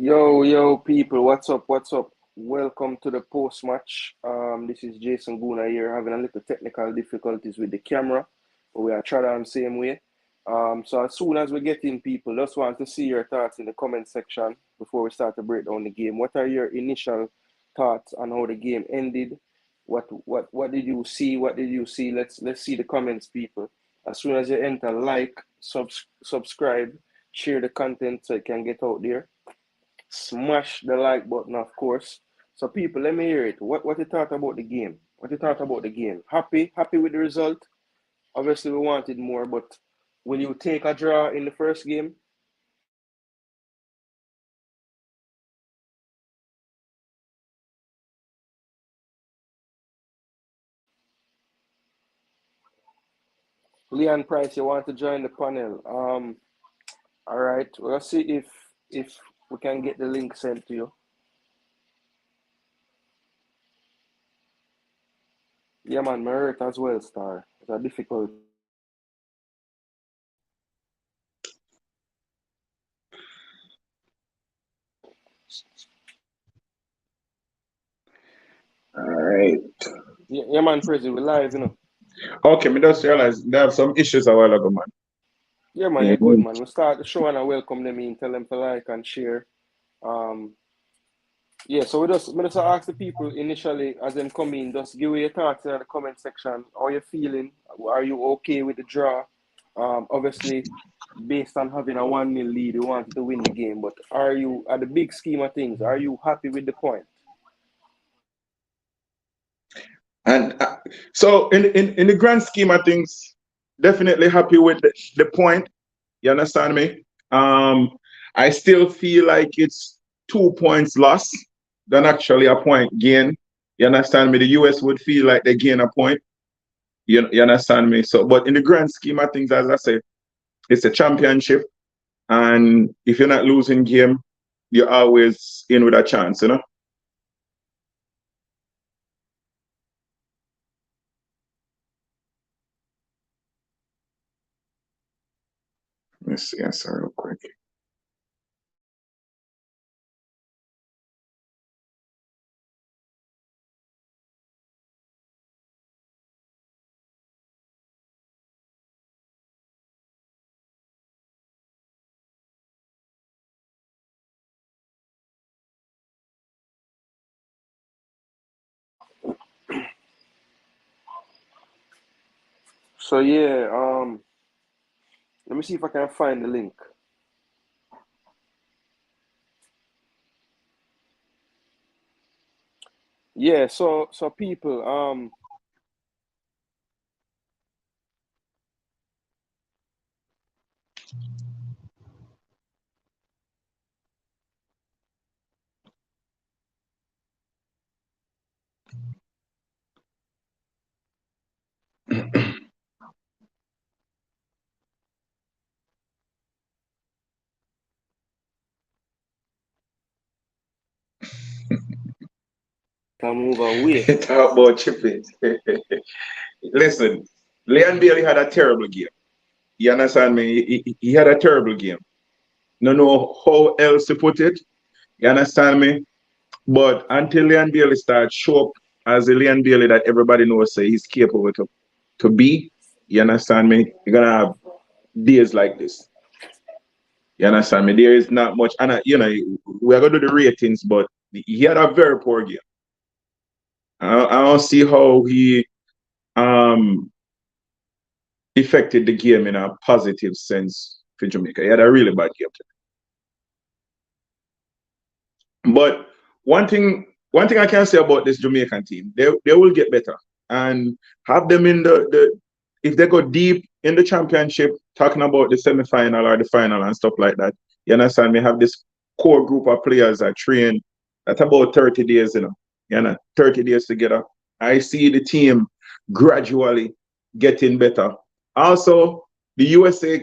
Yo, people, what's up? What's up? Welcome to the post match. This is Jason Guna here, having a little technical difficulties with the camera, but we are trying on the same way. So as soon as we get in, people, just want to see your thoughts in the comment section before we start to break down the game. What are your initial thoughts on how the game ended? What did you see? What did you see? Let's see the comments, people. As soon as you enter, like, subscribe, share the content so it can get out there. Smash the like button, of course. So people, let me hear it. What you thought about the game? What you thought about the game? Happy with the result? Obviously, we wanted more, but will you take a draw in the first game? Leon Price, you want to join the panel? All right. We'll see if we can get the link sent to you. Yeah, man, Merit as well, Star. It's a difficult. All right. Yeah, man, President, we're live, you know. Okay, me just realized they have some issues a while ago, man. Yeah, man, you're good, man. We'll start the show and I welcome them in, tell them to like and share. Yeah, so we just ask the people initially as them come in, just give your thoughts in the comment section. How you feeling? Are you okay with the draw? Obviously, based on having a 1-0 lead, you wanted to win the game, but are you, at the big scheme of things, are you happy with the point? And so, in the grand scheme of things, definitely happy with the point. You understand me? I still feel like it's 2 points lost than actually a point gain. You understand me? The US would feel like they gain a point. You understand me? So, but in the grand scheme of things, as I say, it's a championship, and if you're not losing game, you're always in with a chance, you know. Let me see answer real quick. So yeah, let me see if I can find the link. Yeah, so people, can move away. Talk about chipping. Listen, Leon Bailey had a terrible game. You understand me? He had a terrible game. No know how else to put it. You understand me? But until Leon Bailey starts show up as the Leon Bailey that everybody knows say he's capable to be, you understand me? You're gonna have days like this. You understand me? There is not much, and we're gonna do the ratings, but he had a very poor game. I don't see how he um affected the game in a positive sense for Jamaica. He had a really bad game today. But one thing I can say about this Jamaican team, they will get better and have them in the if they go deep in the championship, talking about the semi-final or the final and stuff like that. You understand me? Have this core group of players that train at about 30 days, 30 days together. I see the team gradually getting better. Also, the USA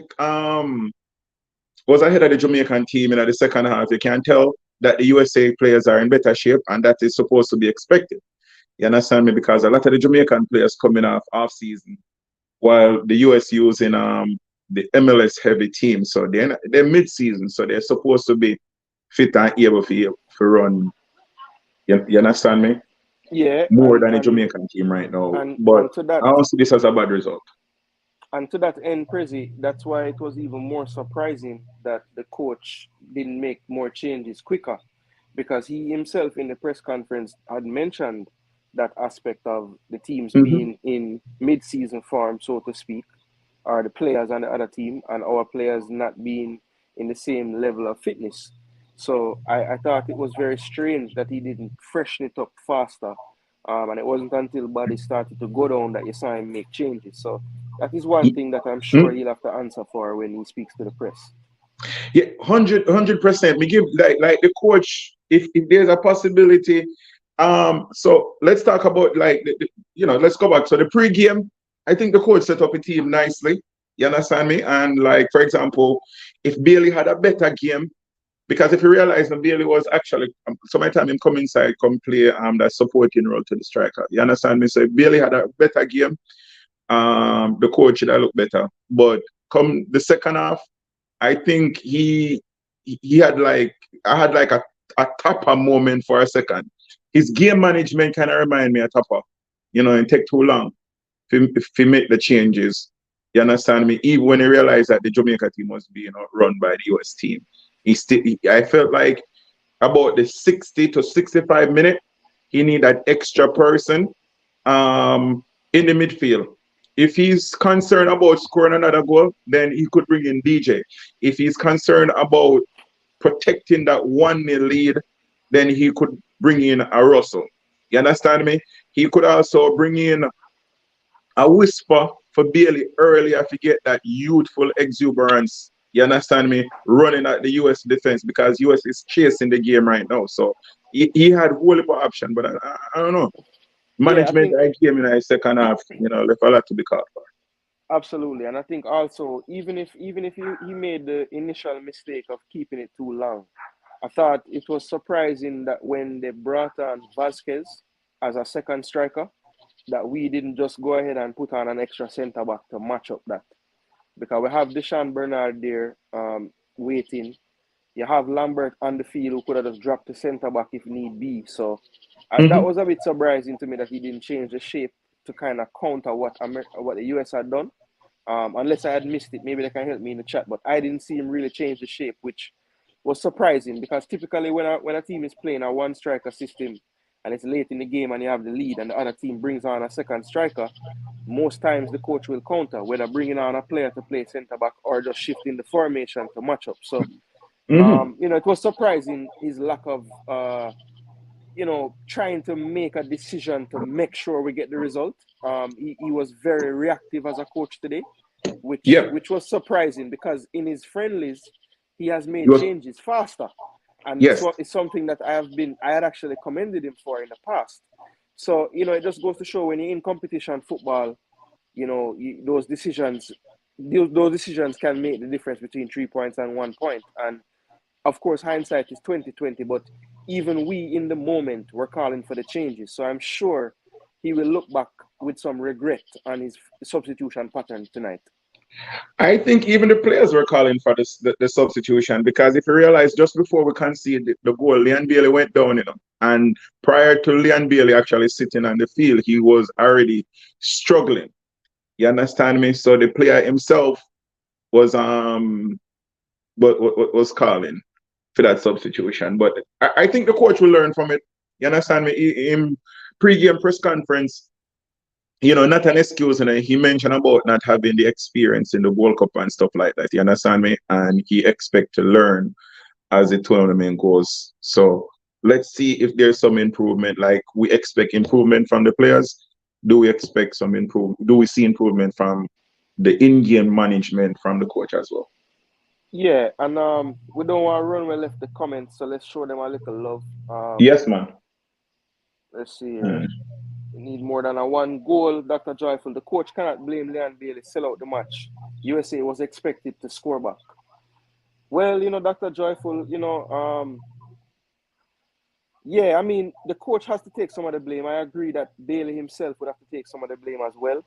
was ahead of the Jamaican team in the second half. You can tell that the USA players are in better shape, and that is supposed to be expected. You understand me? Because a lot of the Jamaican players coming off season, while the US using the MLS heavy team, so they're mid season, so they're supposed to be fit and able for run. You understand me? Yeah, More than the Jamaican team right now. But and to that I don't see this as a bad result. And to that end, Prezi, that's why it was even more surprising that the coach didn't make more changes quicker, because he himself in the press conference had mentioned that aspect of the teams Mm-hmm. being in mid-season form, so to speak, or the players on the other team, and our players not being in the same level of fitness. So I thought it was very strange that he didn't freshen it up faster. And it wasn't until bodies started to go down that you saw him make changes. So that is one thing that I'm sure he'll have to answer for when he speaks to the press. Yeah, 100%. Me give like the coach, if there's a possibility. So let's talk about like let's go back. So the pre-game, I think the coach set up a team nicely. You understand me? And like for example, if Bailey had a better game, because if you realize that Bailey was actually sometimes him come inside, come play that supporting role to the striker. You understand me? So if Bailey had a better game, the coach should have looked better. But come the second half, I think he had like I had like a Tapper moment for a second. His game management kind of remind me of Tapper. It take too long if he make the changes. You understand me? Even when he realized that the Jamaica team was being run by the US team, I felt like about the 60 to 65 minute, he need that extra person in the midfield. If he's concerned about scoring another goal, then he could bring in DJ. If he's concerned about protecting that 1-0 lead, then he could bring in a Russell. You understand me? He could also bring in a whisper for Bailey earlier to get that youthful exuberance. You understand me? Running at the US defense, because US is chasing the game right now. So he had a whole heap of option, but I don't know. Yeah, I Management think I came in the second half, left a lot to be caught for. absolutely, and I think also even if he made the initial mistake of keeping it too long, I thought it was surprising that when they brought on Vasquez as a second striker, that we didn't just go ahead and put on an extra centre back to match up that, because we have Deshaun Bernard there waiting. You have Lambert on the field who could have just dropped the centre back if need be. So that Mm-hmm. was a bit surprising to me that he didn't change the shape to kind of counter what the US had done. Unless I had missed it, maybe they can help me in the chat. But I didn't see him really change the shape, which was surprising, because typically when a team is playing a one striker system and it's late in the game and you have the lead and the other team brings on a second striker, most times the coach will counter, whether bringing on a player to play centre back or just shifting the formation to match up. So Mm-hmm. it was surprising his lack of trying to make a decision to make sure we get the result. He was very reactive as a coach today, which Yep. which was surprising, because in his friendlies he has He made was, changes faster, and yes. it's something that I had actually commended him for in the past. So it just goes to show, when you're in competition football, those decisions can make the difference between 3 points and 1 point. And of course, hindsight is 2020, but even we in the moment were calling for the changes. So I'm sure he will look back with some regret on his substitution pattern tonight. I think even the players were calling for the substitution, because if you realize just before we conceded the goal, Leon Bailey went down, and prior to Leon Bailey actually sitting on the field, he was already struggling. You understand me? So the player himself was was calling for that substitution. But I think the coach will learn from it. You understand me? In pre-game press conference, not an excuse. And he mentioned about not having the experience in the World Cup and stuff like that. You understand me? And he expect to learn as the tournament goes. So let's see if there's some improvement. Like we expect improvement from the players. Do we expect some improvement? Do we see improvement from the in-game management from the coach as well? Yeah, and we don't want to run we left the comments, so let's show them a little love. Yes, man. Let's see here. Mm. We need more than a one goal. Dr. Joyful, the coach cannot blame Leon Bailey, sell out the match. USA was expected to score back. Well, Dr. Joyful, yeah, I mean, the coach has to take some of the blame. I agree that Bailey himself would have to take some of the blame as well,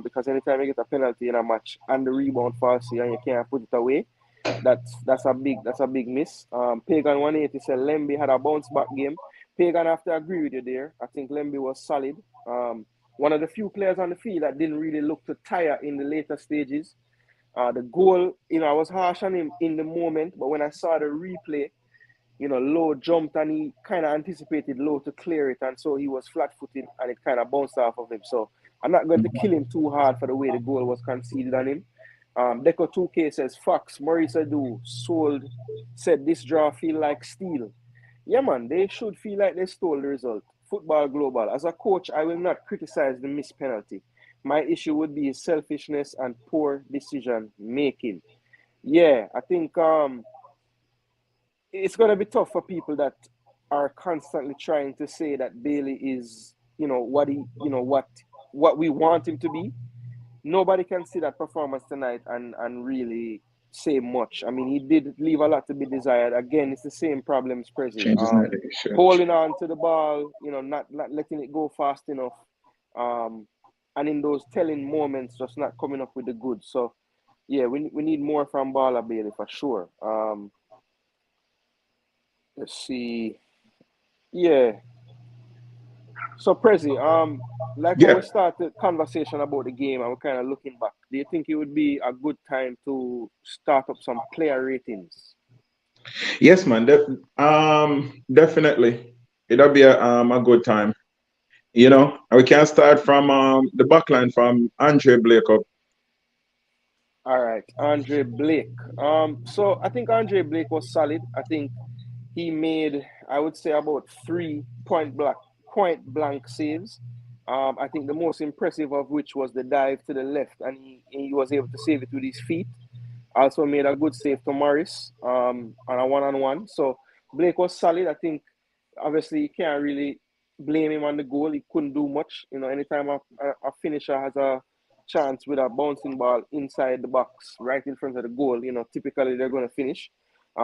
because anytime you get a penalty in a match and the rebound falls to you and you can't put it away, That's a big miss. Pagan 180 said Lemby had a bounce back game. Pagan, I have to agree with you there. I think Lemby was solid. One of the few players on the field that didn't really look to tire in the later stages. The goal, I was harsh on him in the moment, but when I saw the replay, Lowe jumped and he kind of anticipated Lowe to clear it, and so he was flat-footed and it kind of bounced off of him. So I'm not going to kill him too hard for the way the goal was conceded on him. Deco 2K says, Fox, Maurice Adu said this draw feel like steal. Yeah, man, they should feel like they stole the result. Football Global. As a coach, I will not criticize the missed penalty. My issue would be selfishness and poor decision making. Yeah, I think it's going to be tough for people that are constantly trying to say that Bailey is, what we want him to be. Nobody can see that performance tonight and really say much. I mean, he did leave a lot to be desired. Again, it's the same problems present. Holding on to the ball, not letting it go fast enough. And in those telling moments, just not coming up with the goods. So, yeah, we need more from Bala Bailey for sure. Let's see. Yeah. So, Prezi, when we started the conversation about the game and we're kind of looking back, do you think it would be a good time to start up some player ratings? Yes, man. Definitely. It'll be a good time. And we can start from the backline from Andre Blake up. All right, Andre Blake. So I think Andre Blake was solid. I think he made, I would say, about 3 point blank saves. I think the most impressive of which was the dive to the left, and he was able to save it with his feet. Also made a good save to Morris on a one-on-one. So Blake was solid. I think, obviously, you can't really blame him on the goal. He couldn't do much. Anytime a finisher has a chance with a bouncing ball inside the box, right in front of the goal, typically they're going to finish.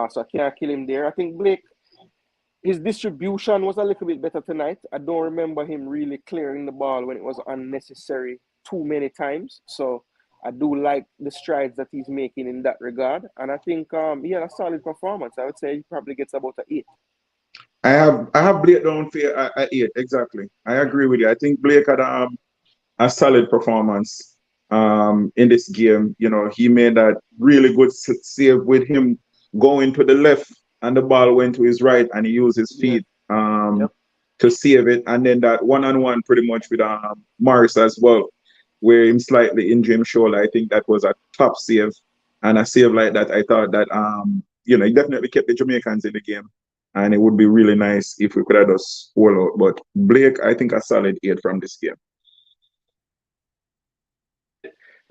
So I can't kill him there. I think Blake, his distribution was a little bit better tonight. I don't remember him really clearing the ball when it was unnecessary too many times. So I do like the strides that he's making in that regard. And I think he had a solid performance. I would say he probably gets about an 8. I have Blake down for at 8, exactly. I agree with you. I think Blake had a solid performance in this game. He made that really good save with him going to the left and the ball went to his right and he used his feet to save it. And then that one-on-one pretty much with Morris as well, where him slightly injured him shoulder. I think that was a top save. And a save like that, I thought that, he definitely kept the Jamaicans in the game. And it would be really nice if we could have just hold out. But Blake, I think a solid 8 from this game.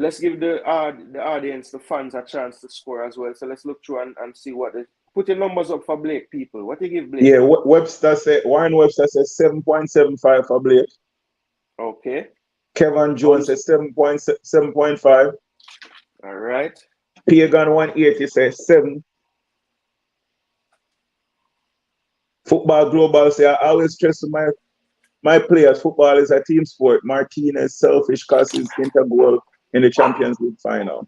Let's give the audience, the fans, a chance to score as well. So let's look through and see what put your numbers up for Blake, people. What do you give Blake? Yeah, Warren Webster says 7.75 for Blake. Okay. Kevin Jones says 7.5. All right. Pagan 180 says 7. Football Global say I always stress to my players, football is a team sport. Martinez selfish cause his goal in the Champions League final.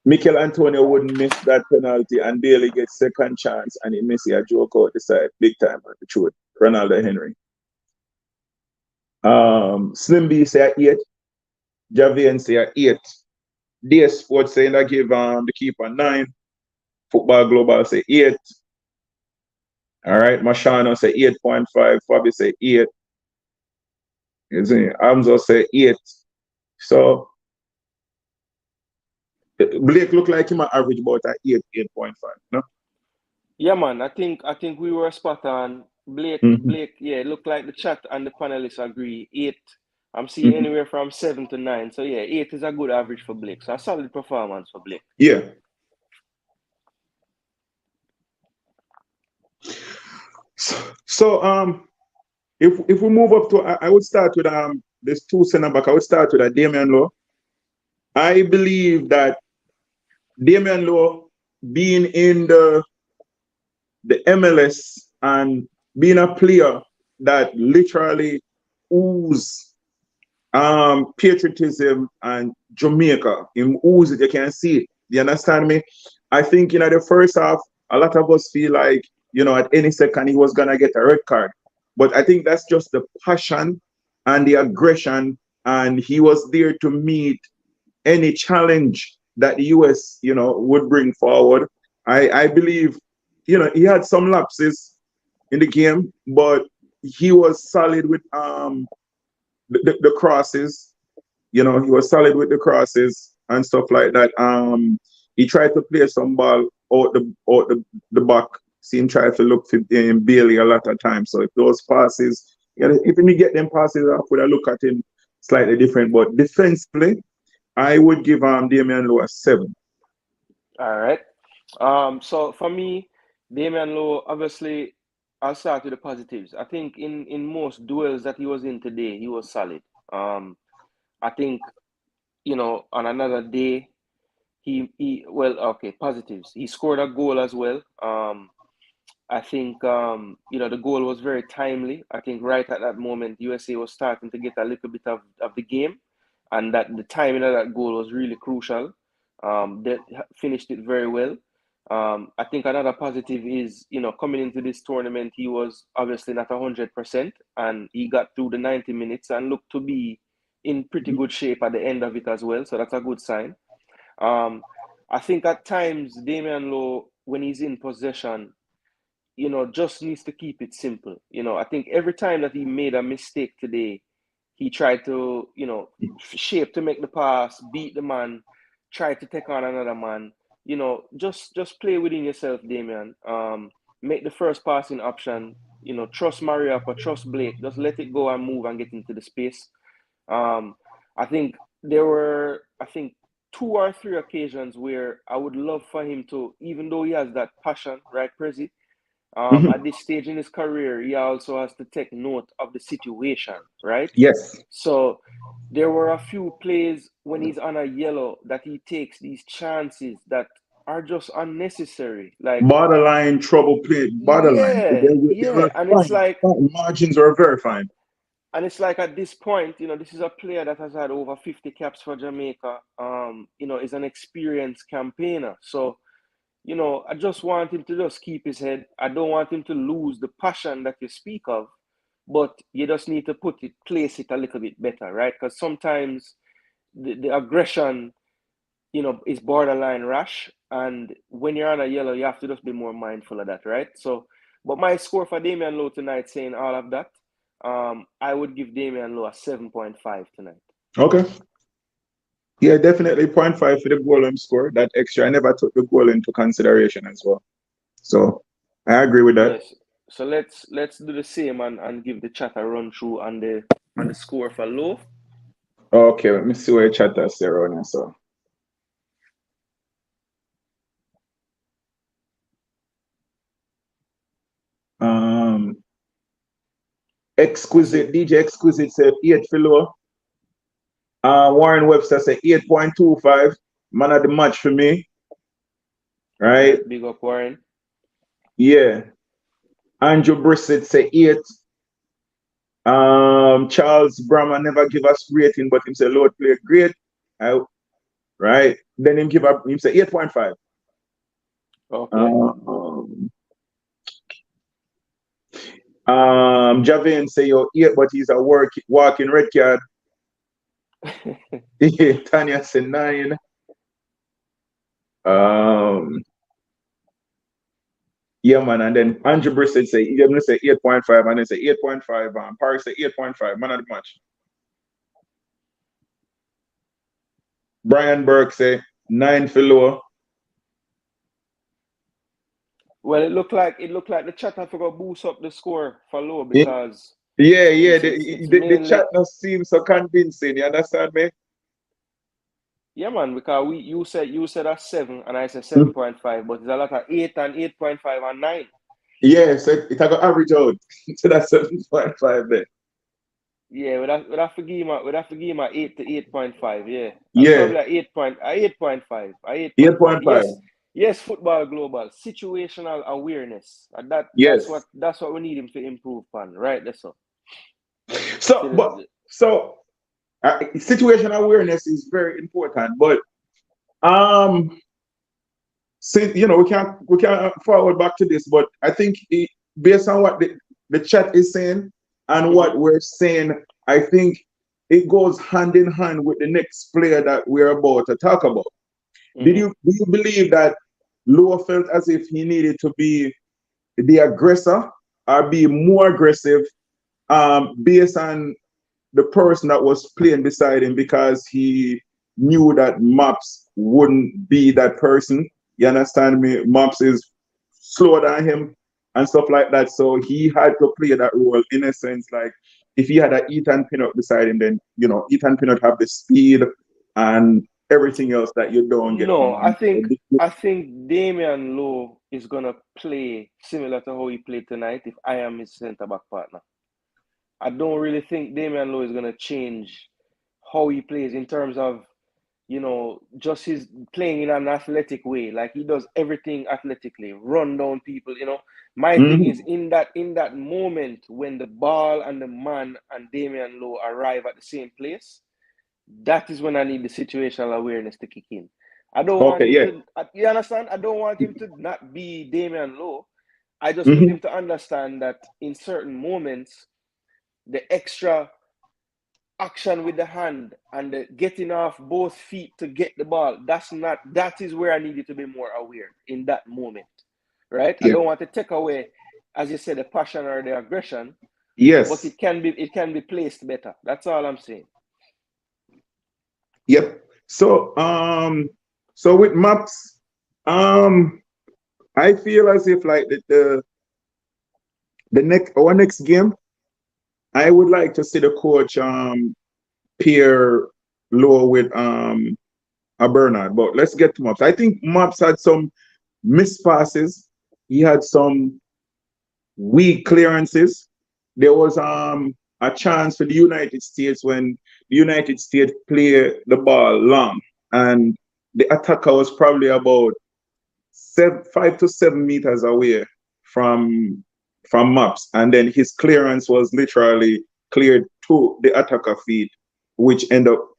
Mikel Antonio wouldn't miss that penalty and Bailey gets second chance and he misses a joke out the side. Big time on the truth. Ronaldo Henry. Slim B say 8. Javian say 8. DS Sports saying I give the keeper 9. Football Global say 8. All right, Mashano say 8.5. Fabi say 8. Amzo say 8. So Blake looked like him average about an 8.5. No? Yeah, man. I think we were spot on. Blake, yeah, it looked like the chat and the panelists agree. 8. I'm seeing anywhere from 7 to 9. So yeah, 8 is a good average for Blake. So a solid performance for Blake. Yeah. So if we move up to I would start with this 2 center back. I would start with Damian Lowe. I believe that Damian Lowe being in the MLS and being a player that literally oozes patriotism and Jamaica, him ooze it, you can see it. You understand me? I think, the first half, a lot of us feel like, at any second he was going to get a red card. But I think that's just the passion and the aggression. And he was there to meet any challenge that the US, would bring forward. I believe, he had some lapses in the game, but he was solid with the crosses. He was solid with the crosses and stuff like that. He tried to play some ball out the back. See him try to look for Bailey a lot of times. So if those passes, if he get them passes off, would I look at him slightly different. But defensively, I would give Damian Lowe a 7. All right. So for me, Damian Lowe, obviously, I'll start with the positives. I think in most duels that he was in today, he was solid. I think, on another day, well, okay, positives. He scored a goal as well. I think, the goal was very timely. I think right at that moment, USA was starting to get a little bit of the game, and that the timing of that goal was really crucial. They finished it very well. I think another positive is, coming into this tournament, he was obviously not 100%, and he got through the 90 minutes and looked to be in pretty good shape at the end of it as well. So that's a good sign. I think at times, Damian Lowe, when he's in possession, just needs to keep it simple. I think every time that he made a mistake today, he tried to, shape to make the pass, beat the man, try to take on another man. Just play within yourself, Damian. Make the first passing option. Trust Mariappa, trust Blake. Just let it go and move and get into the space. I think there were, two or three occasions where I would love for him to, even though he has that passion, right, Prezi? At this stage in his career, he also has to take note of the situation, right? Yes. So there were a few plays when he's on a yellow that he takes these chances that are just unnecessary. Like, Borderline trouble play. Borderline. They yeah, were fine. Margins were very fine. and it's like at this point, this is a player that has had over 50 caps for Jamaica. Is an experienced campaigner. So, I just want him to just keep his head. I don't want him to lose the passion that you speak of, but you just need to place it a little bit better, right? Because sometimes the aggression, is borderline rash. And when you're on a yellow, you have to just be more mindful of that, right? So, but my score for Damian Lowe tonight, saying all of that, I would give Damian Lowe a 7.5 tonight. Okay. Yeah, definitely 0.5 for the goal score. That extra, I never took the goal into consideration as well. So I agree with that. Yes. So let's do the same and give the chat a run through on the score for Lowe. Okay, let me see where chat is there on here. So Exquisite DJ Exquisite said 8 for Lowe. Warren Webster said 8.25. Man of the match for me. Right? Big up, Warren. Yeah. Andrew Brissett say 8. Charles Brahma never give us rating, but him say Lowe play great. Right? Then him say 8.5. Okay. Javin say 8, but he's a walking red card. Tanya say 9. Yeah, man, and then Andrew Brissett say 8.5, and then say 8.5. Park say 8.5. Man of the match. Brian Burke say 9 for Lowe. Well, it looked like the chat had to boost up the score for Lowe because the chat not seems so convincing. You understand me? Yeah, man, because you said a 7 and I said 7.5, but there's a lot of 8 and 8.5 and 9. Yeah, so it got average out to that 7.5 there. Yeah, we'd have to give him a 8 to 8.5. Yeah, yeah, probably 8.5. 8.5. Yes, football global situational awareness. And yes, that's what we need him to improve on. Right, that's all. Situational awareness is very important, but since we can't forward back to this, but I think based on what the chat is saying and Mm-hmm. what we're saying, I think it goes hand in hand with the next player that we're about to talk about. Mm-hmm. Do you believe that Lowe felt as if he needed to be the aggressor or be more aggressive based on the person that was playing beside him because he knew that Mops wouldn't be that person. You understand me? Mops is slower than him and stuff like that. So he had to play that role in a sense. Like if he had a Ethan Pinnock beside him, then Ethan Pinnock have the speed and everything else that you don't get from No, him. I think Damian Lowe is gonna play similar to how he played tonight if I am his centre back partner. I don't really think Damian Lowe is gonna change how he plays in terms of just his playing in an athletic way. Like he does everything athletically, run down people. My thing Mhm. is in that moment when the ball and the man and Damian Lowe arrive at the same place, that is when I need the situational awareness to kick in. I don't want Okay, him yeah. to, you understand? I don't want him to not be Damian Lowe. I just need Hmm. him to understand that in certain moments, the extra action with the hand and the getting off both feet to get the ball, that is where I need you to be more aware in that moment. Right? I Yeah. don't want to take away, as you said, the passion or the aggression, but Yes. it can be placed better. That's all I'm saying. Yep. So with Maps, um, I feel as if like the next our next game, I would like to see the coach pair Low with a Bernard. But let's get to Maps. I think Maps had some missed passes. He had some weak clearances. There was a chance for the United States when the United States play the ball long and the attacker was probably about 5 to 7 meters away from Maps, and then his clearance was literally cleared to the attacker feet, which end up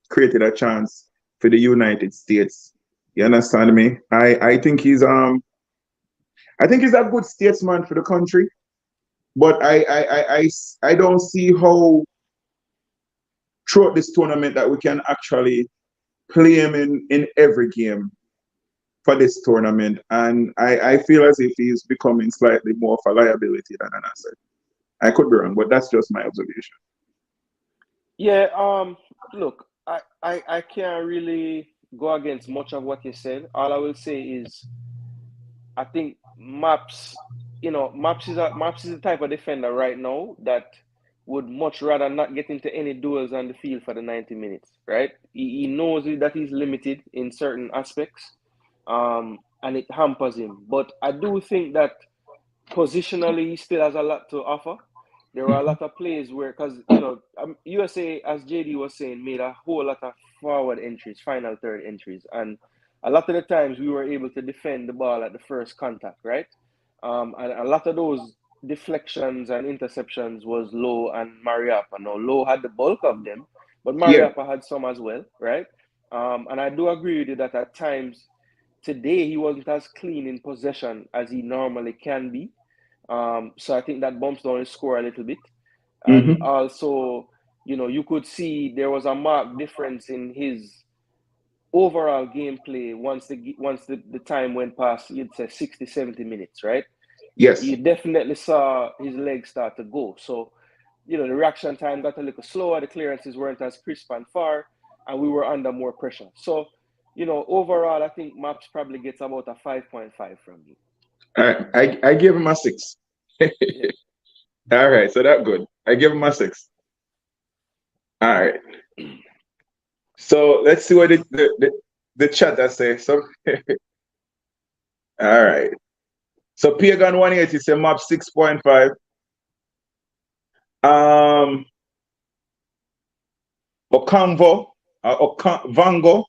created a chance for the United States. You understand me? I think he's a good statesman for the country, but I don't see how throughout this tournament that we can actually play him in every game for this tournament. And I feel as if he's becoming slightly more of a liability than an asset. I could be wrong, but that's just my observation. Yeah, look, I can't really go against much of what you said. All I will say is I think Maps is the type of defender right now that would much rather not get into any duels on the field for the 90 minutes, right? He knows that he's limited in certain aspects, and it hampers him. But I do think that positionally, he still has a lot to offer. There were a lot of plays where, because USA, as JD was saying, made a whole lot of forward entries, final third entries, and a lot of the times we were able to defend the ball at the first contact, right? And a lot of those deflections and interceptions was Lowe and Mariappa. Now Lowe had the bulk of them, but Yeah. Mariappa had some as well, right? And I do agree with you that at times today he wasn't as clean in possession as he normally can be. So I think that bumps down his score a little bit. And Hmm. also, you could see there was a marked difference in his overall gameplay once the time went past, you'd say 60, 70 minutes, right? Yes. You definitely saw his legs start to go. So, the reaction time got a little slower, the clearances weren't as crisp and far, and we were under more pressure. So, overall, I think Maps probably gets about a 5.5 from me. I give him a 6. Yeah. All right, so that good. I give him a 6. All right. So let's see what the chat that says. So all right. So Pagan 180 say map 6.5. Um Okanvo, Vango,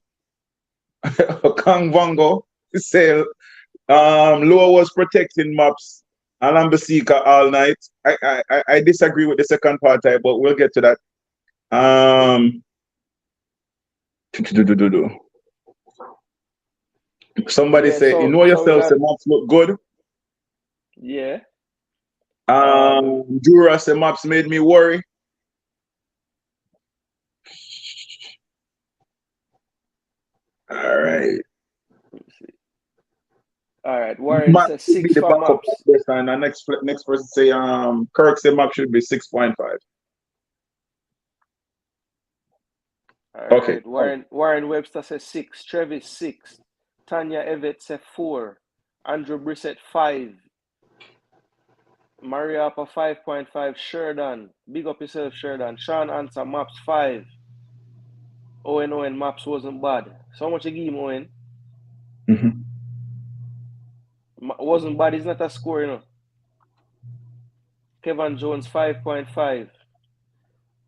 Okangvango say Loa was protecting maps Alambasika all night. I disagree with the second part, but we'll get to that. Um Somebody Yeah, say, you so know so we yourself, got, say maps look good. yeah. Um Dura say maps made me worry. All right. let me see. All right, Warren Maps says should be 6 the for backup of maps. this, and the next person say Kirk say map should be 6.5. All Okay. right, Warren Webster says 6, Travis 6, Tanya Evett says 4, Andrew Brissett 5, Mariapa 5.5, Sheridan, big up yourself, Sheridan. Sean answer maps 5. Owen maps wasn't bad. So how much you give him, Owen? Mhm. Wasn't bad is not a score, you know. Kevin Jones 5.5.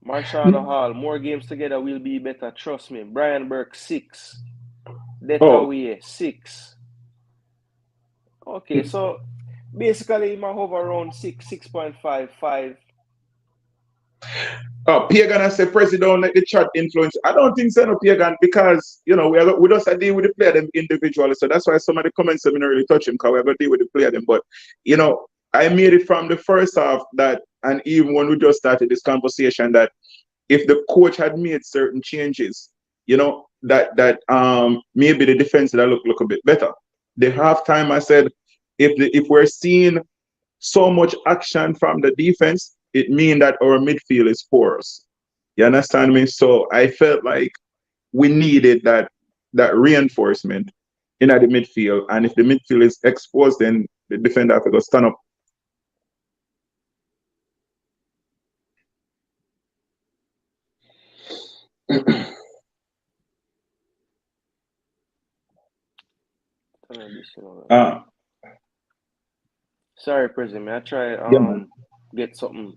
Marshall Hall, more games together will be better, trust me. Brian Burke 6. Oh, Detawe 6. Okay, so basically my hover around 6, 6.5, 5. oh, Pagan I say president don't let the chat influence. I don't think so, no Pagan, because we just deal with the player them individually. So that's why some of the comments have been really touch him, because we have to deal with the player them. But I made it from the first half that, and even when we just started this conversation, that if the coach had made certain changes, that maybe the defense would have look a bit better. The halftime I said, if we're seeing so much action from the defense, it means that our midfield is porous. You understand me? So I felt like we needed that reinforcement in the midfield. And if the midfield is exposed, then the defender have to go stand up. uh, Sorry, President. I try yeah, man. get something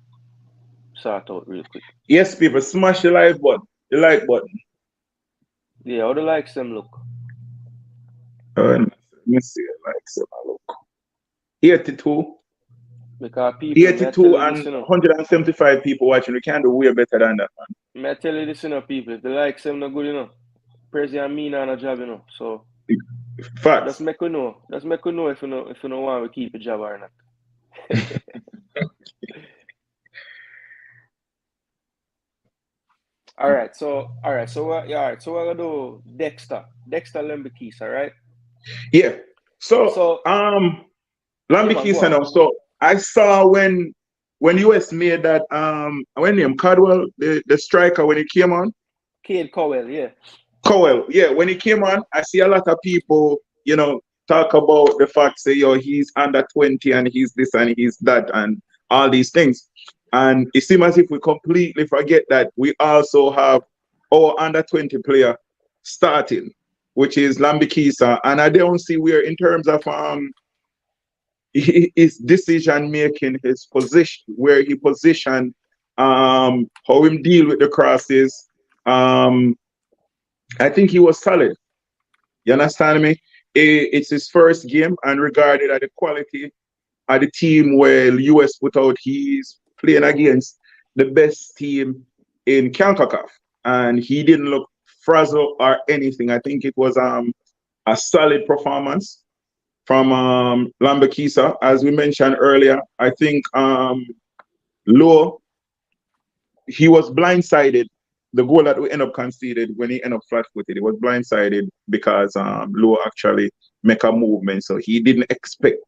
sort out real quick. Yes, people, smash the like button. The like button. Yeah, how the likes them look? Let me see. Like, so look. 82. Because people, may I tell 82 you this, and 175 people watching. We can do way better than that, man. May I tell you this, people. If the likes them not good, President me not a job, So just Facts. make you know. Just make you know if you know want to keep a job or not. So we're gonna do Dexter Lembikis, all right? Yeah. So, So yeah, man, go Lambikisa on. now. So I saw when US made that when name Caldwell, the striker, when he came on. Cade Cowell, yeah. Cowell, yeah, when he came on, I see a lot of people, talk about the fact, say, yo, he's under 20 and he's this and he's that and all these things. And it seems as if we completely forget that we also have our under 20 player starting, which is Lambikisa. And I don't see where, in terms of his decision making, his position, where he positioned, how him deal with the crosses. I think he was solid. You understand me? It's his first game, and regarded at the quality of the team where US put out, he's playing against the best team in Concacaf, and he didn't look frazzled or anything. I think it was a solid performance from Lambakisa. As we mentioned earlier, I think Low, he was blindsided. The goal that we end up conceded when he ended up flat-footed, he was blindsided because Low actually make a movement, so he didn't expect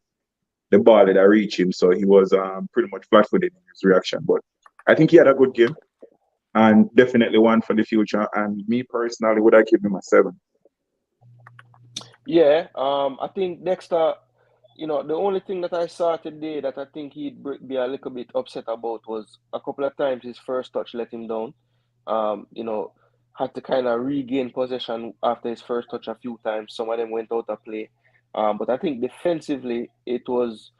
the ball that reach him, so he was pretty much flat-footed in his reaction. But I think he had a good game and definitely one for the future. And me personally, would I give him a 7? Yeah, I think Dexter, the only thing that I saw today that I think he'd be a little bit upset about was a couple of times his first touch let him down. You know, had to kind of regain possession after his first touch a few times. Some of them went out of play. But I think defensively, it was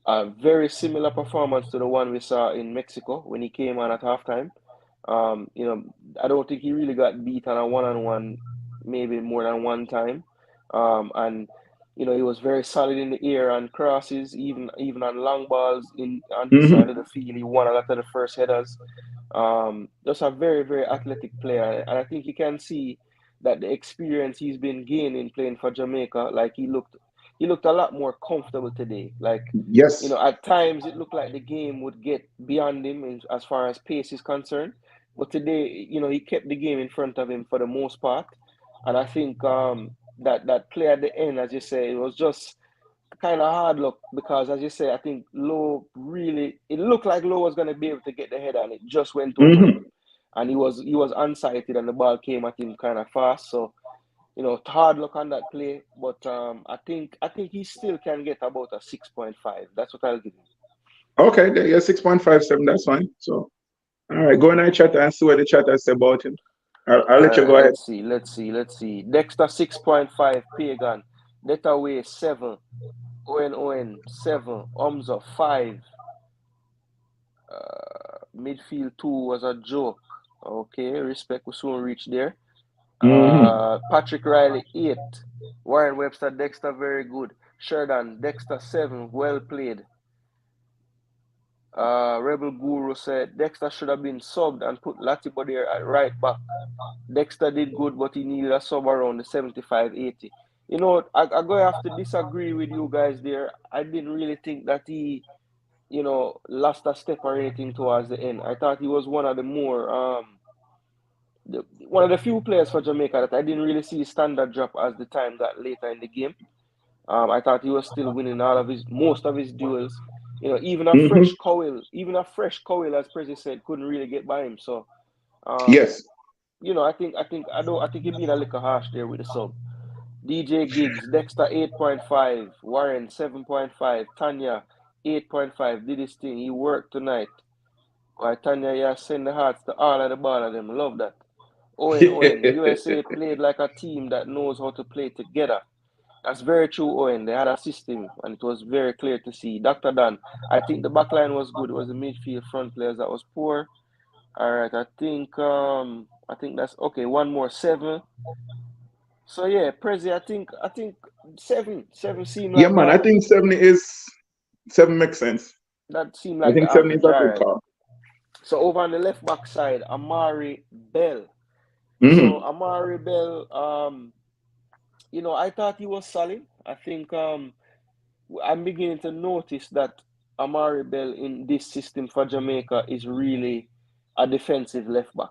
a very similar performance to the one we saw in Mexico when he came on at halftime. I don't think he really got beat on a one-on-one, maybe more than one time. And he was very solid in the air and crosses, even on long balls on his side Mm-hmm. of the field. He won a lot of the first headers. Just a very, very athletic player, and I think you can see that the experience he's been gaining playing for Jamaica, like he looked a lot more comfortable today. Like, you Yes. know, at times it looked like the game would get beyond him as far as pace is concerned. But today, you know, he kept the game in front of him for the most part. And I think that play at the end, as you say, it was just kind of hard luck because, as you say, I think Lowe really, it looked like Lowe was going to be able to get the header and it just went over him. Mm-hmm. And he was unsighted and the ball came at him kind of fast. So, you know, hard luck on that play. But I think he still can get about a 6.5. That's what I'll give him. Okay, yeah, 6.57, that's fine. So, all right, go in our chat and see what the chat has said about him. I'll All let you right, go ahead. let's see. Dexter 6.5, Pagan. Letaway 7, Owen 7, Omza 5. Midfield 2 was a joke. Okay, respect will soon reach there. Mm-hmm. Patrick Riley 8, Warren Webster, Dexter very good. Sheridan, Dexter 7, well played. Rebel Guru said Dexter should have been subbed and put Latibo there at right back. Dexter did good, but he needed a sub around the 75-80. You know, I go have to disagree with you guys there. I didn't really think that he, you know, lost a step or anything towards the end. I thought he was one of the more one of the few players for Jamaica that I didn't really see his standard drop as the time got later in the game. I thought he was still winning most of his duels. You know, Mm-hmm. even a fresh Cowell, as Prezi said, couldn't really get by him. So, um, Yes. you know, I think he's being a little harsh there with the sub. DJ Gigs, Dexter 8.5, Warren 7.5, Tanya 8.5. Did his thing. He worked tonight. Why Tanya, yeah, send the hearts to all of the ball of them. Love that. Owen, USA played like a team that knows how to play together. That's very true, Owen. They had a system, and it was very clear to see. Dr. Dan, I think the back line was good. It was the midfield front players that was poor. All right, I think that's okay. One more 7. So yeah, Prezi, I think 7 seemed Yeah, like man, I think 7 makes sense. that seemed I like the think 7 is average. a All good right. call. So over on the left back side, Amari Bell. So Mm-hmm. Amari Bell, you know, I thought he was solid. I think I'm beginning to notice that Amari Bell in this system for Jamaica is really a defensive left back.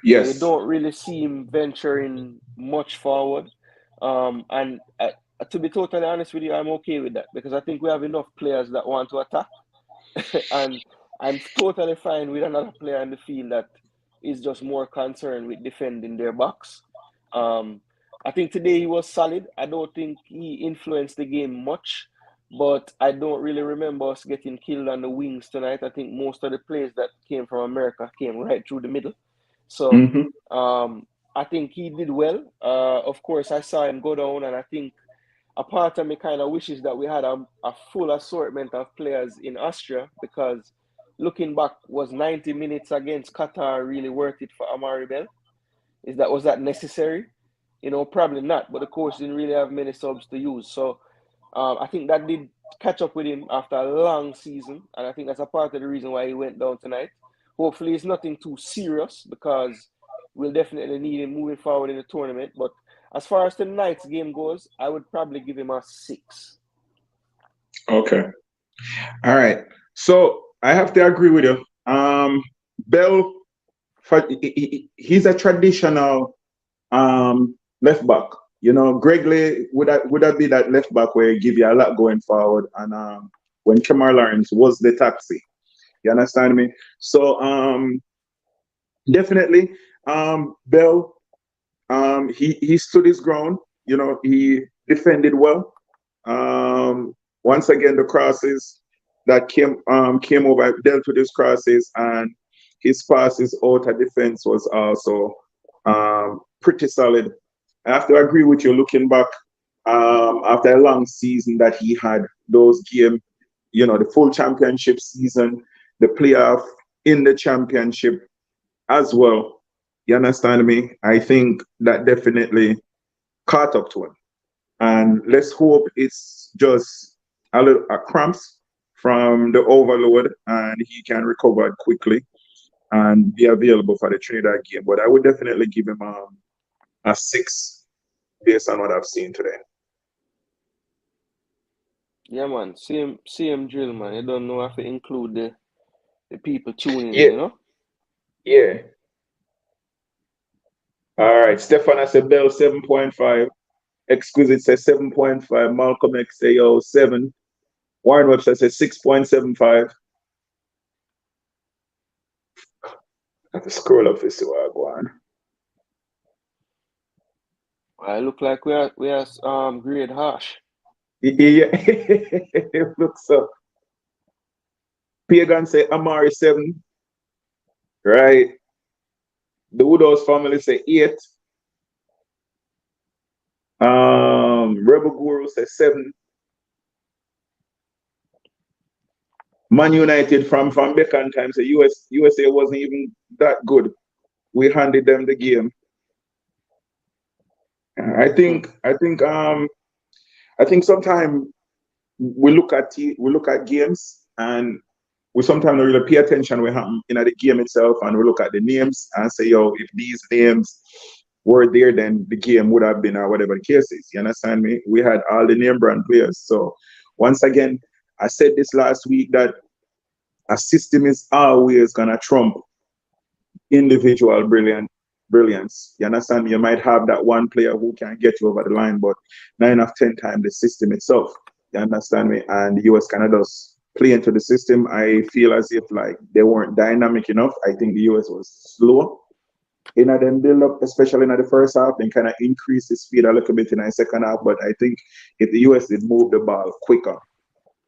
You know, you Yes. don't really see him venturing much forward. And to be totally honest with you, I'm okay with that because I think we have enough players that want to attack. And I'm totally fine with another player in the field that is just more concerned with defending their box. Um, I think today he was solid. I don't think he influenced the game much, but I don't really remember us getting killed on the wings tonight. I think most of the plays that came from America came right through the middle. So Mm-hmm. um, I think he did well. Of course, I saw him go down, and I think a part of me kind of wishes that we had a full assortment of players in Austria because looking back, was 90 minutes against Qatar really worth it for Amari Bell? Was that necessary? You know, probably not. But the coach didn't really have many subs to use, so I think that did catch up with him after a long season, and I think that's a part of the reason why he went down tonight. Hopefully, it's nothing too serious because we'll definitely need him moving forward in the tournament. But as far as tonight's game goes, I would probably give him a 6. Okay. All right. So I have to agree with you. Bell, he's a traditional left back. You know, Gregley would that be that left back where he give you a lot going forward, and when Kemar Lawrence was the taxi. You understand me? So definitely, Bell, he stood his ground. You know, he defended well. Once again, the crosses that came over dealt with his crosses, and his passes out of defense was also pretty solid. I have to agree with you. Looking back, after a long season that he had, those games, you know, the full championship season, the playoff in the championship as well. You understand me? I think that definitely caught up to him. And let's hope it's just a cramps from the overload and he can recover quickly and be available for the Trinidad game. But I would definitely give him a 6 based on what I've seen today. Yeah, man. Same drill, man. You don't know if to include the people tuning in, Yeah, you know? yeah. All right. Stefan, I said Bell 7.5. Exquisite says 7.5. Malcolm X say 7. Warren Webster says 6.75. I have to scroll up to see what I go on. I look like we are grade harsh. Yeah, it looks up. Pagan say Amari 7. Right. The Woodhouse family say 8. Rebel Guru says 7. Man United from Beckham time say USA wasn't even that good. We handed them the game. I think sometimes we look at games and we sometimes don't really pay attention what happen in the game itself, and we look at the names and say, yo, if these names were there, then the game would have been, or whatever the case is. You understand me? We had all the name brand players. So once again, I said this last week that a system is always gonna trump individual brilliance. You understand me? You might have that one player who can get you over the line, but 9 of 10 times the system itself. You understand me? And the US kind of does play into the system. I feel as if like they weren't dynamic enough. I think the US was slow in them build up, especially in the first half, and kind of increase the speed a little bit in the second half. But I think if the US did move the ball quicker,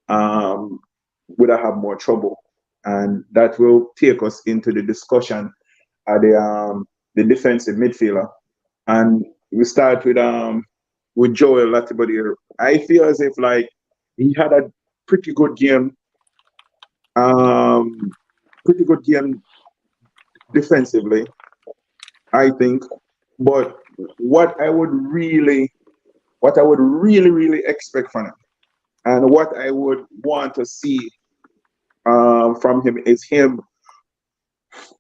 would have more trouble. And that will take us into the discussion at the defensive midfielder. And we start with Joel Latibody. I feel as if like he had a pretty good game. Pretty good game defensively, I think. But what I would really really expect from him, and what I would want to see from him, is him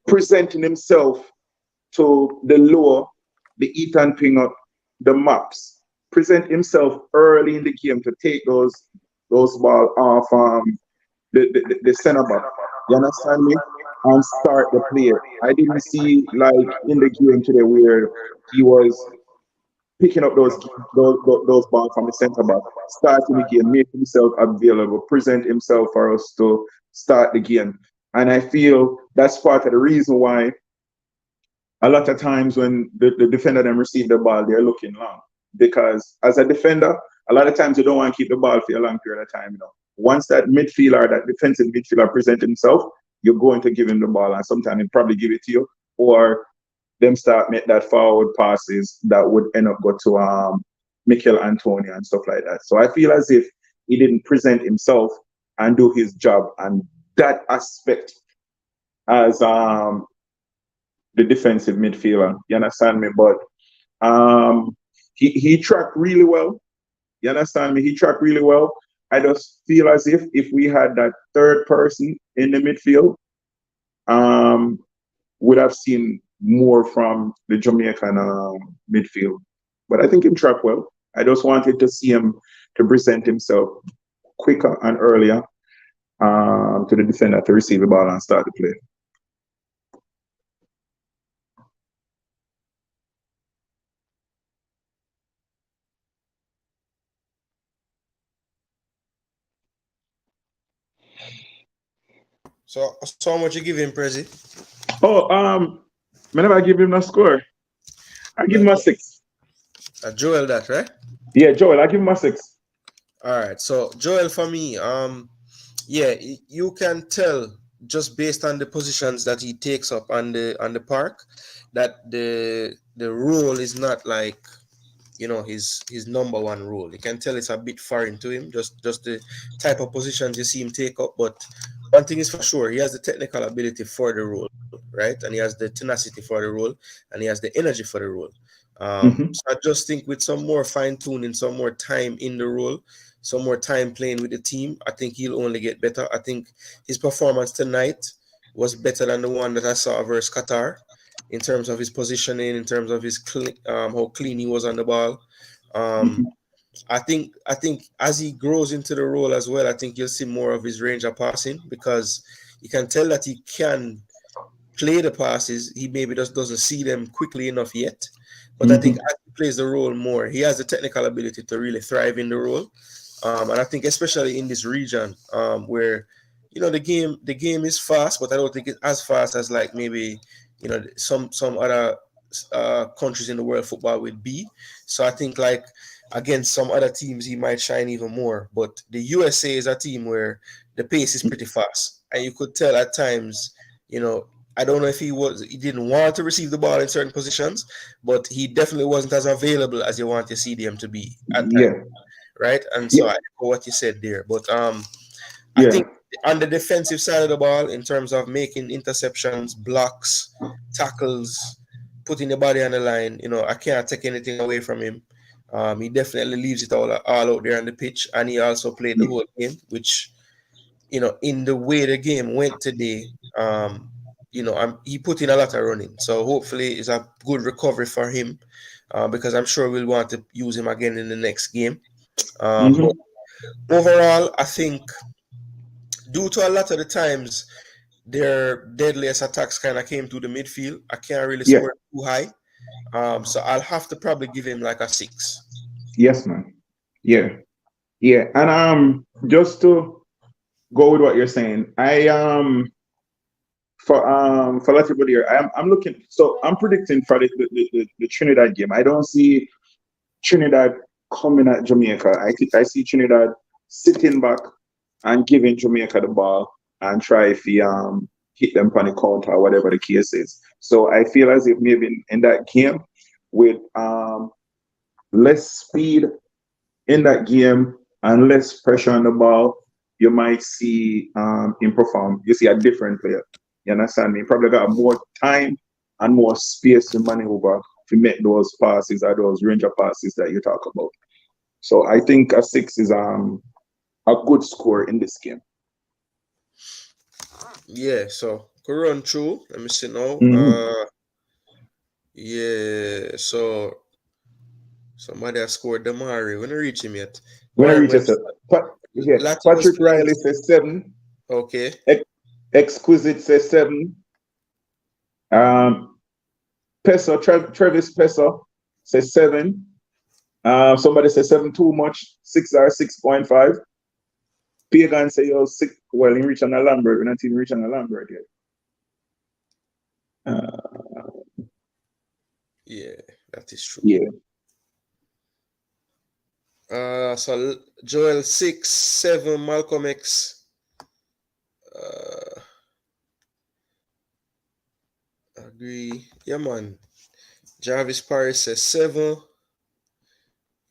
presenting himself to the lower, the Ethan Pinger, the maps. Present himself early in the game to take those ball off the center back. You understand me? And start the play. I didn't see like in the game today where he was picking up those balls from the center back, starting the game, make himself available, present himself for us to start the game. And I feel that's part of the reason why a lot of times when the defender then receive the ball, they're looking long. Because as a defender, a lot of times you don't want to keep the ball for a long period of time. Once that midfielder, that defensive midfielder presents himself, you're going to give him the ball, and sometimes he'll probably give it to you, or them start make that forward passes that would end up go to Mikel Antonio and stuff like that. So I feel as if he didn't present himself and do his job, and that aspect as the defensive midfielder. You understand me? But he tracked really well. You understand me? He tracked really well. I just feel as if we had that third person in the midfield, would have seen more from the Jamaican midfield. But I think him tracked well. I just wanted to see him to present himself quicker and earlier to the defender to receive the ball and start the play. So how much you give him, Prezi? Whenever I give him a score, I give him a 6. Joel, that right? Yeah, Joel, I give him a 6. All right. So Joel, for me, yeah, you can tell just based on the positions that he takes up on the park that the role is not like his number one role. You can tell it's a bit foreign to him, just the type of positions you see him take up. But one thing is for sure, he has the technical ability for the role, right? And he has the tenacity for the role, and he has the energy for the role. So I just think with some more fine-tuning, some more time in the role, some more time playing with the team, I think he'll only get better. I think his performance tonight was better than the one that I saw versus Qatar. in terms of his positioning, in terms of his how clean he was on the ball. I think as he grows into the role as well, I think you'll see more of his range of passing, because you can tell that he can play the passes. He maybe just doesn't see them quickly enough yet. But I think as he plays the role more, he has the technical ability to really thrive in the role. And I think especially in this region, where the game is fast, but I don't think it's as fast as like maybe some other countries in the world football would be. So I think like against some other teams he might shine even more. But the USA is a team where the pace is pretty fast, and you could tell at times, I don't know if he didn't want to receive the ball in certain positions, but he definitely wasn't as available as you want to see them to be at times, right? And so I echo what you said there. But I think on the defensive side of the ball, in terms of making interceptions, blocks, tackles, putting the body on the line, I can't take anything away from him. He definitely leaves it all out there on the pitch, and he also played the whole game, which, in the way the game went today, he put in a lot of running. So hopefully it's a good recovery for him, because I'm sure we'll want to use him again in the next game. But overall, I think due to a lot of the times their deadliest attacks kind of came to the midfield, I can't really score too high. So I'll have to probably give him like a 6. Yes, man. Yeah. And just to go with what you're saying, for Latibody here, I'm looking. So I'm predicting for the Trinidad game. I don't see Trinidad coming at Jamaica. I see Trinidad sitting back and giving Jamaica the ball and try if he hit them on the counter or whatever the case is. So I feel as if maybe in that game with less speed in that game and less pressure on the ball, you might see him perform. You see a different player. You understand me? Probably got more time and more space to maneuver to make those passes or those range of passes that you talk about. So I think a 6 is a good score in this game. Yeah, so go run through. Let me see now. Yeah, so somebody has scored Damari. When I reach him yet? When I reach him, Patrick Riley says 7. Okay. Exquisite says 7. Peso, Travis Peso says 7. Somebody says 7 too much. 6 or 6.5. Pagan say you're 6. Well, in reaching a Lambert, we're not even reaching a Lambert yet. Yeah, that is true. Yeah. So Joel 6, 7, Malcolm X. Agree. Yeah, man. Jarvis Paris says 7.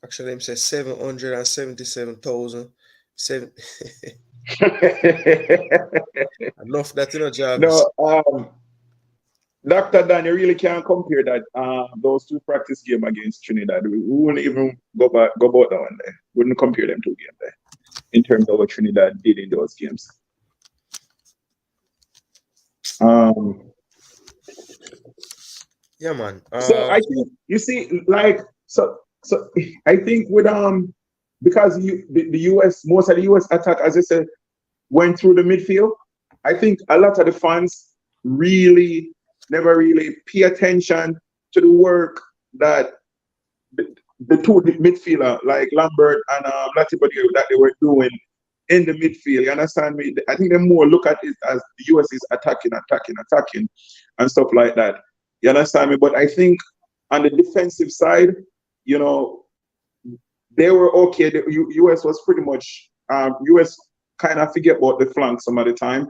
Actually, him says 777,000. 7. Enough that, Jarvis. No, Dr. Dan, you really can't compare that those two practice games against Trinidad. We wouldn't even go about that one there. Wouldn't compare them two games there in terms of what Trinidad did in those games. Yeah, man. So I think you see, like, so I think with because the US, most of the US attack, as I said, went through the midfield. I think a lot of the fans really never really pay attention to the work that the two midfielder like Lambert and Latibody that they were doing in the midfield. You understand me? I think they more look at it as the US is attacking and stuff like that. You understand me? But I think on the defensive side, they were okay. The US was pretty much US kind of forget about the flank some of the time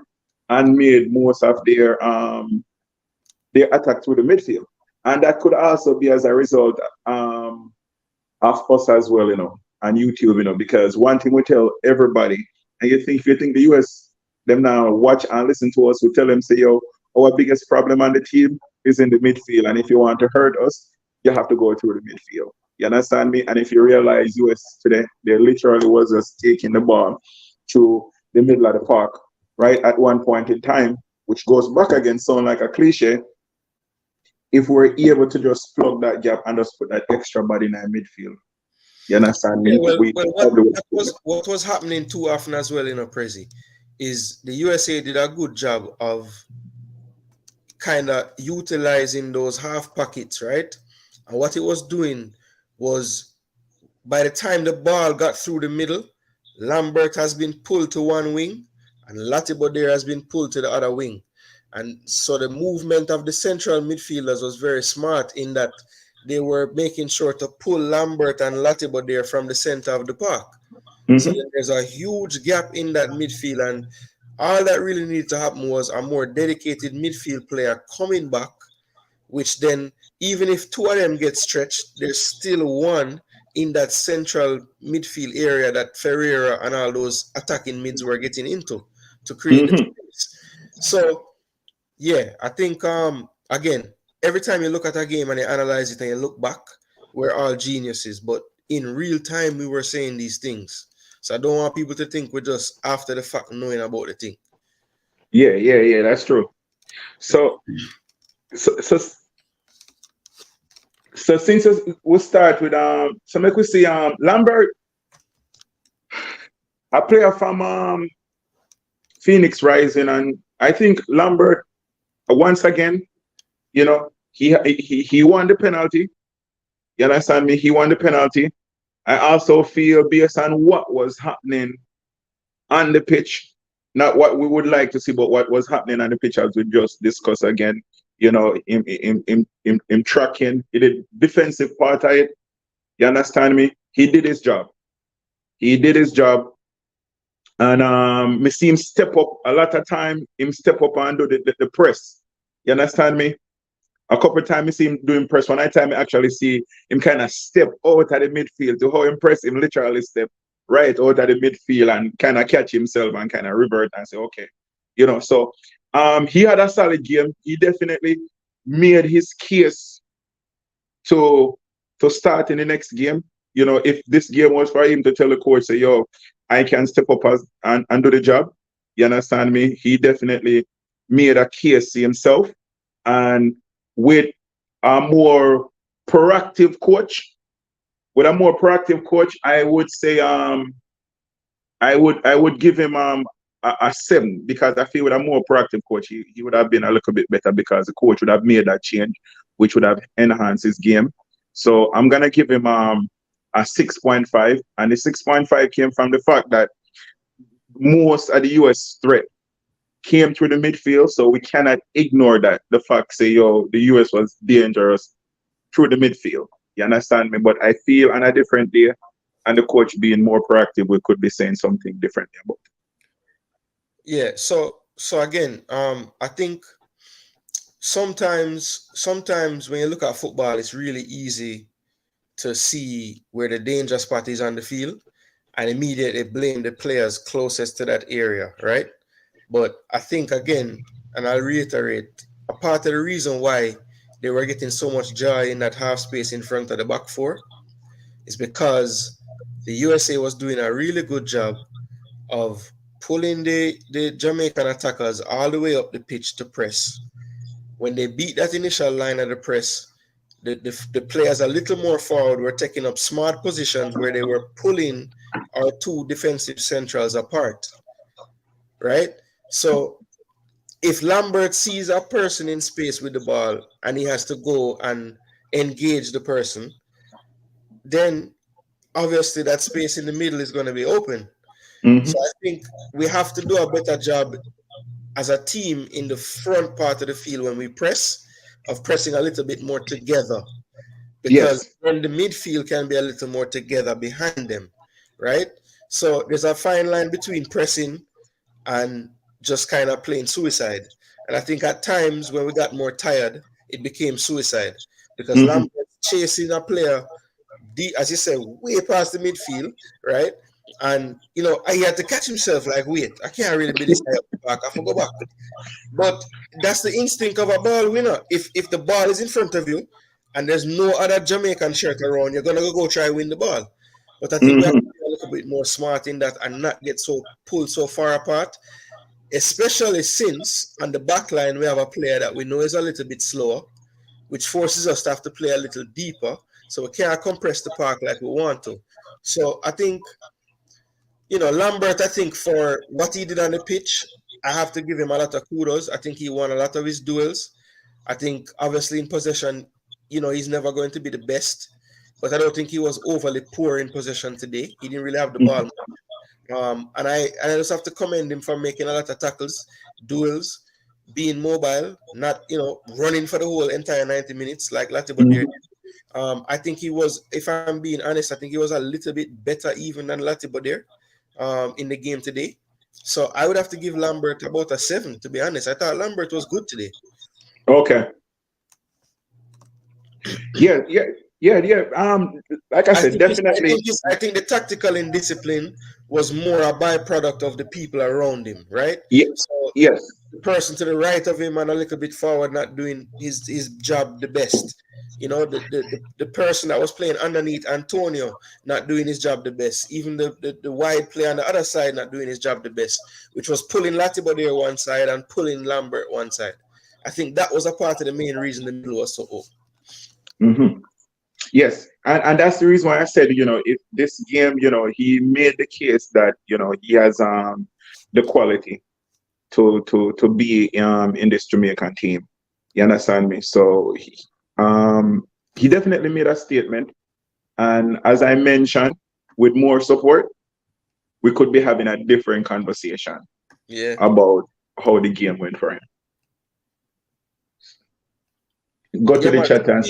and made most of their attack through the midfield. And that could also be as a result of us as well, and YouTube, because one thing we tell everybody, and if you think the US, them now watch and listen to us, we tell them, say, yo, our biggest problem on the team is in the midfield. And if you want to hurt us, you have to go through the midfield. You understand me? And if you realize US today, they literally was just taking the ball to the middle of the park, right, at one point in time, which goes back again, sound like a cliche. if we're able to just plug that gap and just put that extra body in our midfield. You understand me? Yeah, well, We what was happening too often as well in Prezi is the USA did a good job of kind of utilizing those half pockets, right? And what it was doing was by the time the ball got through the middle, Lambert has been pulled to one wing and Latibodere has been pulled to the other wing. And so the movement of the central midfielders was very smart in that they were making sure to pull Lambert and Latibodere from the center of the park. So there's a huge gap in that midfield, and all that really needed to happen was a more dedicated midfield player coming back, which then, even if two of them get stretched, there's still one in that central midfield area that Ferreira and all those attacking mids were getting into to create the space. So, yeah, I think, again, every time you look at a game and you analyze it and you look back, we're all geniuses. But in real time, we were saying these things. So I don't want people to think we're just after the fact knowing about the thing. Yeah, that's true. So since we start with so make we see Lambert, a player from Phoenix Rising, and I think Lambert once again, you know, he won the penalty. You understand me? He won the penalty. I also feel based on what was happening on the pitch, not what we would like to see, but what was happening on the pitch, as we just discussed again. You know, in tracking, he did defensive part of it. You understand me? He did his job. And me see him step up a lot of time. Him step up and do the press. You understand me? A couple of times I see him doing press. One time I actually see him kind of step out of the midfield. To how impress him, literally step right out of the midfield and kind of catch himself and kind of revert and say, okay. You know, so he had a solid game. He definitely made his case to start in the next game. You know, if this game was for him to tell the coach, say, yo, I can step up and do the job. You understand me? He definitely made a case to himself. And with a more proactive coach, I would say I would give him a 7, because I feel with a more proactive coach, he would have been a little bit better, because the coach would have made that change, which would have enhanced his game. So I'm gonna give him a 6.5, and the 6.5 came from the fact that most of the US threat came through the midfield, so we cannot ignore that. The fact, say, yo, the US was dangerous through the midfield. You understand me? But I feel on a different day, and the coach being more proactive, we could be saying something different about it. Yeah. So again, I think sometimes when you look at football, it's really easy to see where the danger spot is on the field and immediately blame the players closest to that area, right? But I think, again, and I'll reiterate, a part of the reason why they were getting so much joy in that half space in front of the back four is because the USA was doing a really good job of pulling the Jamaican attackers all the way up the pitch to press. When they beat that initial line of the press, the players a little more forward were taking up smart positions where they were pulling our two defensive centrals apart, right? So if Lambert sees a person in space with the ball and he has to go and engage the person, then obviously that space in the middle is going to be open. So I think we have to do a better job as a team in the front part of the field when we press, of pressing a little bit more together, because then the midfield can be a little more together behind them, right? So there's a fine line between pressing and just kind of playing suicide. And I think at times when we got more tired, it became suicide, because Lambert chasing a player, as you said, way past the midfield, right? And, you know, he had to catch himself like, wait, I can't really be this high up the back. I have to go back. But that's the instinct of a ball winner. If the ball is in front of you and there's no other Jamaican shirt around, you're going to go try win the ball. But I think we have to be a little bit more smart in that and not get so pulled so far apart, especially since on the back line we have a player that we know is a little bit slower, which forces us to have to play a little deeper. So we can't compress the park like we want to. So I think, Lambert, I think for what he did on the pitch, I have to give him a lot of kudos. I think he won a lot of his duels. I think obviously in possession, he's never going to be the best, but I don't think he was overly poor in possession today. He didn't really have the ball. And I just have to commend him for making a lot of tackles, duels, being mobile, not running for the whole entire 90 minutes like Latibo did. I think he was, if I'm being honest, I think he was a little bit better even than Latibo there in the game today. So I would have to give Lambert about a 7, to be honest. I thought Lambert was good today. Okay. Yeah. Like I said, definitely. I think the tactical indiscipline was more a byproduct of the people around him, right? Yeah. So yes. The person to the right of him and a little bit forward not doing his job the best. The person that was playing underneath Antonio not doing his job the best. Even the wide player on the other side not doing his job the best, which was pulling Latibo there one side and pulling Lambert one side. I think that was a part of the main reason the middle was so open. Yes, and that's the reason why I said, if this game, he made the case that, he has the quality to be in this Jamaican team. You understand me? So he definitely made a statement, and as I mentioned, with more support, we could be having a different conversation about how the game went for him. Go to the chat and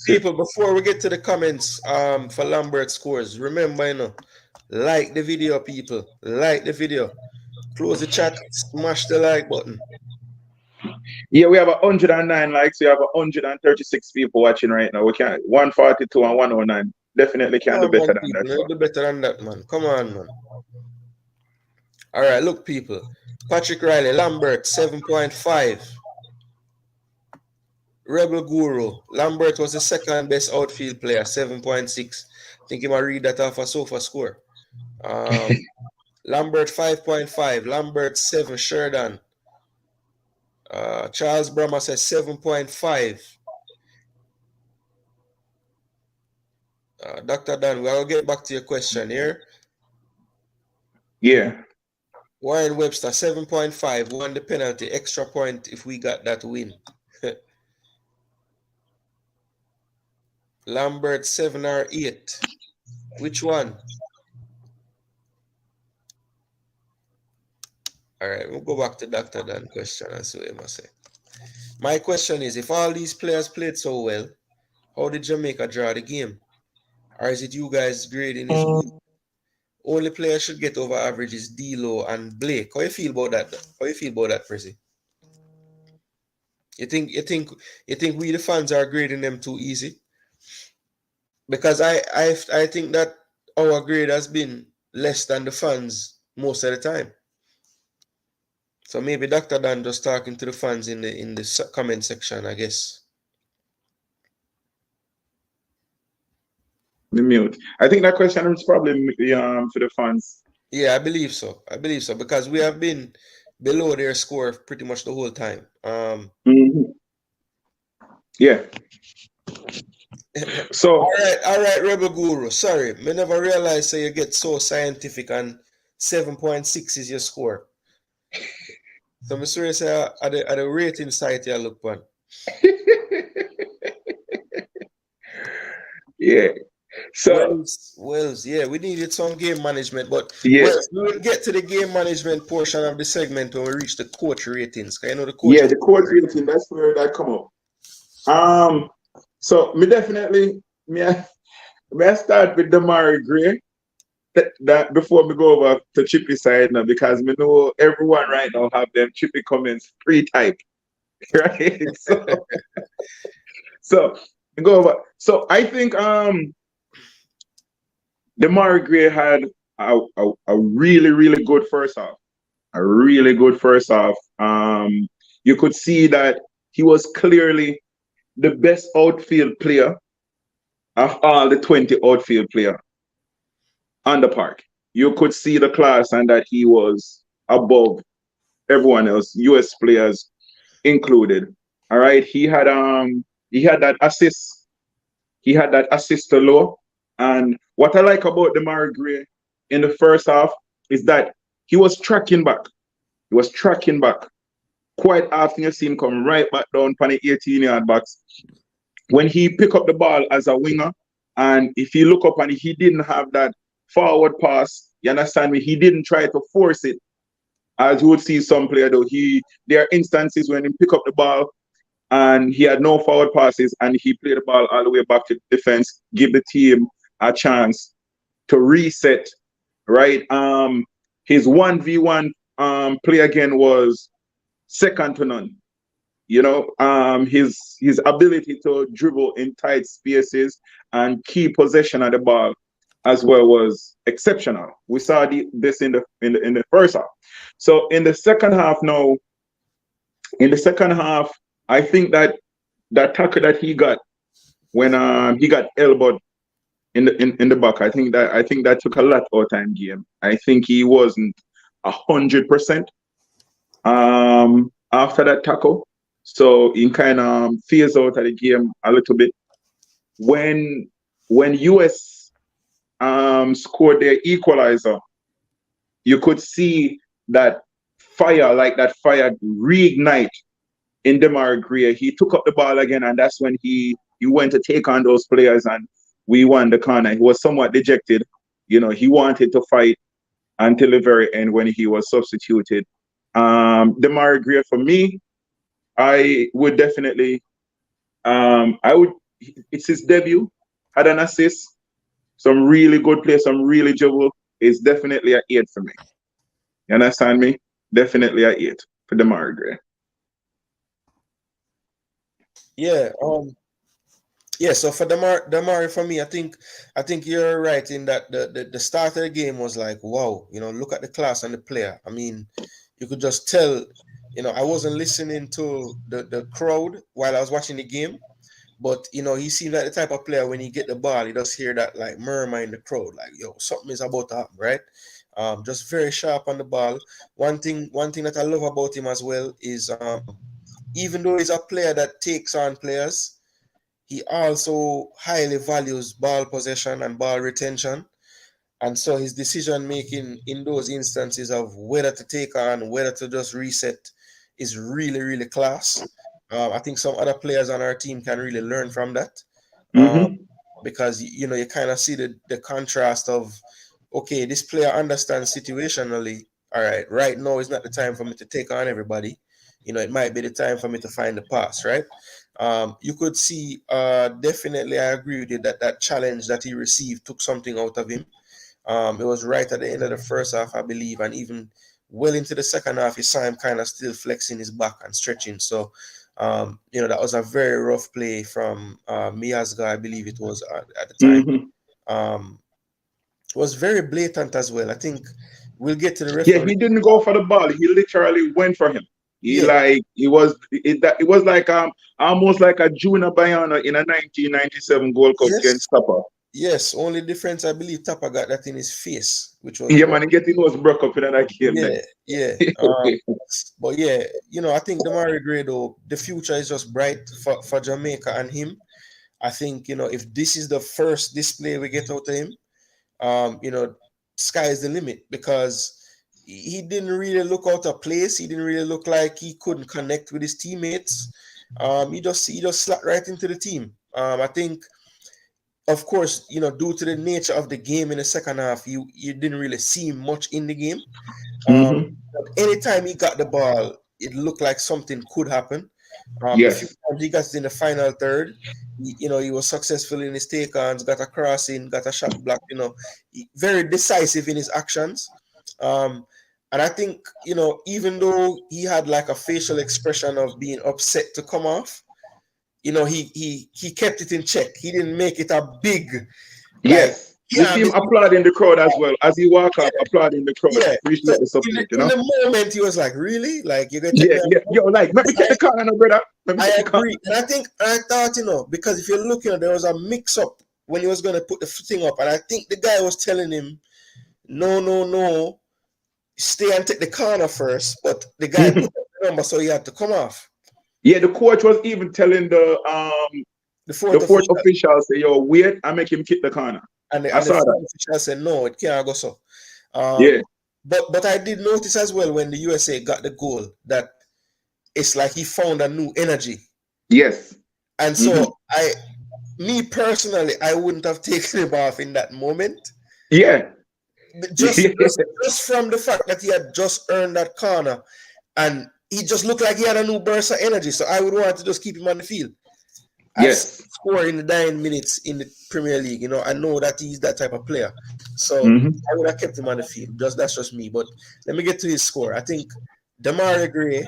people, before we get to the comments for Lambert scores, remember, like the video, people. Like the video. Close the chat, smash the like button. Yeah, we have 109 likes. We have 136 people watching right now. We can't 142 and 109. Definitely can't do better than that. Do better than that, man. Come on, man. All right, look, people. Patrick Riley, Lambert, 7.5. Rebel Guru, Lambert was the second best outfield player, 7.6. I think you might read that off a sofa score. Lambert 5.5, Lambert 7, Sheridan. Charles Brahma says 7.5. Dr. Dan, we'll get back to your question here. Yeah. Warren Webster, 7.5, won the penalty, extra point if we got that win. Lambert 7 or 8. Which one? All right, we'll go back to Dr. Dan's question and see what he must say. My question is, if all these players played so well, how did Jamaica draw the game? Or is it you guys grading his win? Only player should get over average is D-Lo and Blake. How you feel about that? How you feel about that, Prezi? You think we the fans are grading them too easy? Because I think that our grade has been less than the fans most of the time. So maybe Dr. Dan just talking to the fans in the comment section, I guess. The mute. I think that question is probably for the fans. Yeah, I believe so. Because we have been below their score pretty much the whole time. Yeah. So all right, Rebel Guru. Sorry, me never realized you get so scientific and 7.6 is your score. So I'm sorry say at the rating site you look on. Yeah. So Wells, yeah, we needed some game management, but yes, we will get to the game management portion of the segment when we reach the coach ratings. I know the coach. Yeah, the coach rating, that's where that come up. So me definitely I start with Damari Gray. That before we go over to Chippy side now, because we know everyone right now have them Chippy comments pre-typed, right? So we go over. So I think Damari Gray had a really good first half. A really good first half. You could see that he was clearly the best outfield player of all the 20 outfield players on the park. You could see the class and that he was above everyone else, US players included. All right. He had he had that assist. He had that assist to Low. And what I like about Demarai Gray in the first half is that he was tracking back. He was tracking back. Quite often you see him come right back down on the 18-yard box. When he pick up the ball as a winger, and if you look up and he didn't have that forward pass, you understand me? He didn't try to force it. As you would see some player though, there are instances when he pick up the ball and he had no forward passes and he played the ball all the way back to defense, give the team a chance to reset, right? His 1v1 play again was second to none. You know, his ability to dribble in tight spaces and keep possession of the ball as well was exceptional. We saw this in the first half. So in the second half now, I think that tackle that he got when he got elbowed in the back, I think that took a lot out of time game. I think he wasn't 100% after that tackle. So he kind of phased out of the game a little bit. When US scored their equalizer, you could see that fire reignite in Demarai Gray. He took up the ball again, and that's when he went to take on those players, and we won the corner. He was somewhat dejected. You know, he wanted to fight until the very end when he was substituted. Demarai Gray, for me, I would definitely, it's his debut, had an assist, some really good play, some really dribble. It's definitely an 8 for me. You understand me? Definitely an 8 for Demarai Gray. Yeah. Yeah, so for Damari, for me, I think you're right in that the start of the game was like, wow, you know, look at the class and the player. I mean, you could just tell, you know, I wasn't listening to the crowd while I was watching the game, but you know, he seemed like the type of player when he get the ball, he just hear that like murmur in the crowd, like, yo, something is about to happen, right? Just very sharp on the ball. One thing that I love about him as well is even though he's a player that takes on players, he also highly values ball possession and ball retention. And so his decision making in those instances of whether to take on, whether to just reset is really, really class. I think some other players on our team can really learn from that. Because, you know, you kind of see the contrast of, okay, this player understands situationally. All right now is not the time for me to take on everybody. You know, it might be the time for me to find the pass, right? You could see, definitely, I agree with you that challenge that he received took something out of him. It was right at the end of the first half, I believe, and even well into the second half, you saw him kind of still flexing his back and stretching. So, you know, that was a very rough play from Miazga, I believe it was at the time. It was very blatant as well. I think we'll get to the referee. Yeah, he didn't go for the ball. He literally went for him. It was like almost like a Junior Bayana in a 1997 Gold Cup against Tapa. Yes, only difference I believe Tapa got that in his face, which was man, he getting was broke up in that game. But yeah, you know, I think Demarai Gray though, the future is just bright for Jamaica and him. I think, you know, if this is the first display we get out of him, you know, sky is the limit, because he didn't really look out of place. He didn't really look like he couldn't connect with his teammates. He just slapped right into the team. I think, of course, you know, due to the nature of the game in the second half, you didn't really see him much in the game. But anytime he got the ball, it looked like something could happen. The few times he got in the final third, you know, he was successful in his take-ons, got a crossing, got a shot block, you know, very decisive in his actions. And I think, you know, even though he had like a facial expression of being upset to come off, you know, he kept it in check. He didn't make it a big. Yes. You see him applauding the crowd as well. As he walked up, applauding the crowd. Appreciate the support, you know? In the moment, he was like, really? Like, you're going to take me? Yo, like, let me take the corner, brother. I agree. And I thought, you know, because if you're looking, there was a mix-up when he was going to put the thing up. And I think the guy was telling him, no, stay and take the corner first. But the guy put up the number, so he had to come off. Yeah, the coach was even telling the fourth fourth official, official say, "Yo, wait, I make him kick the corner." I and the saw that. fourth official said no, it can't go so. Yeah. But I did notice as well when the USA got the goal that it's like he found a new energy. Yes. And so me personally, I wouldn't have taken him off in that moment. Yeah. Just from the fact that he had just earned that corner and he just looked like he had a new burst of energy. So I would want to just keep him on the field. Yes. Score in the 9 minutes in the Premier League, you know, I know that he's that type of player. So I would have kept him on the field. That's just me. But let me get to his score. I think Damari Gray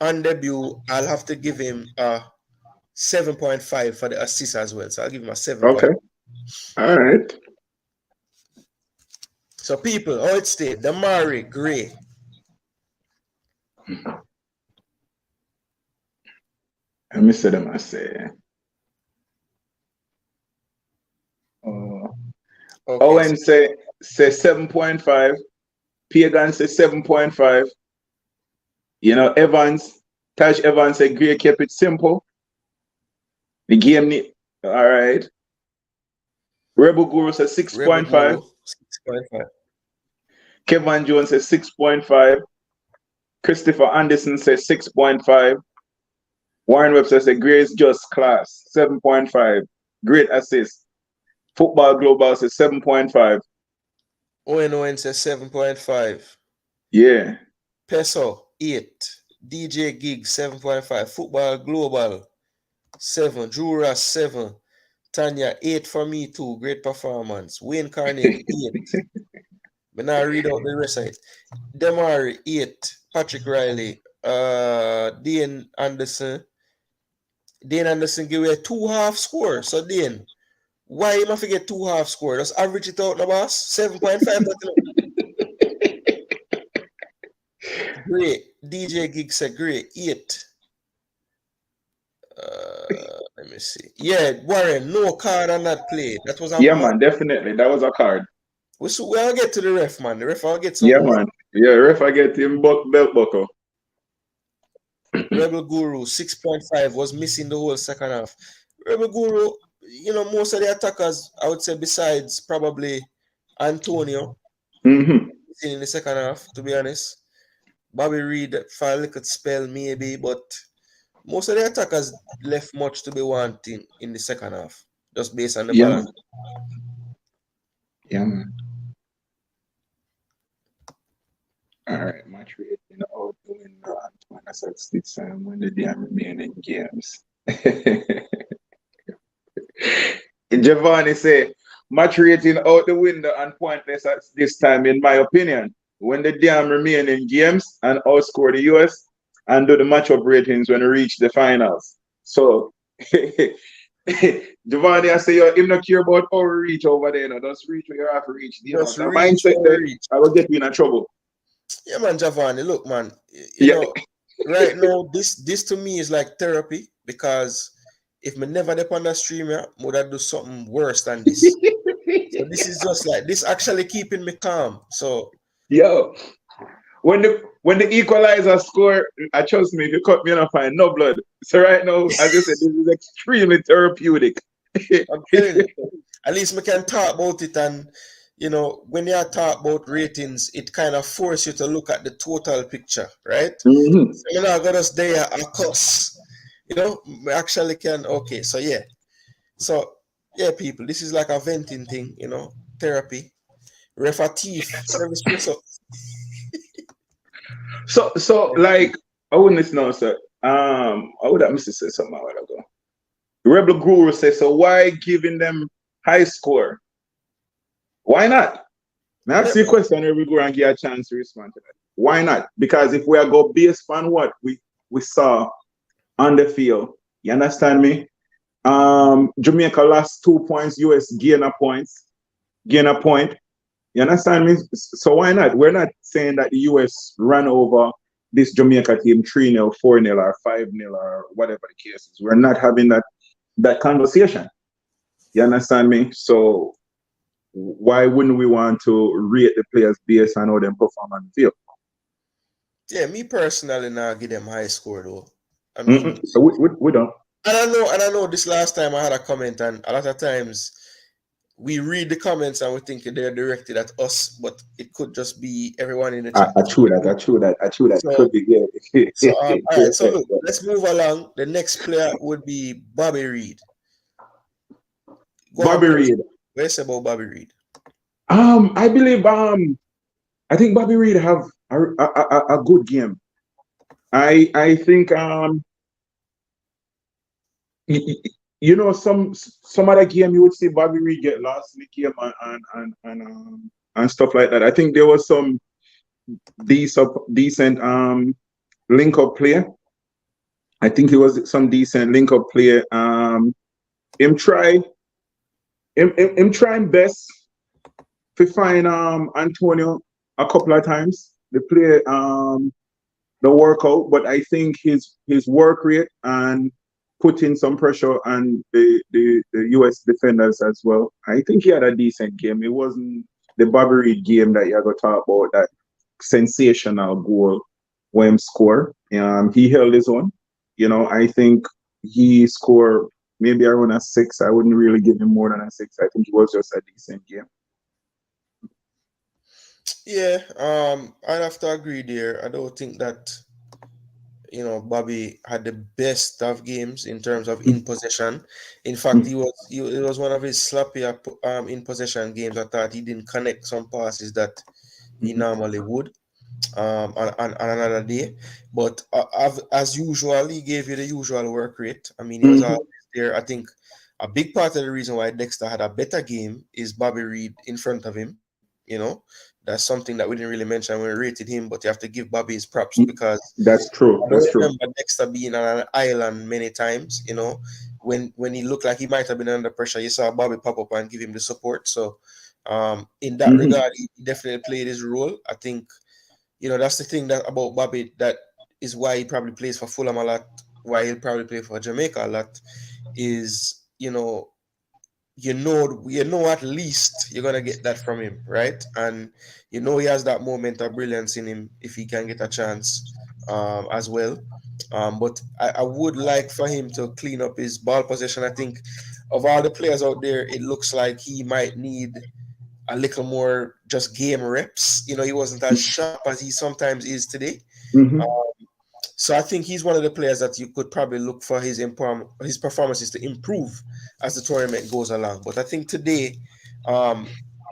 on debut, I'll have to give him a 7.5 for the assist as well. So I'll give him a 7. Okay. All right. So people, how it stayed? Damari Gray. Let me see them. I say. Owen say 7.5. Pagan say 7.5. You know, Taj Evans said Gray kept it simple. The game all right. Rebel Guru says 6.5. 6.5. Kevin Jones says 6.5. Christopher Anderson says 6.5. Warren Webster said Gray is just class, 7.5. Great assist. Football Global says 7.5. Owen says 7.5. Yeah. Peso 8. DJ Gig 7.5. Football Global 7. Jura 7. Tanya 8 for me too. Great performance. Wayne Carnegie 8. But now I read out the rest of it. Demari 8. Patrick Riley. Dane Anderson. Dane Anderson give away 2 half score. So Dane, why you must get 2 half score? Just average it out now, boss. 7.5. Great. DJ Gig said great. 8. Let me see. Yeah, Warren, no card on that play. That was a man, definitely. That was a card. We'll get to the ref, man. The ref will get some. Yeah, man. Yeah, ref I get him belt buckle. Rebel Guru 6.5 was missing the whole second half. Rebel Guru, you know, most of the attackers, I would say, besides probably Antonio, in the second half, to be honest. Bobby Reed for a little spell, maybe, but most of the attackers left much to be wanting in the second half, just based on the balance. Yeah, man. All right, match rating out the window. Antoine, I said this time when the damn remaining games. Giovanni say match rating out the window and pointless at this time, in my opinion. When the damn remaining games and outscore the US and do the matchup ratings when we reach the finals. So Giovanni, I say him not care about our reach over there. No, just reach where you have to reach. Just reach mindset that I will get you in trouble. Yeah, man, Giovanni, look, man. You know, right now, this to me is like therapy, because if me never dip on the stream, I would have do something worse than this. So this is just like this actually keeping me calm. So when the equalizer score, I trust me, if you cut me on, I find no blood. So right now, as I said, this is extremely therapeutic. I'm telling you, at least we can talk about it, and you know, when you talk about ratings, it kind of forces you to look at the total picture, right? So you're not gonna stay a cuss. You know, we actually can. Okay, so yeah. So yeah, people, this is like a venting thing, you know, therapy. Refatif, service up. So like I wouldn't know, sir. I would have missed say something a while ago. Rebel Guru says, so why giving them high score? Why not? Now ask the question, Rebel Guru, and get a chance to respond to that. Why not? Because if we are go based on what we saw on the field, you understand me? Jamaica lost 2 points, US gain a point. You understand me? So why not? We're not saying that the US ran over this Jamaica team 3-0, 4-0, or 5-0, or whatever the case is. We're not having that conversation. You understand me? So why wouldn't we want to rate the players based on how they perform on the field? Yeah, me personally now give them high score though. I mean, So we don't. and I know this last time I had a comment, and a lot of times we read the comments and we think they're directed at us, but it could just be everyone in the chat. I true that. So, Could be good. all right. So look, let's move along. The next player would be Bobby Reed. Go Bobby on, Reed. where's about Bobby Reed? I believe I think Bobby Reed have a good game. I think you know some other game you would see Bobby Reed get lost in the game and stuff like that. I think there was some decent link up play. I think it was some decent link up play. Him trying best to find Antonio a couple of times. They play the workout, but I think his work rate and putting some pressure on the US defenders as well. I think he had a decent game. It wasn't the Bobby Reed game that you're going to talk about, that sensational goal when score. He held his own. You know, I think he scored maybe around a 6. I wouldn't really give him more than a 6. I think it was just a decent game. Yeah, I'd have to agree there. I don't think that Bobby had the best of games in terms of in possession. In fact, it was one of his sloppier in possession games. I thought he didn't connect some passes that he normally would on another day. But as usual, he gave you the usual work rate. I mean, he was always there. I think a big part of the reason why Dexter had a better game is Bobby Reed in front of him. That's something that we didn't really mention when we rated him, but you have to give Bobby his props because that's true. I remember Dexter being on an island many times. When he looked like he might have been under pressure, you saw Bobby pop up and give him the support. So, in that regard, he definitely played his role. I think, that's the thing that about Bobby, that is why he probably plays for Fulham a lot, why he'll probably play for Jamaica a lot, is at least you're gonna get that from him, right? And he has that moment of brilliance in him if he can get a chance as well. But I would like for him to clean up his ball possession. I think of all the players out there, it looks like he might need a little more just game reps. He wasn't as sharp as he sometimes is today. So I think he's one of the players that you could probably look for his performances to improve as the tournament goes along. But I think today,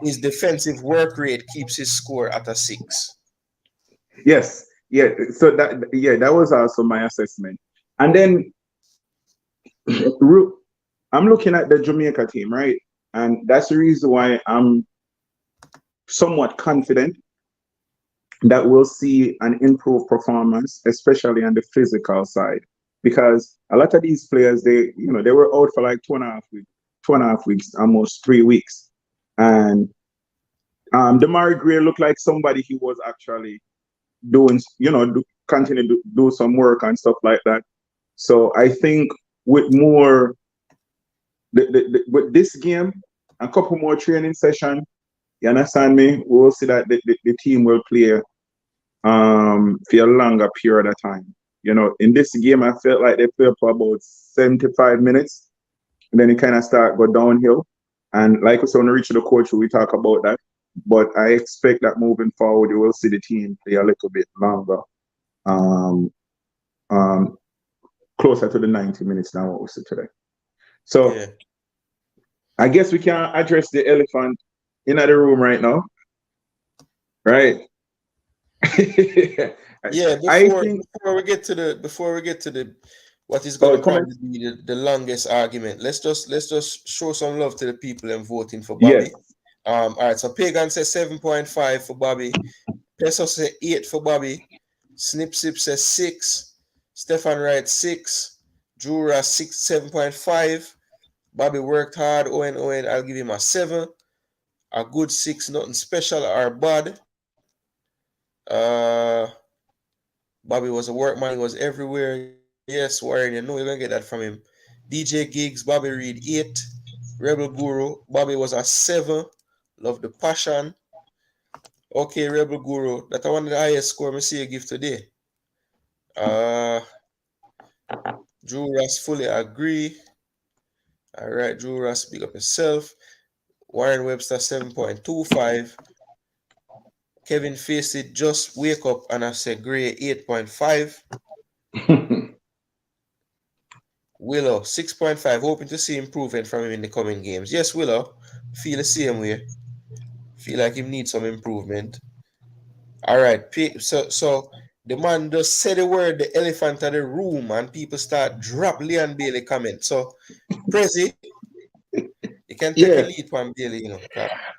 his defensive work rate keeps his score at a 6. Yes, yeah. So that was also my assessment. And then I'm looking at the Jamaica team, right? And that's the reason why I'm somewhat confident that we'll see an improved performance, especially on the physical side, because a lot of these players, they were out for like 2.5 weeks, almost 3 weeks, and Damari Gray looked like somebody he was actually doing, continue to do some work and stuff like that. So I think with more with this game, a couple more training sessions, you understand me? We will see that the team will play for a longer period of time. In this game, I felt like they played for about 75 minutes, and then it kind of start go downhill. And like we said, when we reach the coach, we talk about that. But I expect that moving forward, you will see the team play a little bit longer, closer to the 90 minutes than what we see today. So yeah. I guess we can address the elephant in the room right now, right? Yeah, before we get to the what is going to probably be the longest argument, let's just show some love to the people and voting for Bobby. Yes. All right, so Pagan says 7.5 for Bobby, Peso says 8 for Bobby, Snip Sip says 6, Stefan Wright 6, Jura 7.5. Bobby worked hard. Owen, I'll give him a 7. A good 6, nothing special or bad. Bobby was a workman, he was everywhere. Yes, Warren, you're gonna get that from him. DJ Gigs, Bobby Reed 8. Rebel Guru, Bobby was a 7. Love the passion. Okay, Rebel Guru, that I wanted the highest score. Me see you give today. Drew Ross fully agree. All right, Drew Ross, big up yourself. Warren Webster 7.25. Kevin Facey just wake up and I say Gray 8.5. Willow 6.5. Hoping to see improvement from him in the coming games. Yes, Willow. Feel the same way. Feel like he needs some improvement. All right. So the man just said the word the elephant of the room and people start drop Leon Bailey comment. So Prezi, you can take a Yeah. lead from Bailey, All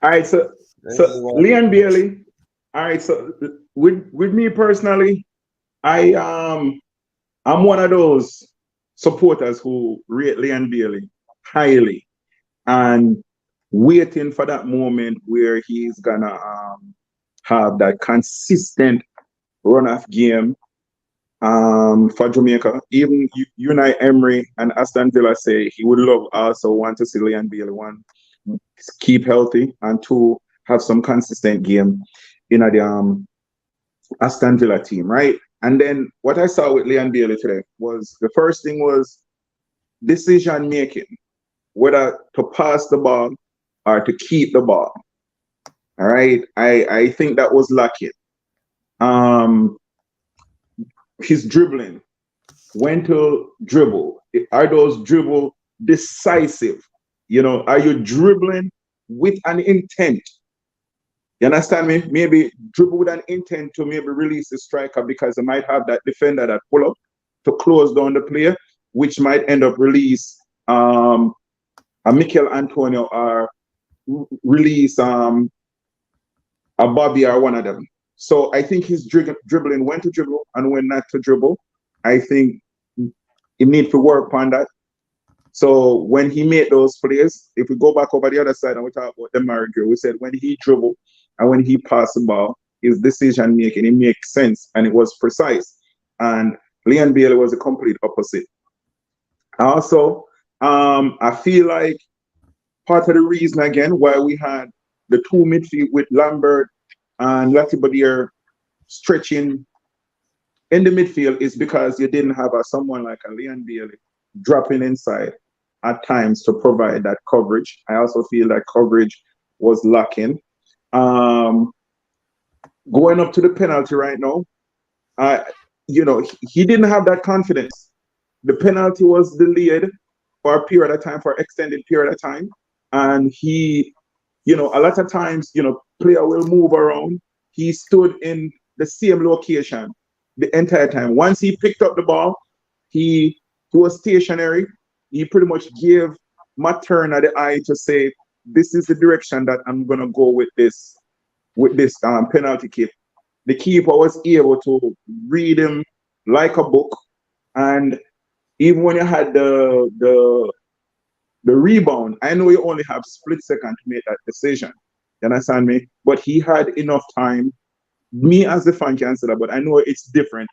right. So Leon Bailey. All right. So with me personally, I I'm one of those supporters who rate Leon Bailey highly and waiting for that moment where he's gonna have that consistent run of game for Jamaica. Even Unai Emery and Aston Villa say he would love also want to see Leon Bailey one keep healthy and two have some consistent game in the Aston Villa team, right? And then what I saw with Leon Bailey today was the first thing was decision making, whether to pass the ball or to keep the ball. All right. I think that was lacking. Um his dribbling, when to dribble. Are those dribble decisive? Are you dribbling with an intent? You understand me? Maybe dribble with an intent to maybe release the striker because they might have that defender that pull up to close down the player, which might end up release a Mikel Antonio or release a Bobby or one of them. So I think he's dribbling when to dribble and when not to dribble. I think he need to work on that. So when he made those plays, if we go back over the other side and we talk about the Marigir, we said when he dribbled and when he passed the ball, his decision making, it makes sense and it was precise. And Leon Bailey was a complete opposite. Also, I feel like part of the reason again why we had the two midfield with Lambert and Latibadier stretching in the midfield is because you didn't have someone like a Leon Bailey dropping inside at times to provide that coverage. I also feel that coverage was lacking. Going up to the penalty right now, he didn't have that confidence. The penalty was delayed for a period of time, for an extended period of time. And he, a lot of times, player will move around. He stood in the same location the entire time. Once he picked up the ball, he was stationary. He pretty much gave Matt Turner the eye to say, this is the direction that I'm going to go with this penalty kick. The keeper was able to read him like a book. And even when you had the rebound, I know you only have split second to make that decision. You understand me? But he had enough time. Me as the fan can say that, but I know it's different,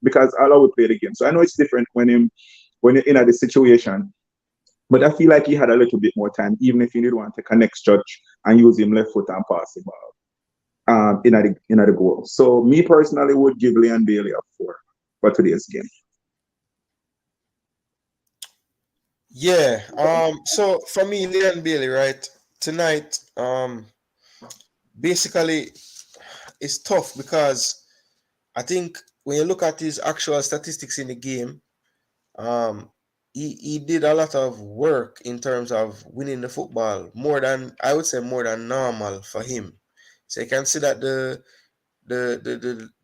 because I'll always play the game. So I know it's different when you're in the situation. But I feel like he had a little bit more time, even if he didn't want to connect Judge and use him left foot and pass the ball in the goal. So me personally would give Leon Bailey a 4 for today's game. Yeah. So for me, Leon Bailey, right, tonight, basically it's tough because I think when you look at his actual statistics in the game, he did a lot of work in terms of winning the football, I would say more than normal for him. So you can see that the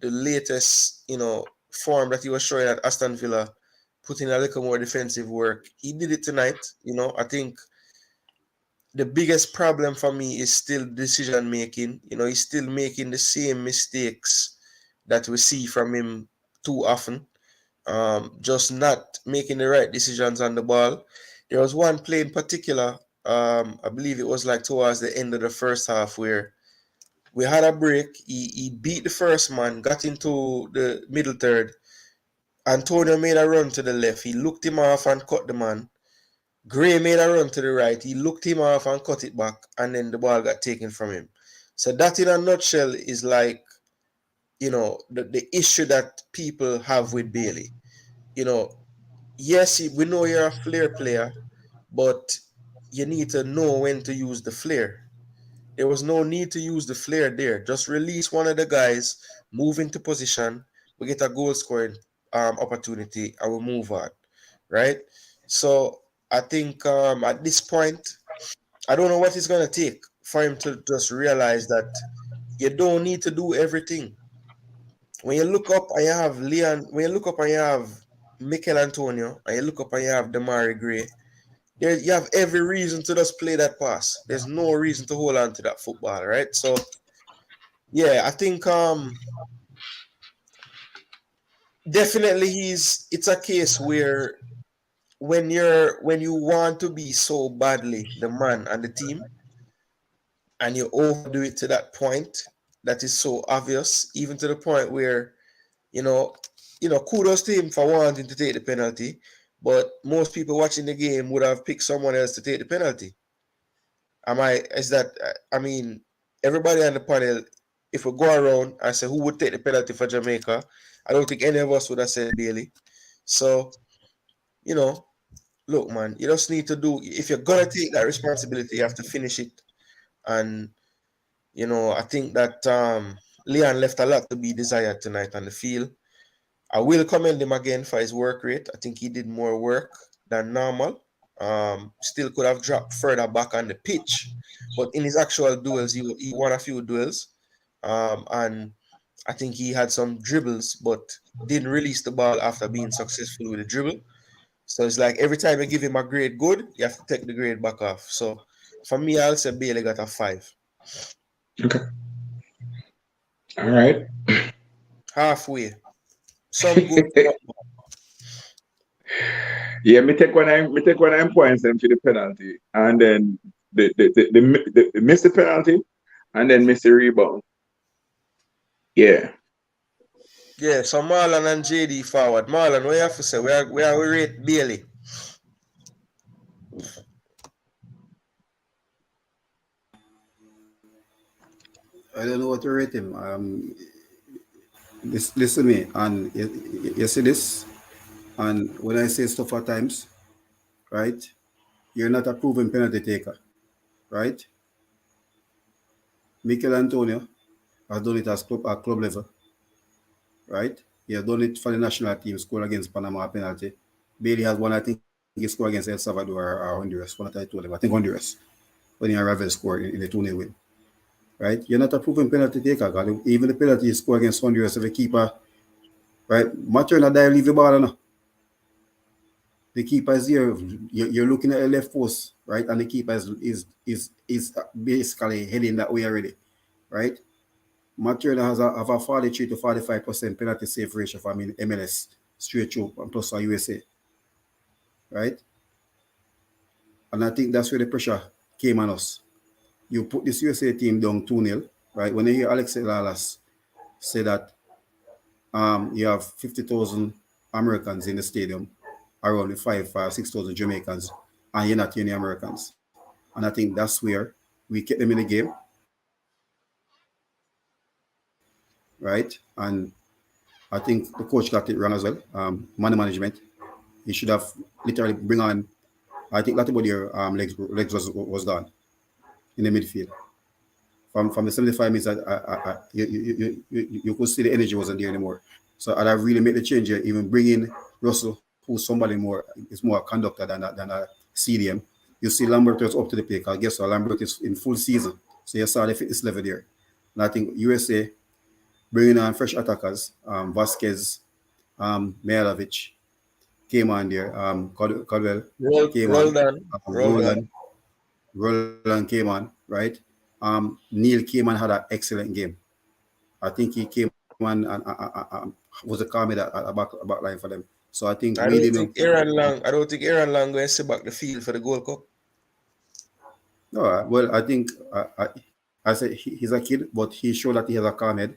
latest form that he was showing at Aston Villa, putting a little more defensive work. He did it tonight. I think the biggest problem for me is still decision making. He's still making the same mistakes that we see from him too often. Just not making the right decisions on the ball. There was one play in particular, I believe it was like towards the end of the first half where we had a break. He beat the first man, got into the middle third. Antonio made a run to the left. He looked him off and cut the man. Gray made a run to the right. He looked him off and cut it back, and then the ball got taken from him. So that in a nutshell is like, the issue that people have with Bailey. yes, we know you're a flair player, but you need to know when to use the flair. There was no need to use the flair there. Just release one of the guys, move into position, we get a goal scoring opportunity, and we move on, right? So I think at this point, I don't know what it's gonna take for him to just realize that you don't need to do everything. When you look up and you have Leon, when you look up and you have Mikel Antonio, and you look up and you have Damari Gray, you have every reason to just play that pass. There's no reason to hold on to that football, right? So yeah, I think definitely it's a case where when you want to be so badly the man and the team and you overdo it to that point that is so obvious, even to the point where you know, kudos to him for wanting to take the penalty, but most people watching the game would have picked someone else to take the penalty. I mean, everybody on the panel, if we go around and say who would take the penalty for Jamaica, I don't think any of us would have said Bailey. So, you know, look, man, you just need to do, if you're going to take that responsibility, you have to finish it. And, I think that Leon left a lot to be desired tonight on the field. I will commend him again for his work rate. I think he did more work than normal. Still could have dropped further back on the pitch, but in his actual duels, he won a few duels. And I think he had some dribbles, but didn't release the ball after being successful with the dribble. So it's like every time you give him a grade good, you have to take the grade back off. So for me, I'll say Bailey got a 5. Okay. All right. Halfway. Some good. Yeah, me take one of them points then for the penalty, and then the miss the penalty, and then miss the rebound. Yeah. Yeah, so Marlon and JD forward. Marlon, what you have to say? Where we rate Bailey? I don't know what to rate him. Listen to me, and you see this, and when I say stuff at times, right? You're not a proven penalty taker, right? Mikel Antonio has done it at club level, right? He has done it for the national team, score against Panama penalty. Bailey has one, I think he scored against El Salvador or Honduras. One that I told him, I think Honduras, when he and Ravel scored in the 2-0 win, right? You're not a proven penalty taker, God. Even the penalty you score against Honduras, if the keeper, right? Maturna there leave the ball, no? The keeper is here. You're looking at the left post, right? And the keeper is basically heading that way already, right? Maturna has a 43 to 45% penalty save ratio from MLS straight through and plus for USA, right? And I think that's where the pressure came on us. You put this USA team down 2-0, right? When you hear Alex Lalas say that you have 50,000 Americans in the stadium, around 6,000 Jamaicans, and you're not any Americans. And I think that's where we kept them in the game, right? And I think the coach got it wrong as well. Money management. He should have literally bring on. I think Latibodier legs was gone in the midfield. From the 75 minutes, you could see the energy wasn't there anymore. So I'd have really made the change here, even bring in Russell, who's somebody more is more a conductor than a CDM. You see Lambert was up to the plate. Because guess what? Lambert is in full season. So you saw the fitness level there. And I think USA bringing on fresh attackers, Vasquez, Mihailovic came on there, Caldwell came on, Roland came on, right? Neil came and had an excellent game. I think he came on and was a calm at a back line for them. So I think I don't think Aaron Long going to sit back the field for the Gold Cup. No, well, I think I said he's a kid, but he showed that he has a calm head,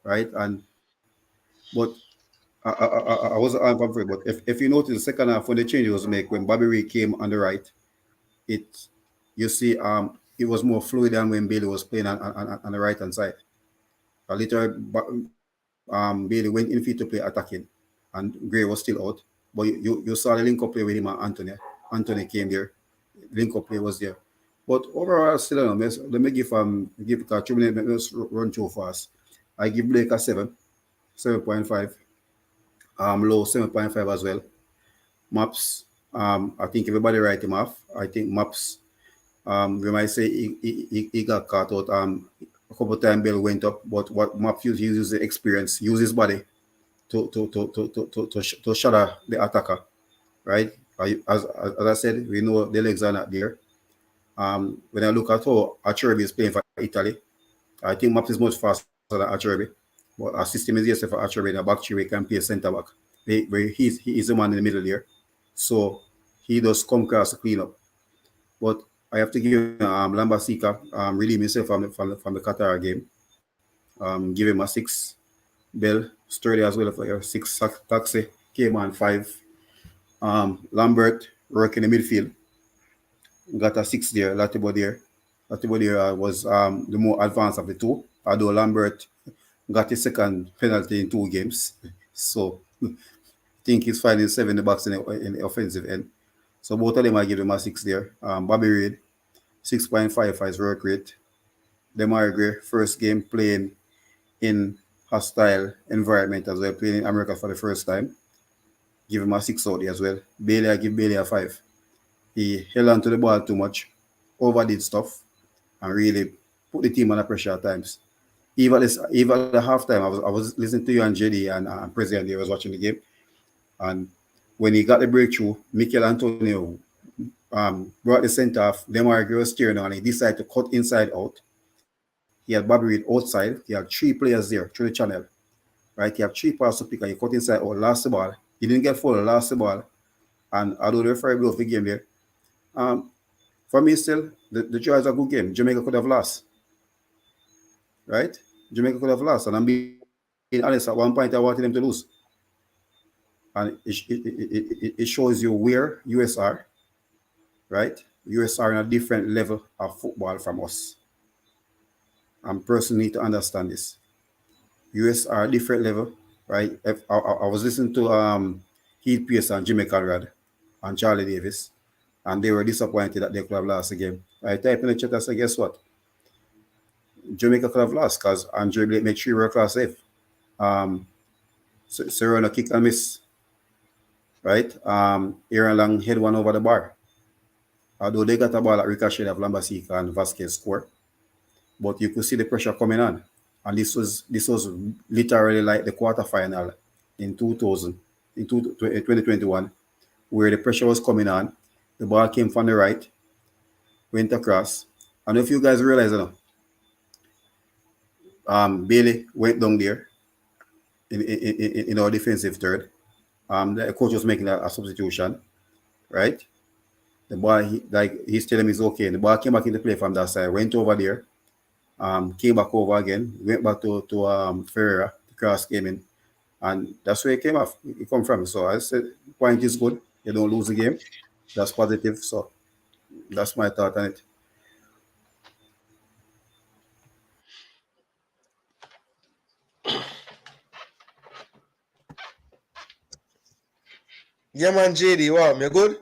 right? But I wasn't confident. But if you notice the second half when the change was made when Bobby Ray came on the right, it you see it was more fluid than when Bailey was playing on the right hand side. Later, Bailey went in field to play attacking, and Gray was still out. But you saw the link up play with him and Anthony. Anthony came there. Link up play was there. But overall, still, let me give a 2 minutes. Let's run through fast. I give Blake a 7.5. Low 7.5 as well. Maps, I think everybody write him off. I think Maps, we might say he got caught out. A couple of times Bill went up, but what Maps uses the experience, use his body to shatter the attacker, right? As I said, we know the legs are not there. When I look at how Acerbi is playing for Italy, I think Maps is much faster than Acerbi. But our system is yes for Acerbi in the back three, can play centre back. Where he is the man in the middle there. So he does come across to clean up. But I have to give Lambasika redeem himself from the Qatar game. Give him a 6. Bell, sturdy as well for your 6. Taxi came on 5. Lambert work in the midfield. Got a 6 there. Latibo there was the more advanced of the two. Although Lambert got his second penalty in 2 games. So I think he's finding 7 in the box in the offensive end. So both of them I give him a 6 there. Bobby Reid, 6.5 for his work rate. Demar Gray, first game playing in hostile environment as well, playing in America for the first time. Give him a 6 out there as well. Bailey, I give Bailey a 5. He held on to the ball too much, overdid stuff, and really put the team under pressure at times. Even at the halftime, I was listening to you and JD and President there was watching the game. And when he got the breakthrough, Mikel Antonio brought the centre off. Demar Gray was steering on. He decided to cut inside out. He had Bobby Reid outside. He had 3 players there through the channel. Right? He had 3 passes to pick and he cut inside out, lost the ball. He didn't get full, lost the ball. And although the referee blew off the game there, for me still, the draw is a good game. Jamaica could have lost. Right? Jamaica could have lost. And I'm being honest, at one point I wanted them to lose. And it shows you where US are, right? US are on a different level of football from us. And personally need to understand this. US are a different level, right? I was listening to Heath Pierce and Jimmy Conrad and Charlie Davis, and they were disappointed that they could have lost the game. I typed in the chat and said, guess what? Jamaica could have lost because Andre Blake made 3 world-class saves. Serrano kick and miss. Right? Aaron Lang hit one over the bar. Although they got a ball at ricochet of Lambasika and Vasquez score. But you could see the pressure coming on. And this was literally like the quarterfinal in 2021, where the pressure was coming on. The ball came from the right, went across. And if you guys realize Bailey went down there in our defensive third. The coach was making a substitution, right? The ball, he's telling me it's okay. The ball came back into play from that side, went over there, came back over again, went back to Ferreira, the cross came in, and that's where it came off. It come from. So I said, point is good. You don't lose the game. That's positive. So that's my thought on it. Yeah, man, JD, what? You good?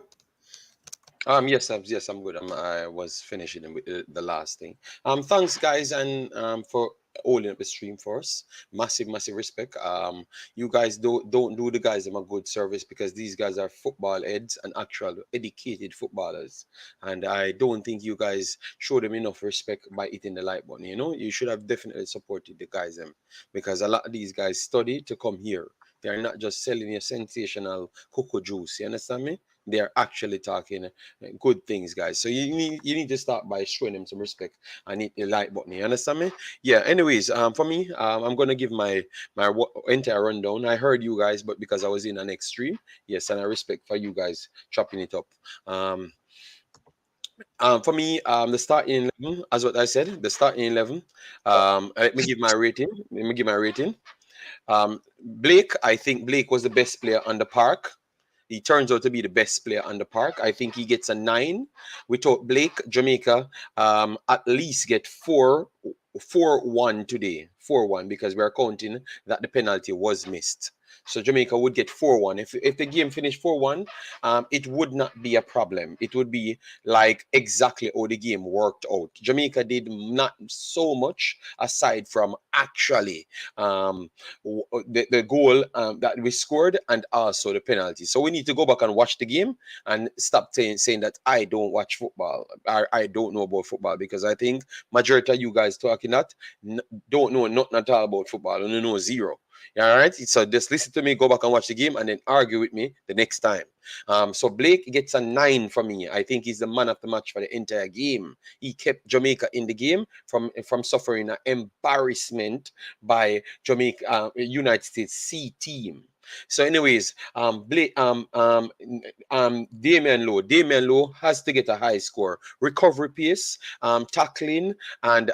Yes, I'm good. I was finishing with the last thing. Thanks, guys, and for holding up the stream for us. Massive respect. You guys don't do the guys a good service because these guys are football heads and actual educated footballers, and I don't think you guys show them enough respect by hitting the like button. You know, you should have definitely supported the guys because a lot of these guys study to come here. They are not just selling you sensational cocoa juice. You understand me? They are actually talking good things, guys. So you need to start by showing them some respect and hit the like button. You understand me? Yeah. Anyways, for me, I'm gonna give my entire rundown. I heard you guys, but because I was in an extreme, yes, and I respect for you guys chopping it up. For me, the starting 11, as what I said, the starting 11. Let me give my rating. Blake, I think Blake was the best player on the park. He turns out to be the best player on the park. I think he gets a 9. Without Blake, Jamaica at least get 4-1 today. 4-1 because we're counting that the penalty was missed. So Jamaica would get 4-1. If the game finished 4-1, it would not be a problem. It would be like exactly how the game worked out. Jamaica did not so much aside from actually the goal that we scored and also the penalty. So we need to go back and watch the game and stop saying that I don't watch football or I don't know about football, because I think majority of you guys talking that don't know nothing at all about football and you know zero. All right, so just listen to me, go back and watch the game, and then argue with me the next time. So Blake gets a 9 for me. I think he's the man of the match for the entire game. He kept Jamaica in the game from suffering an embarrassment by Jamaica United States C team. So, anyways, Damian Lowe has to get a high score. Recovery pace, tackling, and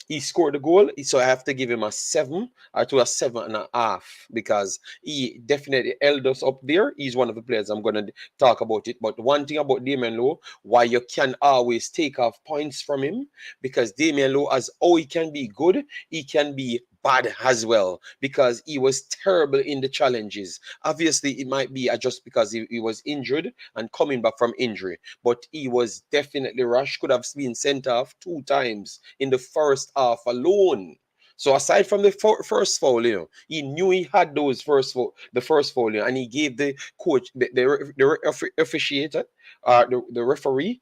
he scored the goal, so I have to give him a 7 or to a 7.5, because he definitely held us up there. He's one of the players I'm going to talk about it. But one thing about Damian Lowe, why you can always take off points from him, because Damian Lowe, as he can be good, he can be bad as well, because he was terrible in the challenges. Obviously, it might be just because he was injured and coming back from injury, but he was definitely rushed. Could have been sent off 2 times in the first half alone. So aside from the first foul, he knew he had the first foul, and he gave the coach, the officiator, the referee,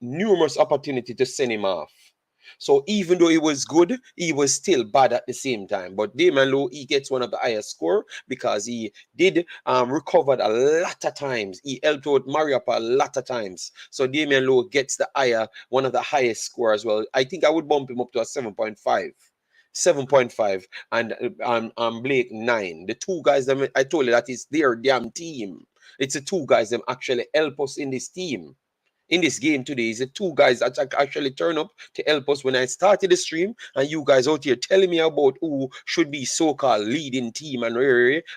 numerous opportunity to send him off. So even though he was good, he was still bad at the same time. But Damian Lowe, he gets one of the highest score because he did recovered a lot of times. He helped out Mariappa a lot of times. So Damian Lowe gets one of the highest score as well. I think I would bump him up to a 7.5. 7.5 and Blake 9. The 2 guys that I told you that is their damn team. It's the 2 guys that actually help us in this team. In this game today, is the 2 guys that actually turn up to help us when I started the stream, and you guys out here telling me about who should be so-called leading team and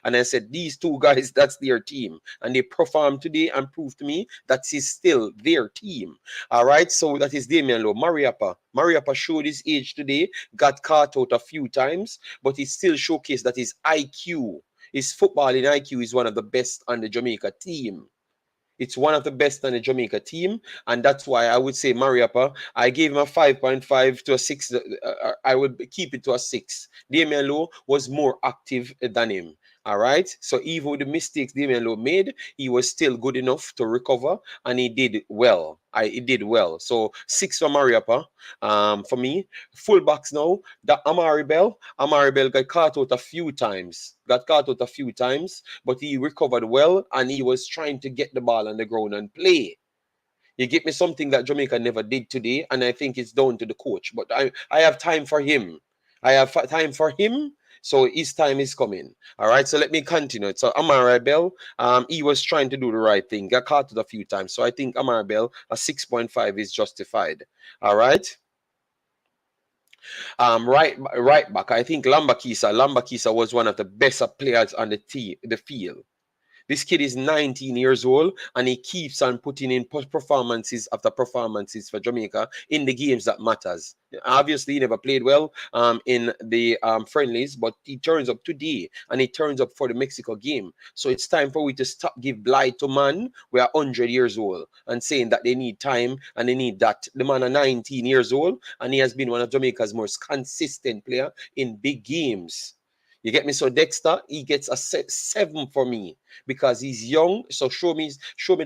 I said these 2 guys, that's their team, and they performed today and proved to me that is still their team. All right, so that is Damian Lowe. Mariappa showed his age today, got caught out a few times, but he still showcased that his IQ, his footballing IQ, is one of the best on the Jamaica team. It's one of the best on the Jamaica team, and that's why I would say Mariappa, I gave him a 5.5 to a 6. I would keep it to a 6. Damian Lowe was more active than him. All right. So even with the mistakes Damian Lowe made, he was still good enough to recover, and he did well. He did well. So 6 for Mariappa. For me, fullbacks now. The Amari Bell got caught out a few times. But he recovered well, and he was trying to get the ball on the ground and play. You get me, something that Jamaica never did today, and I think it's down to the coach. But I have time for him. So his time is coming. All right, so let me continue. So Amari Bell, he was trying to do the right thing. Got caught a few times. So I think Amari Bell, a 6.5 is justified. All right. Right back, I think Lambakisa was one of the best players on the field. This kid is 19 years old, and he keeps on putting in performances after performances for Jamaica in the games that matters. Obviously, he never played well in the friendlies, but he turns up today, and he turns up for the Mexico game. So it's time for we to stop give blight to man. We are 100 years old and saying that they need time and they need that. The man is 19 years old, and he has been one of Jamaica's most consistent player in big games. You get me? So Dexter, he gets a 7 for me because he's young. So show me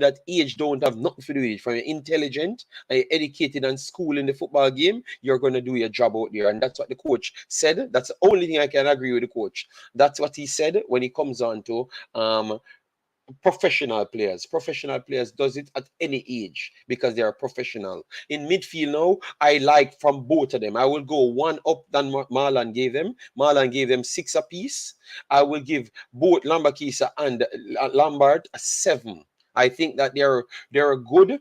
that age don't have nothing to do with it. From you're intelligent and you're educated and school in the football game, you're going to do your job out there. And that's what the coach said. That's the only thing I can agree with the coach. That's what he said when he comes on to professional players does it at any age because they are professional. In midfield now, I like from both of them. I will go 1 up than Marlon gave them 6 apiece. I will give both Lambakisa and Lambert a 7. I think that they're good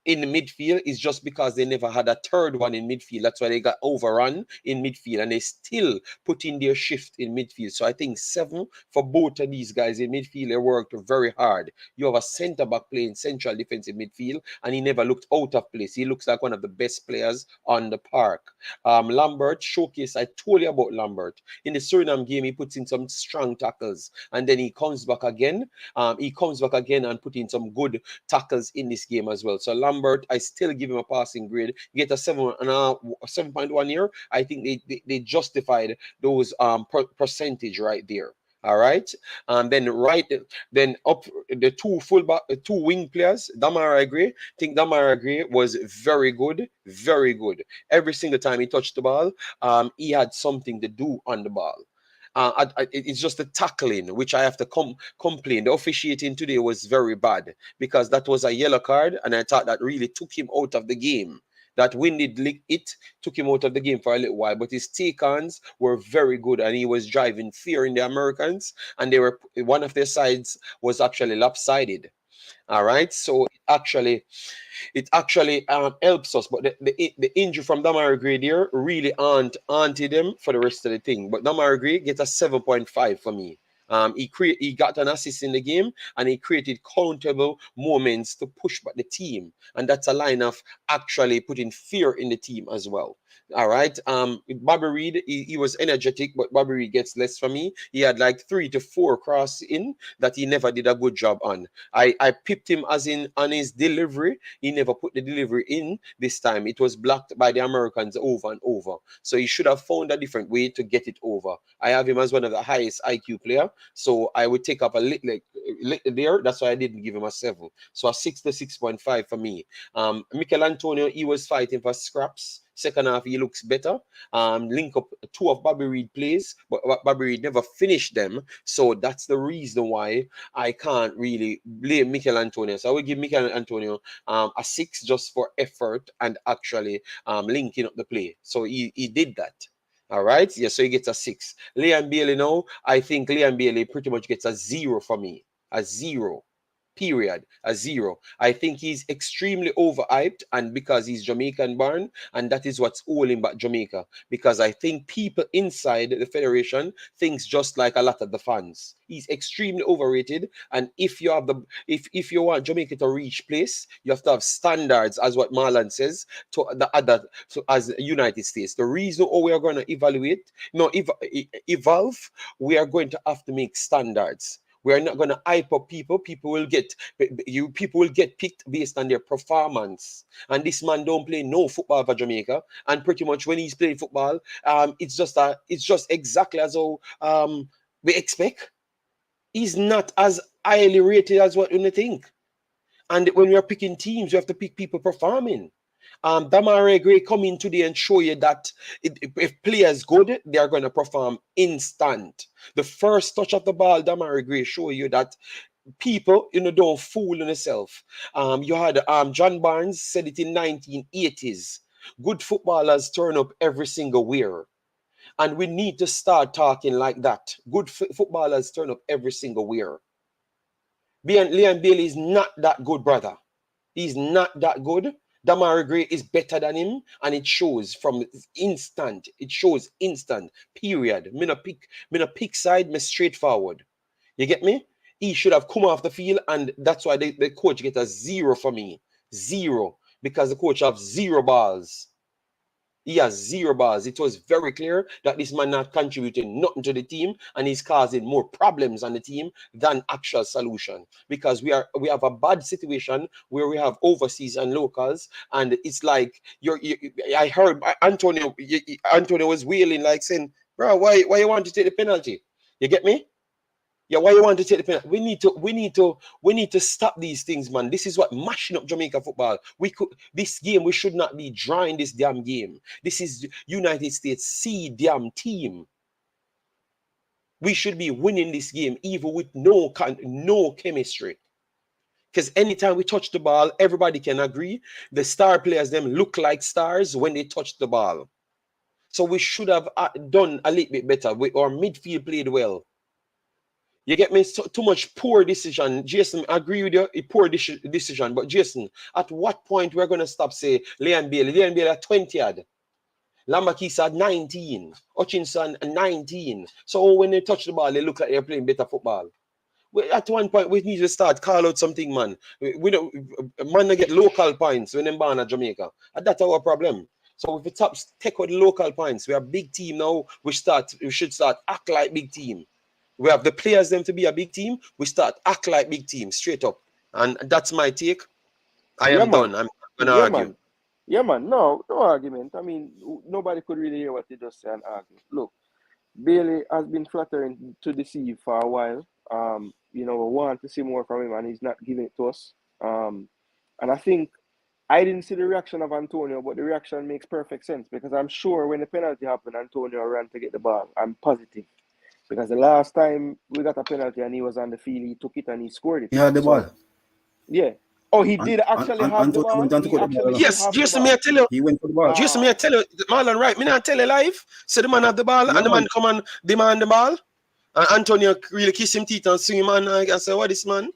in the midfield. Is just because they never had a third one in midfield. That's why they got overrun in midfield, and they still put in their shift in midfield. So I think 7 for both of these guys in midfield. They worked very hard. You have a centre back playing central defensive midfield, and he never looked out of place. He looks like one of the best players on the park. Lambert showcase. I told you about Lambert in the Suriname game. He puts in some strong tackles, and then he comes back again. And put in some good tackles in this game as well. So Lambert, I still give him a passing grade. Get a 7.1 here. I think they justified those percentage right there. All right. Then up the two wing players, Damara Gray. I think Damara Gray was very good, very good. Every single time he touched the ball, he had something to do on the ball. It's just the tackling, which I have to complain. The officiating today was very bad because that was a yellow card, and I thought that really took him out of the game. That winded it took him out of the game for a little while, but his take-ons were very good, and he was driving fear in the Americans, and one of their sides was actually lopsided. All right, so it actually helps us, but the injury from Damara Gray there really haunted them for the rest of the thing. But Damara Gray gets a 7.5 for me. He got an assist in the game, and he created countable moments to push back the team, and that's a line of actually putting fear in the team as well. All right. Bobby Reed, he was energetic, but Bobby Reed gets less from me. He had like 3 to 4 cross in that he never did a good job on. I pipped him as in on his delivery. He never put the delivery in this time. It was blocked by the Americans over and over. So he should have found a different way to get it over. I have him as one of the highest IQ player. So I would take up a little there. That's why I didn't give him a 7. So a 6 to 6.5 for me. Mikel Antonio, he was fighting for scraps. Second half, he looks better. Link up 2 of Bobby Reed plays, but Bobby Reed never finished them. So that's the reason why I can't really blame Mikel Antonio. So I will give Mikel Antonio a 6 just for effort and actually linking up the play. So he did that. All right. Yeah, so he gets a 6. Leon Bailey now, I think Leon Bailey pretty much gets a 0 for me. A 0. Period. A 0. I think he's extremely overhyped, and because he's Jamaican born, and that is what's holding back Jamaica. Because I think people inside the federation thinks just like a lot of the fans. He's extremely overrated, and if you have if you want Jamaica to reach place, you have to have standards, as what Marlon says, to the other, so as United States. The reason we are going to evolve, we are going to have to make standards. We are not going to hype up people. People will get picked based on their performance. And this man don't play no football for Jamaica. And pretty much when he's playing football, it's just exactly as how we expect. He's not as highly rated as what you think. And when we are picking teams, you have to pick people performing. Damara Gray come in today and show you that if players good, they are going to perform instant. The first touch of the ball, Damara Gray show you that people, don't fool yourself. You had John Barnes said it in 1980s. Good footballers turn up every single where. And we need to start talking like that. Good footballers turn up every single where. Leon Bailey is not that good, brother. He's not that good. Damara Gray is better than him, and it shows from instant. It shows instant. Period. Me no pick side, me straightforward. You get me? He should have come off the field, and that's why the coach get a 0 for me. 0. Because the coach have 0 balls. He has 0 balls. It was very clear that this man not contributing nothing to the team, and he's causing more problems on the team than actual solution. Because we have a bad situation where we have overseas and locals, and it's like I heard Antonio was wailing like saying, "Bro, why you want to take the penalty?" You get me? Yeah, why you want to take the penalty? We need to stop these things, man. This is what mashing up Jamaica football. We should not be drawing this damn game. This is United States C damn team. We should be winning this game even with no chemistry. Because anytime we touch the ball, everybody can agree the star players them look like stars when they touch the ball. So we should have done a little bit better. Our midfield played well. You get me? So, too much poor decision. Jason, I agree with you. A poor decision. But Jason, at what point we're going to stop, say, Leon Bailey? Leon Bailey at 20 odd. Lambakisa at 19. Hutchinson at 19. So when they touch the ball, they look like they're playing better football. At one point, we need to start call out something, man. We don't, man, they get local points when they're born at Jamaica. And that's our problem. So if we take out the local points, we are a big team now. We should start act like big team. We have the players them to be a big team. We start act like big team straight up, and that's my take. I am done. I'm gonna argue. Man. Yeah, man. No argument. I mean, nobody could really hear what they just say and argue. Look, Bailey has been flattering to deceive for a while. We want to see more from him, and he's not giving it to us. And I think I didn't see the reaction of Antonio, but the reaction makes perfect sense because I'm sure when the penalty happened, Antonio ran to get the ball. I'm positive. Because the last time we got a penalty and he was on the field, he took it and he scored it. He had the ball. Yeah. Oh, he did actually have the ball? Yes, Jason, may I tell you? He went for the ball. Jason, may I tell you? Marlon, right? Me not tell you live. So the man have the ball and the man come and demand the ball. And Antonio really kiss him teeth and swing him and I say, what is man?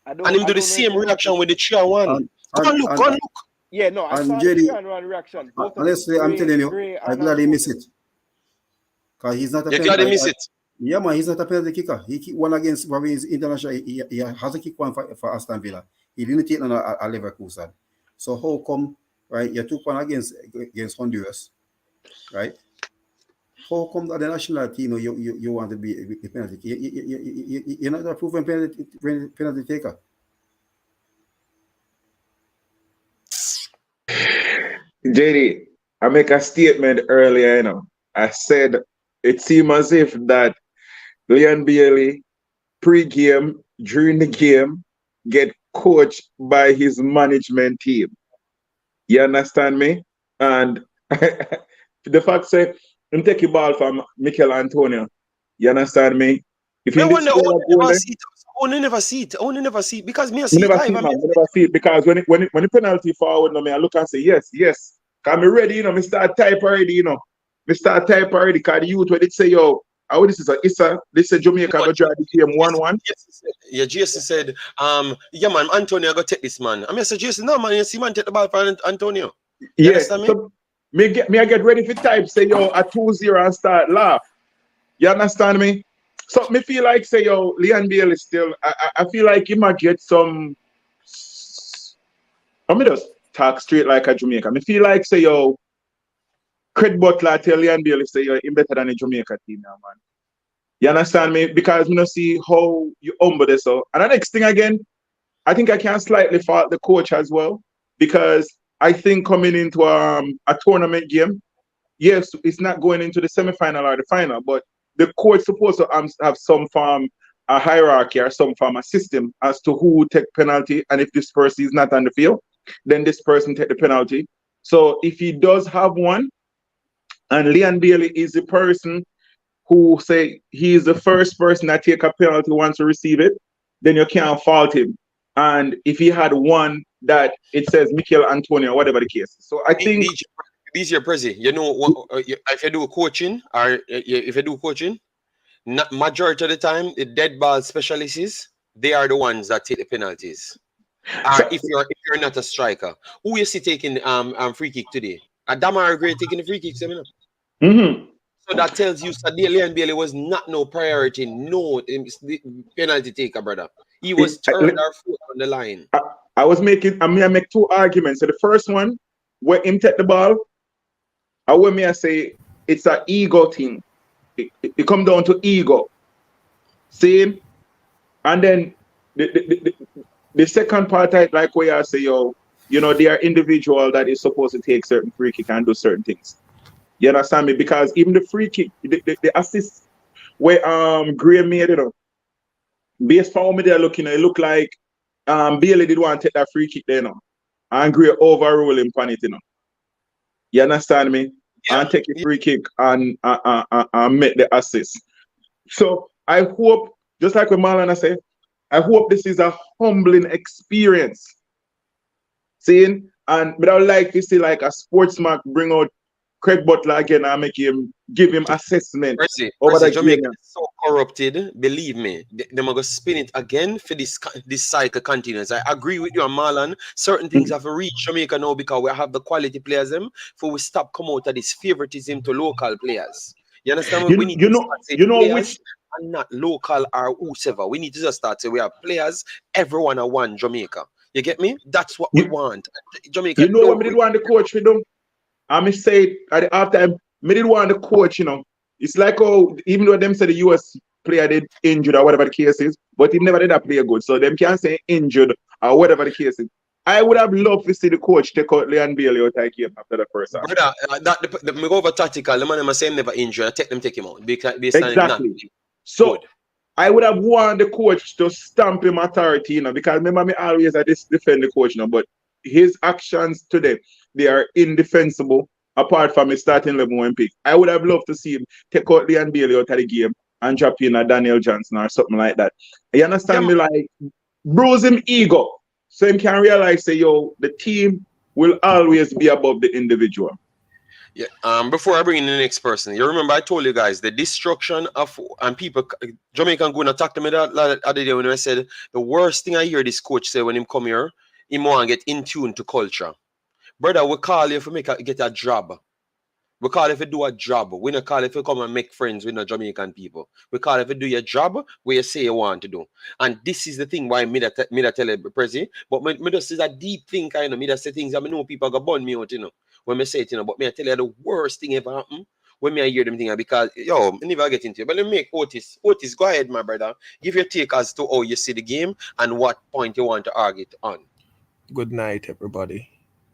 And him do the same reaction with the 3-1. Go and look. Yeah, no, I saw the 3-1 reaction. Honestly, I'm telling you, I'm glad he missed it. Because he's not a penalty. You're glad he missed it? Yeah, man, he's not a penalty kicker. He kicked one against his international. He hasn't kicked one for Aston Villa. He didn't take none at Leverkusen. So how come, right? You took one against Honduras, right? How come that the national team, you want to be a penalty? You're not a proven penalty taker. JD, I make a statement earlier. I said it seemed as if that Leon Bailey, pre-game, during the game, get coached by his management team. You understand me? And the fact say, him take the ball from Mikel Antonio. You understand me? If he only never see it because me see never see it because when the penalty forward, I look and say yes. Cause me ready, me start type already, Me start type already because the youth when it say, yo, this is a Jamaica go draw the game 1-1. Yeah, Jason said, yeah man, Antonio go take this man. I said, Jason, no man, you see man take the ball for Antonio. You understand me? So I get ready for type, say yo a 2-0 and start laugh. You understand me? So me feel like say yo, Leon Bailey still I feel like he might get some let me just talk straight like a Jamaican. Me feel like say yo Craig Butler tell Leon Bailey say yo him better than a Jamaica team now, man. You understand me? Because me not see how you humble this so. And the next thing again, I think I can slightly fault the coach as well. Because I think coming into a tournament game, yes, it's not going into the semi-final or the final, but the coach supposed to have some form a hierarchy or some form of system as to who take penalty, and if this person is not on the field, then this person take the penalty. So if he does have one, and Leon Bailey is the person who say he is the first person that take a penalty once to receive it, then you can't fault him. And if he had one that it says Mikel Antonio, whatever the case. So I think DJ Prezi, if you do coaching majority of the time, the dead ball specialists, they are the ones that take the penalties. So, if you're not a striker, who you see taking free kick today? Adama Gray taking the free kick, So that tells you that Leon Bailey was not no priority, no penalty taker, brother. He was third or fourth on the line. I make two arguments. So the first one, where him take the ball, I say it's an ego thing. It come down to ego. See? And then the second part, like where I say, they are individual that is supposed to take certain free kick and do certain things. You understand me? Because even the free kick, the assist where Gray made it, based on me there looking, it looked like Bailey did want to take that free kick there, and Gray overruled him on it, You understand me? Yeah. And take a free kick and make the assist. So I hope, just like what Marlon said, I hope this is a humbling experience. Seeing, but I would like to see like a sportsman bring out Craig Butler again and give him assessment over Percy, the game. Jamaica is so corrupted. Believe me, them are gonna spin it again for this cycle continues. I agree with you, and Marlon. Certain things have to reach Jamaica now because we have the quality players them. For we stop come out of this favoritism to local players. You understand? We need to start saying players which and not local or whoever. We need to just start say we have players. Everyone are one Jamaica. You get me? That's what we want. Jamaica. You know what we did want the coach we do? I say at the half time, me did want the coach, you know. It's like, oh, even though them say the US player did injured or whatever the case is, but he never did that play good. So them can't say injured or whatever the case is. I would have loved to see the coach take out Leon Bailey out of the game after the first half. Brother, me go over tactical, the man am saying never injured, take him out. Exactly. So good. I would have wanted the coach to stamp him authority, you know, because remember me always I just defend the coach, you know, but his actions today, they are indefensible apart from his starting 11 pick. I would have loved to see him take out Leon Bailey out of the game and drop in a Daniel Johnson or something like that. You understand me? Like, bruise him ego so he can realize, say, yo, the team will always be above the individual. Yeah. Before I bring in the next person, you remember I told you guys the destruction of and people Jamaican going to talk to me that other day when I said the worst thing I hear this coach say when him come here, he want to get in tune to culture. Brother, we call you if we get a job. We call if you do a job. We don't call if you come and make friends with the Jamaican people. We call if you do your job where you say you want to do. And this is the thing why me that tell you, Prezi, but me just is a deep thing, kind of. Me that say things I know people go burn me out, you know. When me say it, you know, but me I tell you the worst thing ever happen when me I hear them thing because yo, me never get into it. But let me make Otis, go ahead, my brother. Give your take as to how you see the game and what point you want to argue it on. Good night, everybody.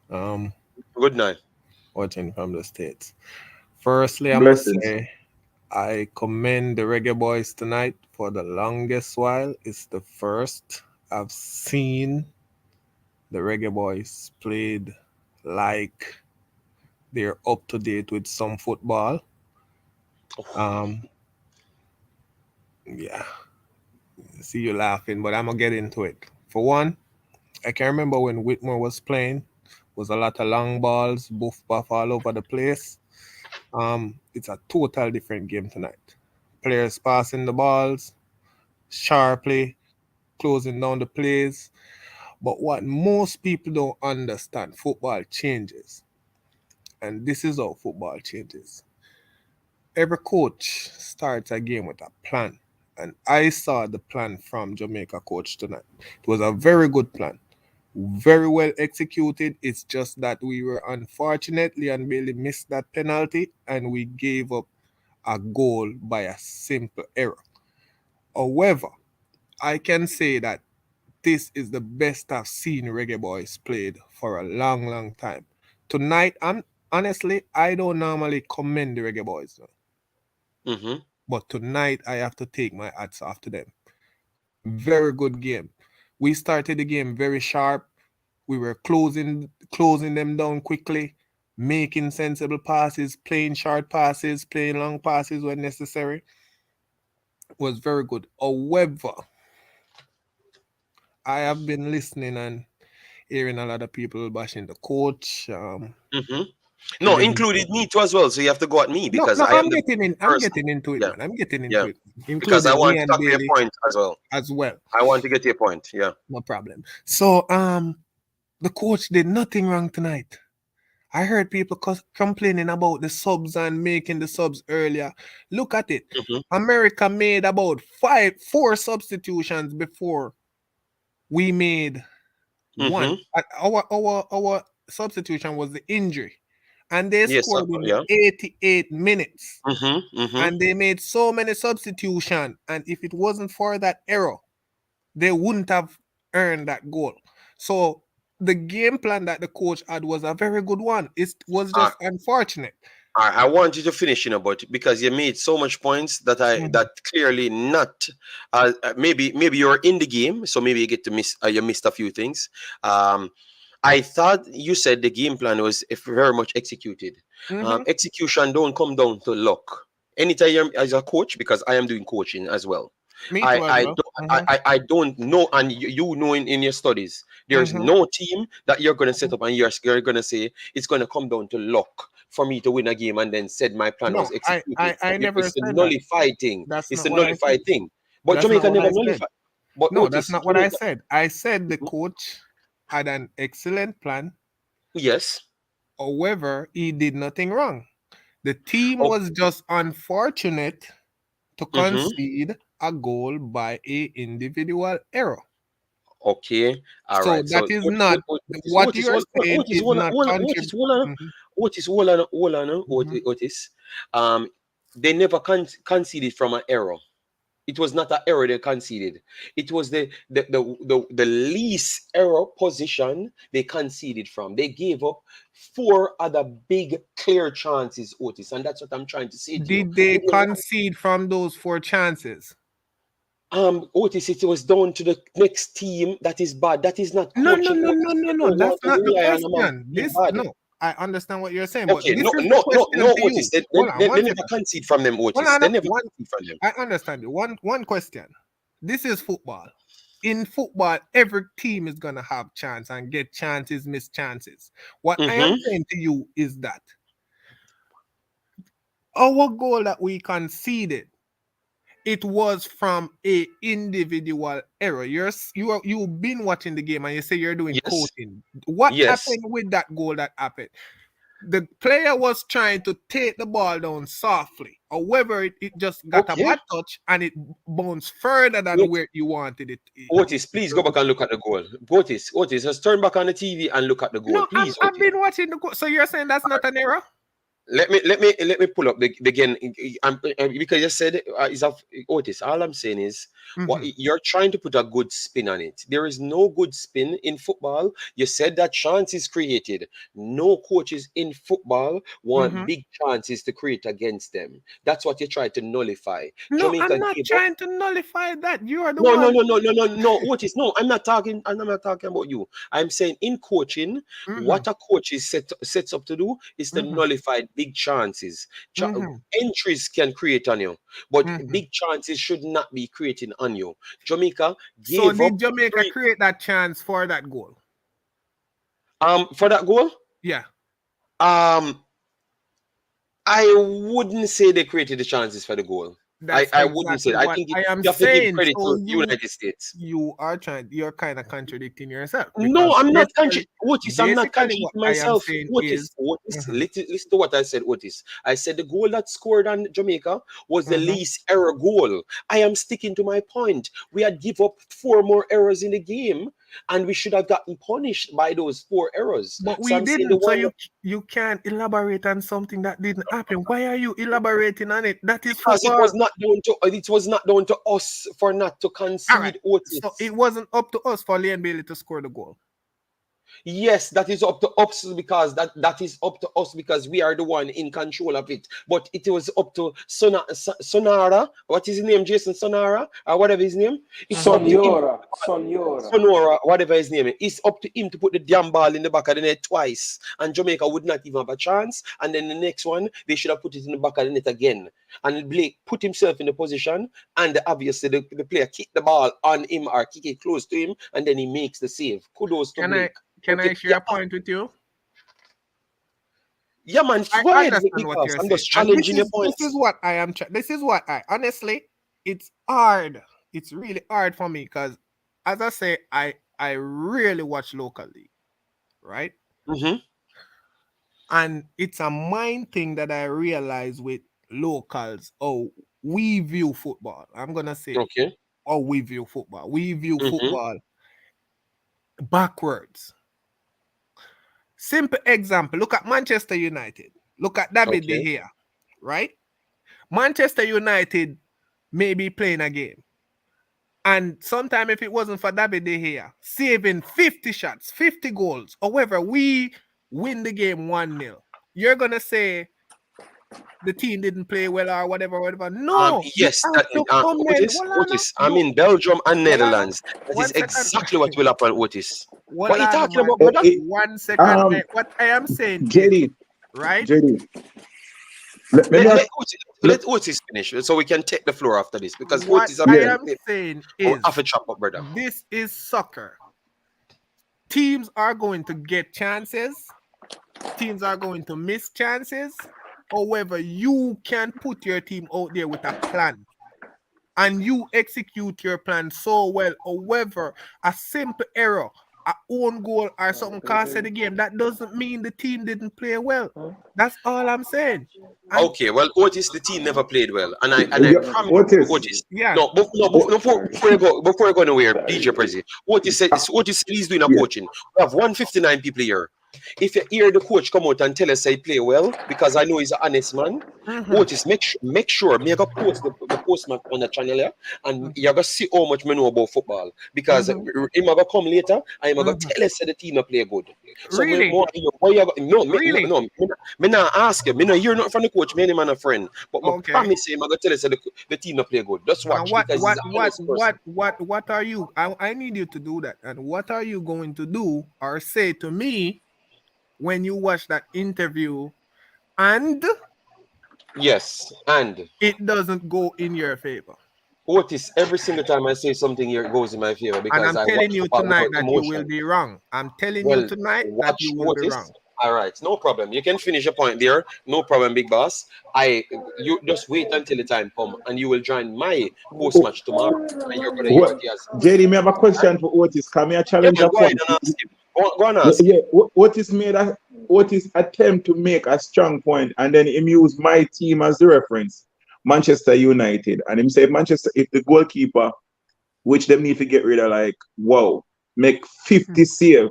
Good night. Watching from the States. Firstly, I must say I commend the Reggae Boyz tonight for the longest while. It's the first I've seen the Reggae Boyz played like they're up to date with some football. Yeah. See you laughing, but I'm gonna get into it. For one, I can remember when Whitmore was playing, was a lot of long balls, buff all over the place. It's a total different game tonight. Players passing the balls sharply, closing down the plays. But what most people don't understand, football changes. And this is how football changes. Every coach starts a game with a plan. And I saw the plan from Jamaica coach tonight. It was a very good plan. Very well executed. It's just that we were unfortunate. Leon Bailey missed that penalty and we gave up a goal by a simple error. However, I can say that this is the best I've seen Reggae Boyz played for a long, long time. Tonight, honestly, I don't normally commend the Reggae Boyz. But tonight, I have to take my hats off to them. Very good game. We started the game very sharp. We were closing them down quickly, making sensible passes, playing short passes, playing long passes when necessary. It was very good. However, I have been listening and hearing a lot of people bashing the coach. No, included me too as well. So you have to go at me because I'm getting into it, man. I'm getting into it. Because I want to talk your point as well. I want to get your point. Yeah. No problem. So the coach did nothing wrong tonight. I heard people complaining about the subs and making the subs earlier. Look at it. America made about 4 substitutions before we made one. Our substitution was the injury. And they scored in 88 minutes. And they made so many substitutions. And if it wasn't for that error, they wouldn't have earned that goal. So the game plan that the coach had was a very good one. It was just unfortunate. I want you to finish, but because you made so much points that that clearly not maybe you're in the game, so maybe you get to miss you missed a few things. I thought you said the game plan was very much executed. Execution don't come down to luck. Anytime as a coach, because I am doing coaching as well. I don't know, and you know in your studies, there's no team that you're going to set up and you're going to say it's going to come down to luck for me to win a game and then said my plan No, was executed. I never It's the said that. nullified thing. That's It's not the what I nullified said. thing. But That's Jamaica not what never I said. nullified. But No, Otis, that's not what I Jamaica, said. I said the coach had an excellent plan. yes. However, he did nothing wrong. The team Oh, was just unfortunate to mhm. concede a goal by a individual error. Okay. All So right. So that is not what you are saying is not contributing. Otis. They never conceded from an error. It was not an error they conceded. It was the least error position they conceded from. They gave up 4 other big clear chances, Otis, and that's what I'm trying to say to you. Did they concede from those 4 chances? Otis, it was down to the next team that is bad. That is not No. coaching. That's not the Rely on a man question. being This bad. no, I understand what you're saying, but Okay, this no, is the question to Otis. you. They Hold on, one never second. concede from them, Otis. Hold on, They never one. concede from them. I understand you. One question. This is football. In football, every team is gonna have chance and get chances, miss chances. What I am saying to you is that our goal that we conceded, it was from a individual error. You've been watching the game and you say you're doing Yes. coaching. What Yes. happened with that goal that happened? The player was trying to take the ball down softly. However, it just got a bad touch and it bounced further than where you wanted it. Otis, please go back and look at the goal. Otis, just turn back on the TV and look at the goal, No, please. I've been watching the goal. So you're saying that's not an error? Let me pull up the again. Because you said is of Otis. All I'm saying is what you're trying to put a good spin on it. There is no good spin in football. You said that chance is created. No coaches in football want big chances to create against them. That's what you try to nullify. No, Jamaica I'm not trying to nullify that. You are the no, one. no, Otis. No, I'm not talking about you. I'm saying in coaching, what a coach is sets up to do is to nullify big chances. Entries can create on you, but big chances should not be creating on you. Jamaica gave up. So did Jamaica create that chance for that goal? For that goal? Yeah. I wouldn't say they created the chances for the goal. I wouldn't say that. I think you have to give credit to the United States. You're kind of contradicting yourself. No, I'm not contradicting. Otis, I'm not contradicting myself. Otis, listen to what I said, Otis. I said the goal that scored on Jamaica was the least error goal. I am sticking to my point. We had give up 4 more errors in the game, and we should have gotten punished by those 4 errors. But we didn't. So you can't elaborate on something that didn't happen. Why are you elaborating on it? That is because football. it was not down to us for not to concede. Right. So it wasn't up to us for Leon Bailey to score the goal. Yes, that is up to us because that is up to us because we are the one in control of it. But it was up to Sonara. What is his name? Jason Sonara or whatever his name. Sonora, whatever his name is. It's up to him to put the damn ball in the back of the net twice, and Jamaica would not even have a chance. And then the next one, they should have put it in the back of the net again. And Blake put himself in the position, and obviously the player kicked the ball on him or kick it close to him, and then he makes the save. Kudos to Blake. Can I share a point with you? Yeah, man. Go ahead. I'm just challenging your points. This is what I am. This is what I honestly. It's hard. It's really hard for me because, as I say, I really watch local league, right? And it's a mind thing that I realize with locals. Oh, we view football. I'm gonna say, oh, we view football. We view football backwards. Simple example. Look at Manchester United. Look at David De Gea, right? Manchester United may be playing a game. And sometime if it wasn't for David De Gea, saving 50 shots, 50 goals, however, we win the game 1-0. You're going to say the team didn't play well or whatever. No. Yes. Otis, I'm in Belgium and Netherlands. That is exactly what will happen, Otis. What are you talking about, brother? 1 second. What I am saying JD, is, right? JD. Let Otis finish so we can take the floor after this. Because what Otis I am saying is, brother. This is soccer. Teams are going to get chances. teams are going to miss chances. However, you can put your team out there with a plan. And you execute your plan so well. However, a simple error, a own goal or something costed the game, that doesn't mean the team didn't play well. That's all I'm saying. Okay, well, Otis, the team never played well, and I promise you, Otis. Yeah. No, before you go nowhere, DJ Prezi. Otis said he's doing a coaching. We have 159 people here. If you hear the coach come out and tell us he play well, because I know he's an honest man, Otis, make sure me go post the post on the channel here, and you're gonna see how much me know about football. Because him gonna come later, and him gonna tell us that the team play good. So Really? Me not ask you. Me not hear nothing from the coach. Me and him and a friend, but me Okay. promise him I'm gonna tell us that the team play good. Just watch. And because he's an honest person. what are you? I need you to do that. And what are you going to do or say to me when you watch that interview and Yes, and it doesn't go in your favor? Otis, every single time I say something here, it goes in my favor because And I'm telling you tonight that you will be wrong. I'm telling you tonight that you will be wrong. All right, no problem. You can finish your point there. No problem, big boss. You just wait until the time come, and you will join my post match tomorrow. And you're gonna hear what he has. JD, me have a question for Otis. Come here, challenge Go ahead and ask him. Go on, ask him. Yeah, Otis attempt to make a strong point, and then him use my team as the reference, Manchester United, and him say if the goalkeeper, which them need to get rid of, like make 50 save,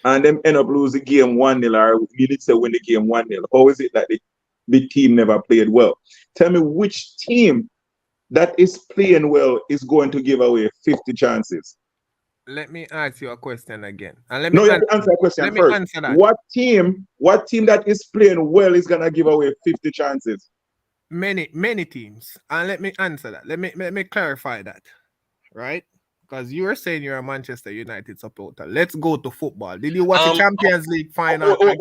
and them end up losing the game 1-0, or you need to win the game 1-0. How is it that the team never played well? Tell me which team that is playing well is going to give away 50 chances. Let me ask you a question again. And you have to answer a question first. Answer that. What team that is playing well is gonna give away 50 chances? Many teams. And let me answer that. Let me clarify that. Right? Because you were saying you're a Manchester United supporter. Let's go to football. Did you watch the Champions League final? Hold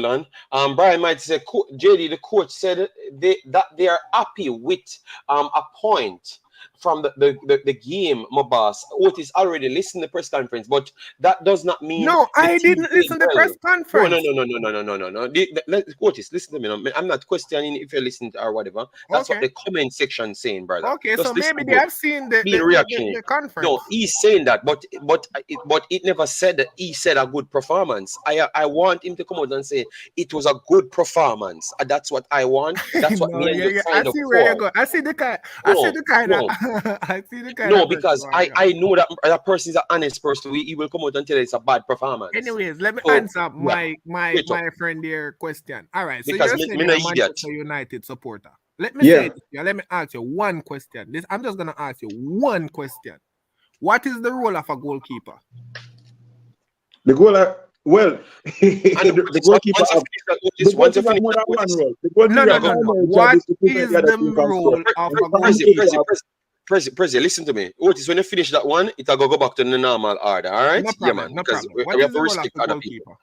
on. Brian might say, JD, the coach said that they are happy with a point from the game, my boss. Otis already listened to the press conference, but that does not mean... No, I didn't listen to the press conference. No. Otis, listen to me. I'm not questioning if you listen to or whatever. That's what the comment section saying, brother. Okay, just so maybe they have seen the conference. No, he's saying that, but it never said that he said a good performance. I want him to come out and say it was a good performance. That's what I want. That's what me and you signed up for. Where you go. I see the kind. I see the kind. No, because I know that person is an honest person. He will come out and tell you it's a bad performance. Anyways, let me answer my friend here question. All right, so because you're saying you're a Manchester United supporter. Let me say this, let me ask you one question. I'm just gonna ask you one question. What is the role of a goalkeeper? The goaler. Well, the goalkeeper What is the role of a goalkeeper? Prezi, listen to me. Otis, when you finish that one, it'll go back to the normal order, all right? No problem. We have to respect other people.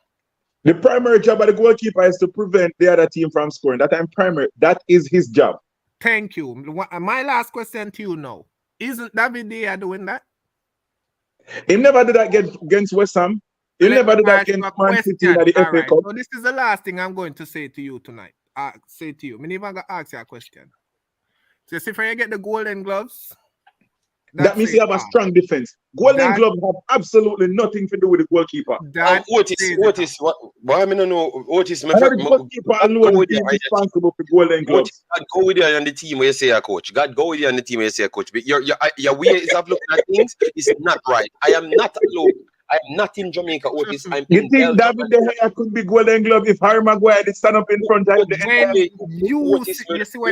The primary job of the goalkeeper is to prevent the other team from scoring. That is his job. Thank you. My last question to you now. Isn't David De Gea doing that? He never did that against West Ham. He never did that against Man City in the FA Cup. So this is the last thing I'm going to say to you tonight. I'm even going to ask you a question. So see, when you get the golden gloves, that means you have a strong defense. Golden gloves have absolutely nothing to do with the goalkeeper. Otis, why I don't know? Otis, the goalkeeper alone is responsible for golden gloves. God go with you on the team where you say a coach. God go with you on the team where you say a coach. But your way of looking at things is not right. I am not alone. I'm not in Jamaica, Otis. You think David De Gea could be golden glove if Harry Maguire did stand up in front of the entire...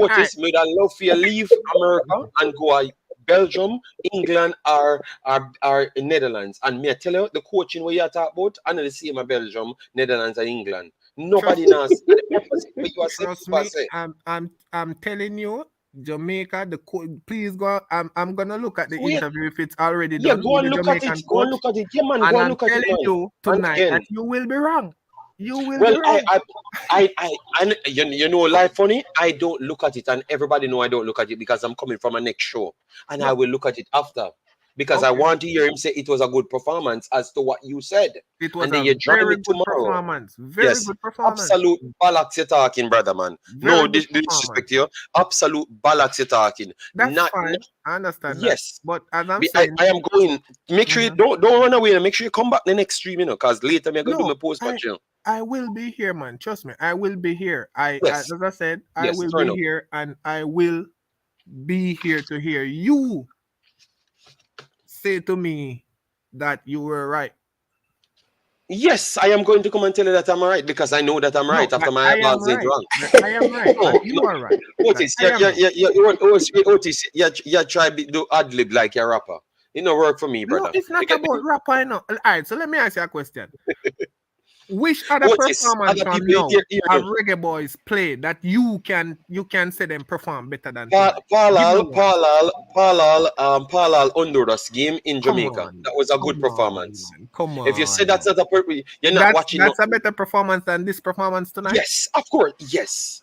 Otis made a love for you leave America and go to Belgium, England, or Netherlands. And me I tell you, the coaching where you talk about, I know the same as Belgium, Netherlands, and England. Nobody knows. Trust me, I'm telling you, Jamaica, please go. I'm gonna look at the interview if it's already done. Yeah, go and look at it. Go and look at it. Yeah, man, go and look at it. I'm telling you tonight that you will be wrong. You will be wrong. You know, life funny. I don't look at it, and everybody know I don't look at it because I'm coming from a next show, and I will look at it after. because I want to hear him say it was a good performance as to what you said. It was And then a you join very me good tomorrow. performance. Very Yes, good performance. absolute bollocks you're talking, brother, man. Very No good disrespect performance. to you. Absolute bollocks you're talking. That's fine. I understand that. Yes. But as I'm I saying, am going. Make sure you don't run away. Make sure you come back the next stream, you know, because later I'm gonna do my post match. You know. I will be here, man. Trust me, I will be here. Yes. As I said, I Yes, will turn be up. here, and I will be here to hear you say to me that you were right. Yes, I am going to come and tell you that I'm right because I know that I'm right after my eyeballs ain't wrong. I am right. No, You are right. Otis, you try to do ad lib like a rapper. It no work for me, brother. No, it's not about rapper, I know. All right, so let me ask you a question. Which other performance from now have Reggae Boyz play that you can say them perform better than Palal Honduras game in Jamaica. That was a good performance. Come on. If you say that's not a you're not watching. That's a better performance than this performance tonight. Yes, of course. Yes.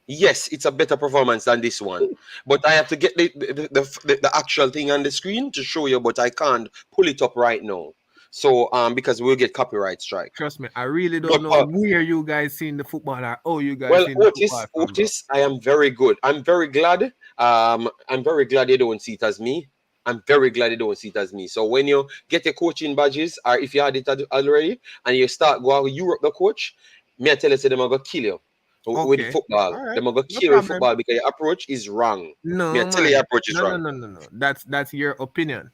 Yes, it's a better performance than this one. But I have to get the actual thing on the screen to show you, but I can't pull it up right now. So because we'll get copyright strike. Trust me, I really don't know where you guys seen the football or oh you guys seen the football. Otis, I am very good. I'm very glad. I'm very glad you don't see it as me. I'm very glad you don't see it as me. So when you get your coaching badges, or if you had it already, and you start going Europe the coach, me I tell you, say them are gonna kill you. With football, right. They're gonna kill you with football because your approach is wrong. No, I tell you, your approach is wrong. No. That's your opinion.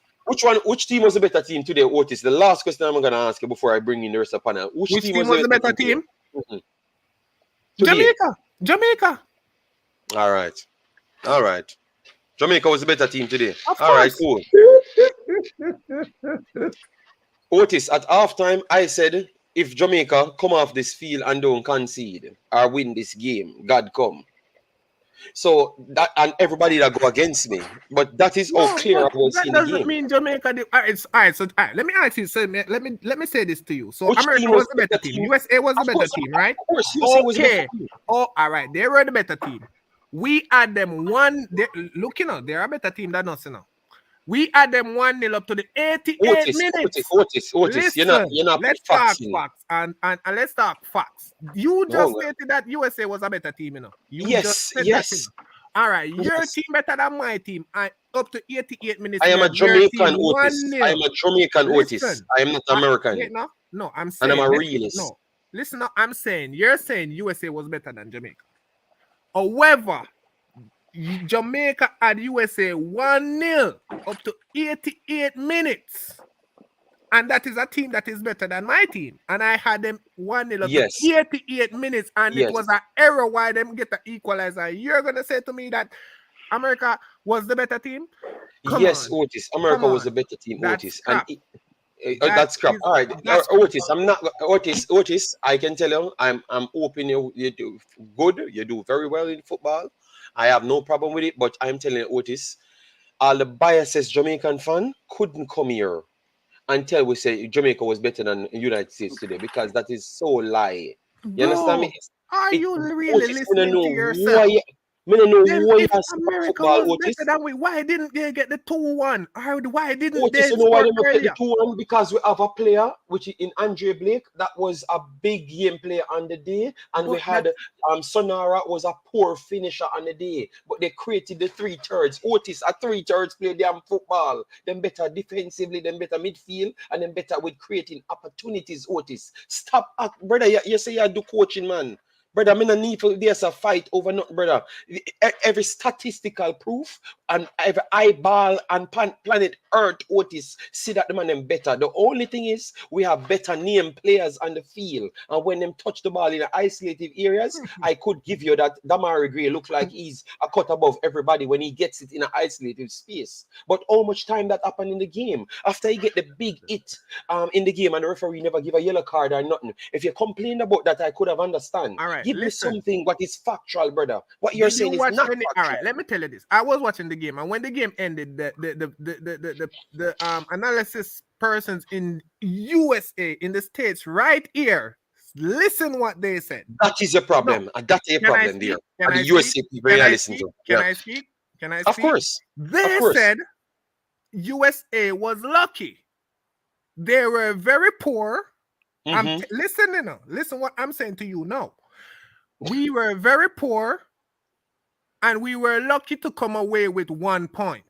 Which team was the better team today, Otis? The last question I'm gonna ask you before I bring in the rest of the panel. Which team was the better team? Jamaica. All right. Jamaica was the better team today. All right, cool. Otis, at halftime, I said, if Jamaica come off this field and don't concede or win this game, God come. So that and everybody that go against me, but that is how clear I was in the game. That doesn't mean Jamaica. Let me ask you. So let me say this to you. So which America was the better team. USA was the better team, right? Of course, USA was the better team. Oh, all right. They were the better team. We had them one. Look, you know, they're a better team than us, you know. We had them 1-0 up to the 88 minutes. Otis, listen, you're not let's talk facts and let's talk facts. You just stated that USA was a better team, you know. Yes. All right, your team better than my team. Up to 88 minutes. I am a Jamaican Otis. I am a Jamaican Otis. I am not American. No, I'm saying. And I'm a realist. No, listen, you're saying USA was better than Jamaica. However, Jamaica had USA 1-0 up to 88 minutes. And that is a team that is better than my team. And I had them 1-0 up to 88 minutes. And it was an error why them get the equalizer. You're going to say to me that America was the better team? Yes, Otis. America was the better team, Otis. That's crap. All right, Otis. I'm not Otis. I can tell you, I'm hoping you do good. You do very well in football. I have no problem with it, but I'm telling you, Otis, all the biases Jamaican fan couldn't come here until we say Jamaica was better than the United States today, because that is so lie. You understand me? Are you really listening to yourself? I don't know why America was better than we. Why didn't they get the 2-1? Why didn't they score earlier? The 2-1 because we have a player, which is in Andre Blake, that was a big game player on the day, and we had Sonara was a poor finisher on the day, but they created the 3/3. Otis, a 3/3 play damn football. Them better defensively, them better midfield, and them better with creating opportunities. Otis, stop, brother. You say you do coaching, man. Brother, I don't need for there's a fight over nothing, brother. Every statistical proof and every eyeball and planet Earth, Otis, see that the man them better. The only thing is we have better name players on the field. And when them touch the ball in the isolated areas, I could give you that Damari Gray look like he's a cut above everybody when he gets it in an isolated space. But how much time that happened in the game? After he get the big hit in the game and the referee never give a yellow card or nothing. If you complain about that, I could have understand. All right. Give me something what is factual, brother. What you're saying is not factual. All right, let me tell you this. I was watching the game, and when the game ended, the analysis persons in USA, in the States, right here, listen what they said. That is a problem. That's a problem there. And the USA people listen to. Can I speak? Of course. They said USA was lucky. They were very poor. Listen, listen what I'm saying to you now. We were very poor, and we were lucky to come away with 1 point.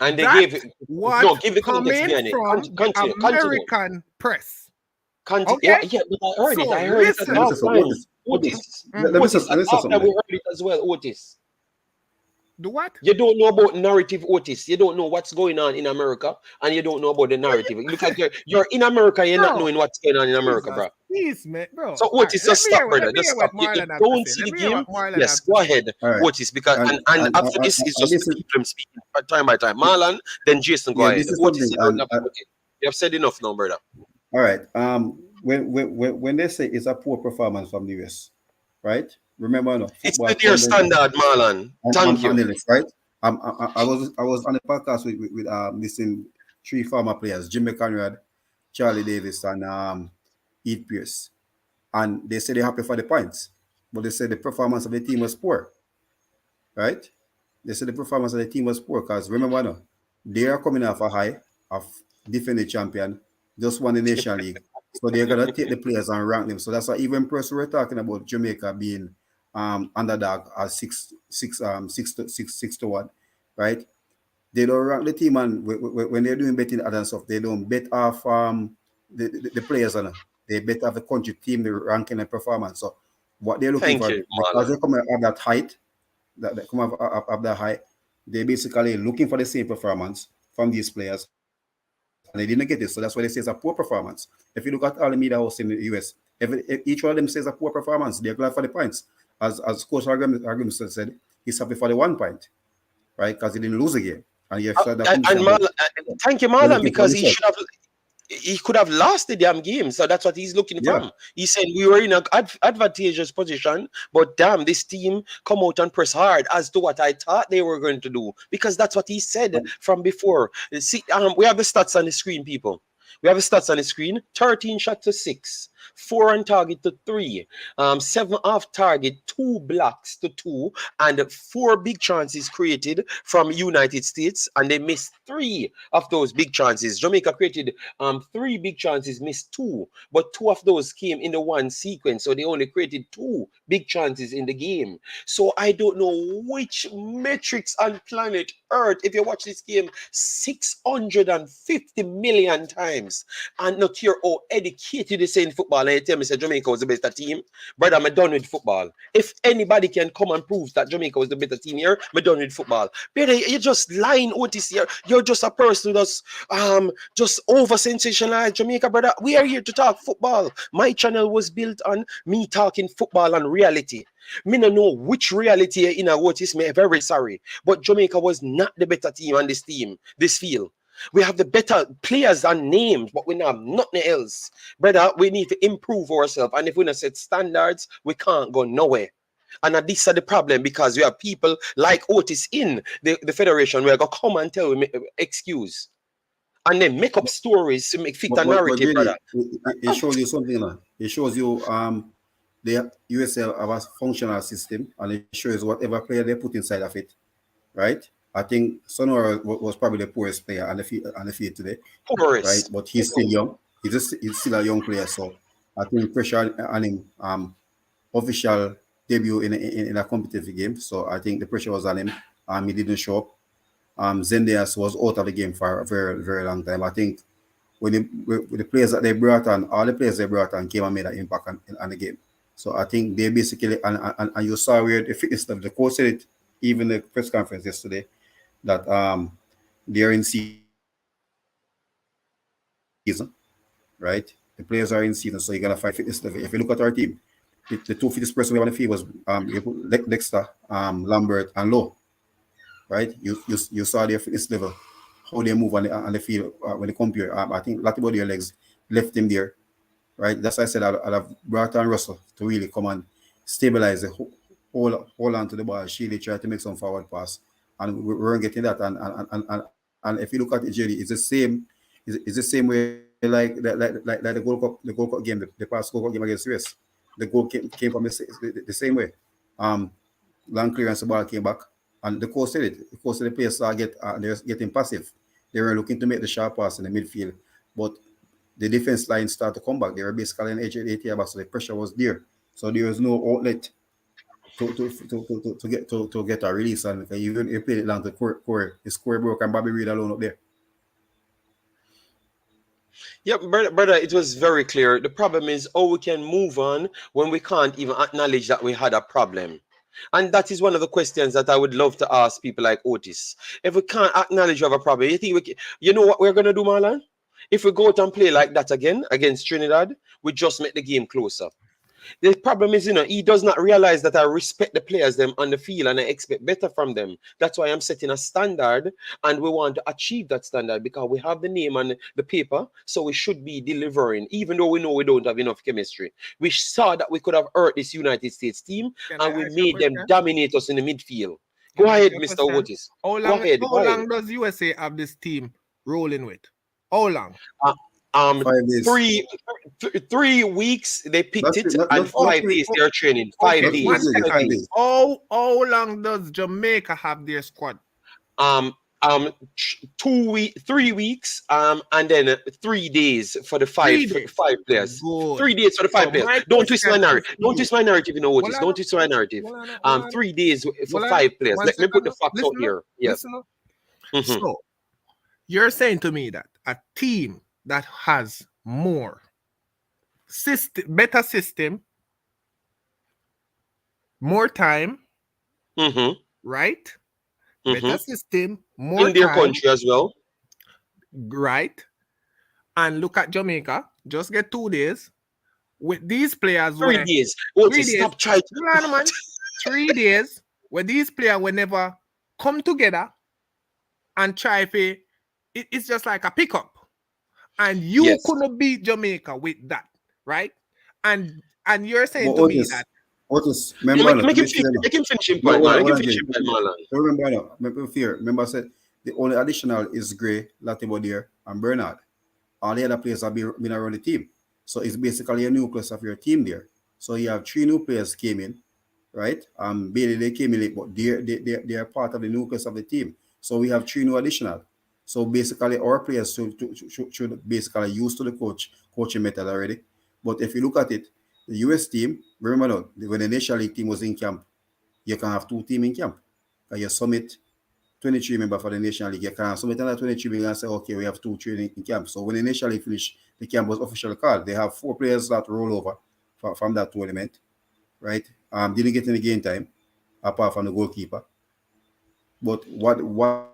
And they That gave it. No, give the context coming behind it. from Continue. American press. Continue. Okay? Yeah, but I heard it. So, I heard it at listen. halftime. Otis. Otis, at halftime we heard it as well, Otis. The what? You don't know about narrative, Otis. You don't know what's going on in America, and you don't know about the narrative. It looks like you're in America, you're not knowing what's going on in America, bro. Please, man, bro. So Otis, just stop, brother. Just stop. You don't see the game. Yes, go ahead, Otis, because and after this is just the people I'm speaking time by time. Marlon, then Jason, go ahead. Otis, you have said enough now, brother. All right. When they say it's a poor performance from the US, right? Remember, no, it's to their standard, Marlon. Thank you. List, right? I was on a podcast with listening 3 former players: Jimmy Conrad, Charlie Davis, and Ed Pierce, and they said they're happy for the points, but they said the performance of the team was poor, right? They said the performance of the team was poor because remember, no, they are coming off a high of defending champion, just won the Nation League, so they're gonna take the players and rank them. So that's why even person we're talking about Jamaica being underdog as 6 to 1, right? They don't rank the team, and when they're doing betting and stuff, they don't bet off the players, and they bet off the country team, the ranking and performance. So what they're looking for, because they come at that height, that come up that height, they're basically looking for the same performance from these players, and they didn't get it. So that's why they say it's a poor performance. If you look at all the media hosts in the US, each one of them says a poor performance. They're glad for the points. As Coach Argument said, he's happy for the 1 point, right? Because he didn't lose a game. And Marlon, thank you, Marlon, because he could have lost the damn game. So that's what he's looking from. He said we were in an advantageous position, but damn, this team come out and press hard as to what I thought they were going to do, because that's what he said from before. See, we have the stats on the screen, people. We have the stats on the screen: 13 shots to 6, 4 on target to 3, 7 off target, 2 blocks to 2, and 4 big chances created from United States, and they missed 3 of those big chances. Jamaica created 3 big chances, missed 2, but 2 of those came in the one sequence, so they only created 2 big chances in the game. So I don't know which metrics on planet Earth, if you watch this game 650 million times and not hear how educated they say in football, and you tell me that Jamaica was the better team, brother, I'm done with football. If anybody can come and prove that Jamaica was the better team here, I'm done with football. Brother, you're just lying, Otis here. You're just a person who does just over sensationalize Jamaica, brother. We are here to talk football. My channel was built on me talking football and reality. Me don't know which reality in a Otis, me very sorry, but Jamaica was not the better team on this field. We have the better players and names, but we don't have nothing else. Brother, we need to improve ourselves. And if we don't set standards, we can't go nowhere. And this is the problem, because we have people like Otis in the federation where they come and tell me excuse. And then make up stories to make fit a narrative, really, brother. It shows you something, you know? It shows you the USL have a functional system, and it shows whatever player they put inside of it, right? I think Sonora was probably the poorest player on the field today, right? But he's still young. He's still a young player, so I think pressure on him. Official debut in a competitive game, so I think the pressure was on him. He didn't show up. Zendeas was out of the game for a very, very long time. I think when the players that they brought on, all the players they brought on came and made an impact on the game. So I think they basically, and you saw where the fitness of the coach said it, even the press conference yesterday, that they're in season, right? The players are in season, so you're gonna find fitness level. If you look at our team, the 2 fittest person we have on the field was Dexter, Lambert, and Lowe, right? You saw their fitness level, how they move on the field when they compare. I think Latibo their legs left him there. Right, that's why I said I'd have brought on Russell to really come and stabilize the hold on to the ball. Sheely try to make some forward pass, and we weren't getting that. And if you look at it, JD, it's the same. It's the same way like the Gold Cup game, the past Gold Cup game against US. The goal came from the same way. Long clearance, the ball came back, And the coach said it. The coach said the players are they're getting passive. They were looking to make the sharp pass in the midfield, but the defense line started to come back. They were basically an 80 back, so the pressure was there. So there was no outlet to get a release. And even if you played it down to Corey, the score broke and Bobby Reed alone up there. Yeah, brother, it was very clear. The problem is how we can move on when we can't even acknowledge that we had a problem. And that is one of the questions that I would love to ask people like Otis. If we can't acknowledge we have a problem, you think you know what we're going to do, Marlon? If we go out and play like that again against Trinidad, we just make the game closer. The problem is, he does not realize that I respect the players them on the field and I expect better from them. That's why I'm setting a standard and we want to achieve that standard because we have the name on the paper, so we should be delivering, even though we know we don't have enough chemistry. We saw that we could have hurt this United States team and we made them dominate us in the midfield. Go ahead, Mr. Otis. How long does USA have this team rolling with? How long? 3 weeks they picked it, and 5 days they're training. 5 days. How long does Jamaica have their squad? 3 weeks, and then 3 days for the five players. Good. 3 days for the five players. Don't twist my narrative. Don't twist my narrative, Otis. Don't twist my narrative. 3 days for 5 players. Let me put the facts out here. Yes. So you're saying to me that a team that has more better system, more time, right? Better system, more in their time, country as well, right? And look at Jamaica, just get 2 days with these players. 3 days. Oh, 3 days. Stop trying. 3 days where these players will never come together and try to. It's just like a pickup. And you couldn't beat Jamaica with that, right? And you're saying to me that Otis, remember, make him finish him point, man. Remember, I said the only additional is Gray, Latibodier, and Bernard. All the other players have been around the team. So it's basically a nucleus of your team there. So you have 3 new players came in, right? Bailey, they came in late, but they are part of the nucleus of the team. So we have 3 new additional. So basically, our players should basically use to the coaching method already. But if you look at it, the US team, remember now, when the National League team was in camp, you can have 2 teams in camp. You submit 23 members for the National League. You can submit another 23 members and say, okay, we have 2 training in camp. So when the National League finished, the camp was officially called. They have 4 players that roll over from that tournament, right? Didn't get any game time, apart from the goalkeeper. But what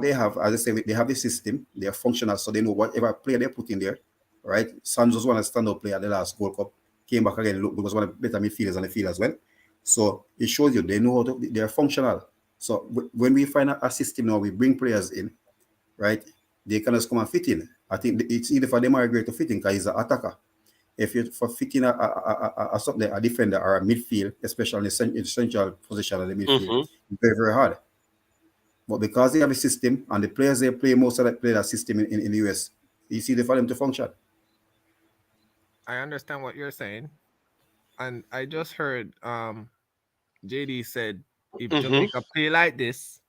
they have, as I say, they have the system, they are functional, so they know whatever player they put in there, right? Santos was one stand-up player at the last Gold Cup, came back again, look, was one of the better midfielders on the field as well. So it shows you they know how to, they are functional. So when we find a system now, we bring players in, right? They can just come and fit in. I think it's either for them or great to fit in because he's an attacker. If you're for fitting a defender or a midfield, especially in the central position of the midfield, very, very hard. But because they have a system and the players they play, most of them play that system in the US, it's easy for them to function. I understand what you're saying. And I just heard JD said if Jamaica play like this,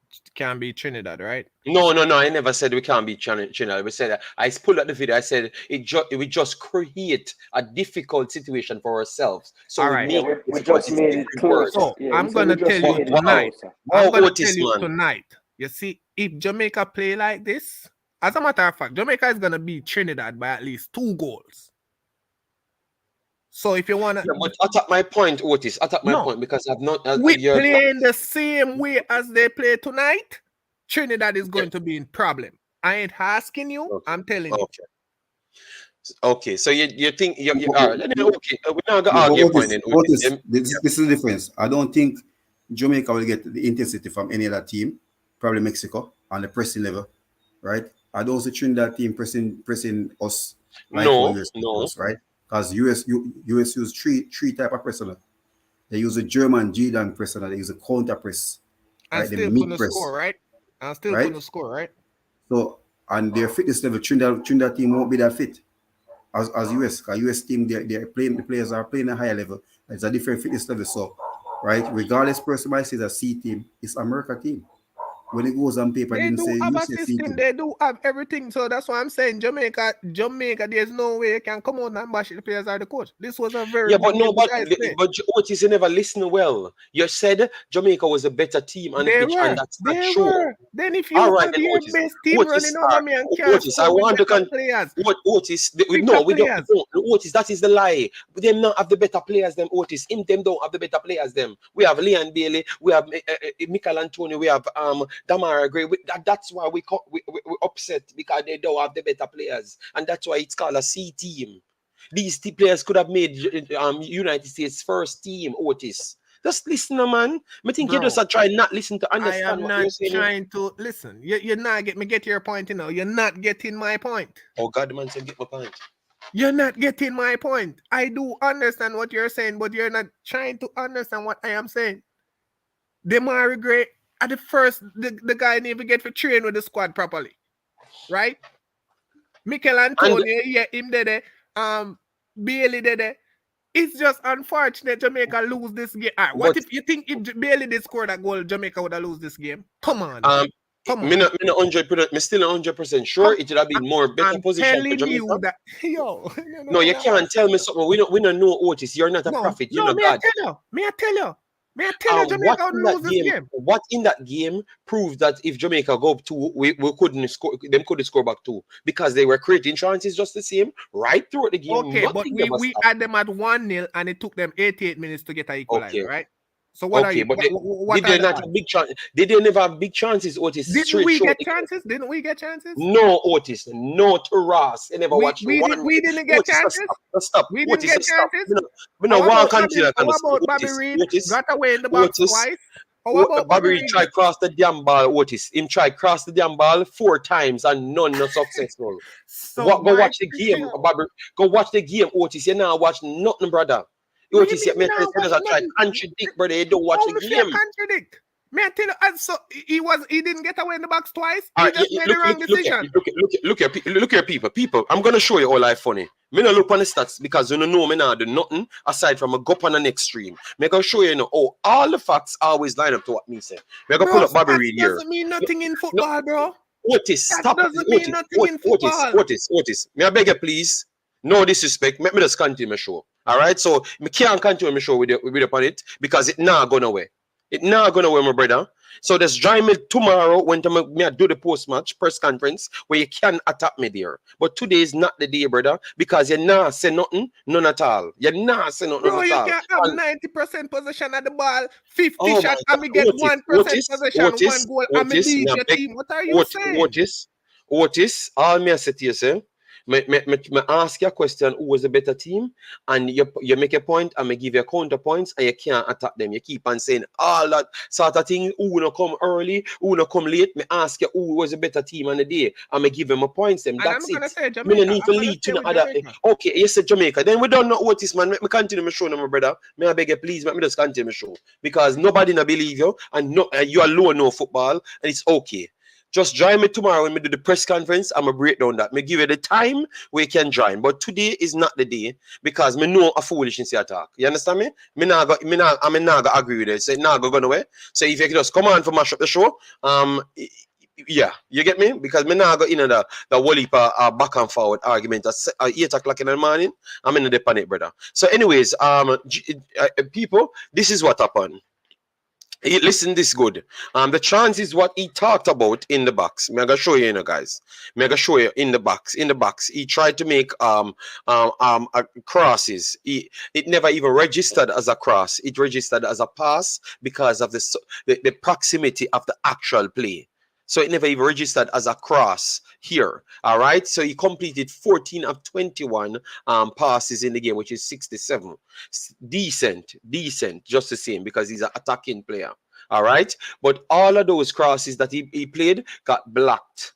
it can be Trinidad, right? No. I never said we can't be Trinidad. We said I pulled out the video. I said we just create a difficult situation for ourselves. So we just made it close. So I'm gonna tell you tonight. I'm gonna tell you tonight. You see, if Jamaica play like this, as a matter of fact, Jamaica is gonna beat Trinidad by at least 2 goals. So if you wanna, but attack my point, Otis. Attack my point because I've not. We playing the same way as they play tonight. Trinidad is going to be in problem. I ain't asking you. Okay. I'm telling you. Okay. So you think you are okay? We're not gonna argue point. This is the difference. I don't think Jamaica will get the intensity from any other team. Probably Mexico on the pressing level, right? I don't see Trinidad team pressing us. Like no. Right? Because US use three type of pressing. They use a German G-down pressing. They use a counter press. And still gonna score, right? And still gonna score, right? So and their fitness level, Trinidad team won't be that fit as US. Because US team, they're playing, the players are playing a higher level. It's a different fitness level. So right? Regardless, person might say a C team, it's America team. When it goes on paper, They didn't do say have you a say C system. team. They do have everything. So that's why I'm saying Jamaica. There's no way you can come out and bash the players or the coach. This was a very Yeah, good but no, game the guys played. but Otis, you never listen well. You said Jamaica was a better team on the They pitch, were. and that's not They true. were. Then if All you right, have then your Otis. best team Otis, running over me and can't Otis, I score with want to better players. Otis, we Fitter don't, players. Otis, that is the lie. They not have the better players them, Otis. In them don't have the better players them. We have Leon Bailey, we have Michael Antonio, we have Damara Gray. That's why we upset, because they don't have the better players. And that's why it's called a C team. These players could have made United States first team, Otis. Just listen, man. I think you just try not listen to understand I am what not you're saying. trying to listen. You're not getting me. Get your point, you know. You're not getting my point. Oh God, man said get my point. You're not getting my point. I do understand what you're saying, but you're not trying to understand what I am saying. Demari Gray at the first, the guy never get to train with the squad properly, right? Michael Antonio, yeah, him there. Bailey there. It's just unfortunate Jamaica lose this game. Right, what if you think if Bailey did score that goal, Jamaica would have lose this game? Come on. Come on. Me still 100% sure it would have been more better position for Jamaica. You that, yo, no, you can't tell me something. We don't know Otis. You're not a prophet. You know God. May I tell you, Jamaica would lose this game. What in that game proved that if Jamaica go up 2, we couldn't score. Them couldn't score back 2 because they were creating chances just the same right throughout the game. Okay, but we had them at 1-0 and it took them 88 minutes to get an equalizer, right? So what are you? But did they not have big chances? Did they never have big chances, Otis? Didn't we get chances? No, Otis. No, to Ross. They never watched one. We didn't get chances. Stop. We didn't get chances. We no walk until How about Bobby Reed got away in the box twice? Bobby Reed tried cross the damn ball, Otis. Him tried cross the damn ball 4 times and none not successful. Go watch the game, Bobby. Go watch the game, Otis. You now watch nothing, brother. Otis, you try to contradict, brother. You don't watch the game. Contradict. May I tell you, so he didn't get away in the box twice. He just made the wrong decision. Look here, people. People, I'm gonna show you all life funny. Me no look on the stats because you know me not do nothing aside from a go up on an extreme. Me gonna show you all the facts always line up to what me say. Me gonna pull up Bobby Reed here. Doesn't mean nothing in football, bro. Otis, stop. Doesn't mean nothing in football. Otis. May I beg you, please? No disrespect. Let me just continue my show. All right, so me can't continue my show with upon it because it not going away. It not going away, my brother. So just join me tomorrow when I do the post-match press conference where you can attack me there. But today is not the day, brother, because you not say nothing, none at all. You not say nothing at all. You can have 90% possession at the ball, 50 shots, and we get 1% possession, 1 goal, and we beat your team. What are you saying? Otis, all me I say to you, say, me ask you a question, who was a better team, and you make a point, and me give you counterpoints, and you can't attack them. You keep on saying all that sort of thing, who no come early, who no come late. Me ask you who was a better team on the day, and me give them a points them. That's it. Me no need to lead to the other. Okay, you said Jamaica. Then we don't know Otis, man. Let me continue my show, my brother. May I beg you, please, let me just continue my show. Because nobody no believe you, and you alone know football, and it's okay. Just join me tomorrow when we do the press conference. I'm going to break down that. Me give you the time where you can join. But today is not the day because me know a foolishness attack. You understand me? I'm not going to agree with it. So it's not going away. So if you can just come on for mash up the show, yeah, you get me? Because me not go in the whole back and forward argument at 8 o'clock in the morning. I'm in the panic, brother. So anyways, people, this is what happened. Listen, this good. The chance is what he talked about in the box. I'm gonna show you, guys. I'm gonna show you in the box. In the box, he tried to make crosses. It never even registered as a cross. It registered as a pass because of the proximity of the actual play. So it never even registered as a cross here. All right. So he completed 14 of 21 passes in the game, which is 67. Decent, just the same because he's an attacking player. All right. But all of those crosses that he played got blocked.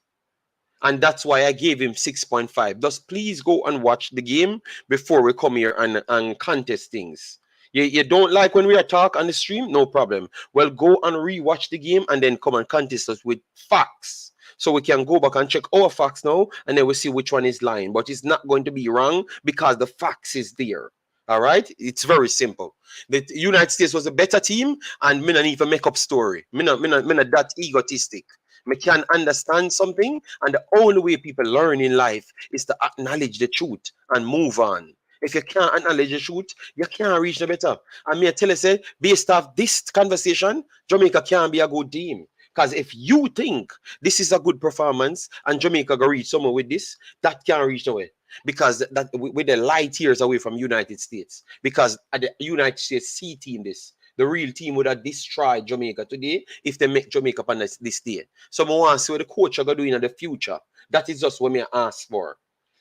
And that's why I gave him 6.5. Just please go and watch the game before we come here and contest things. You don't like when we are talk on the stream? No problem. Well, go and rewatch the game and then come and contest us with facts. So we can go back and check our facts now and then we'll see which one is lying. But it's not going to be wrong because the facts is there. All right, it's very simple. The United States was a better team, and me not even make up story. Me not that egotistic. Me can understand something, and the only way people learn in life is to acknowledge the truth and move on. If you can't acknowledge the truth, you can't reach the better. And me I tell you, say, based off this conversation, Jamaica can't be a good team. Because if you think this is a good performance and Jamaica go reach somewhere with this, that can't reach nowhere. Because that with the light years away from United States. Because at the United States C team, the real team would have destroyed Jamaica today if they make Jamaica on this day. So I want to see what the coach are going to do in the future. That is just what me ask for.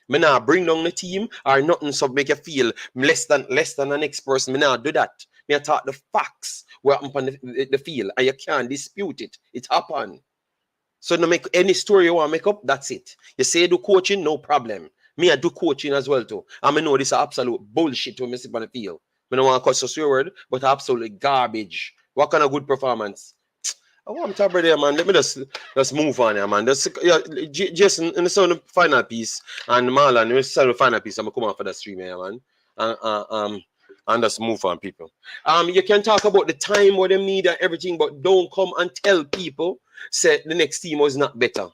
Me nah bring down the team or nothing so make you feel less than the next person. Me nah do that. Me talk the facts what happen on the field and you can't dispute it. It happened. So no make any story you want to make up, that's it. You say you do coaching, no problem. Me I do coaching as well too. And I know this is absolute bullshit when I sit on the field. I don't want to cuss a swear word, but absolutely garbage. What kind of good performance? I want to there, man. Let me just move on here, man. Jason, in the final piece, and Marlon, in the final piece, I'm going to come on for the stream here, man. And just move on, people. You can talk about the time what they need and everything, but don't come and tell people, say the next team was not better.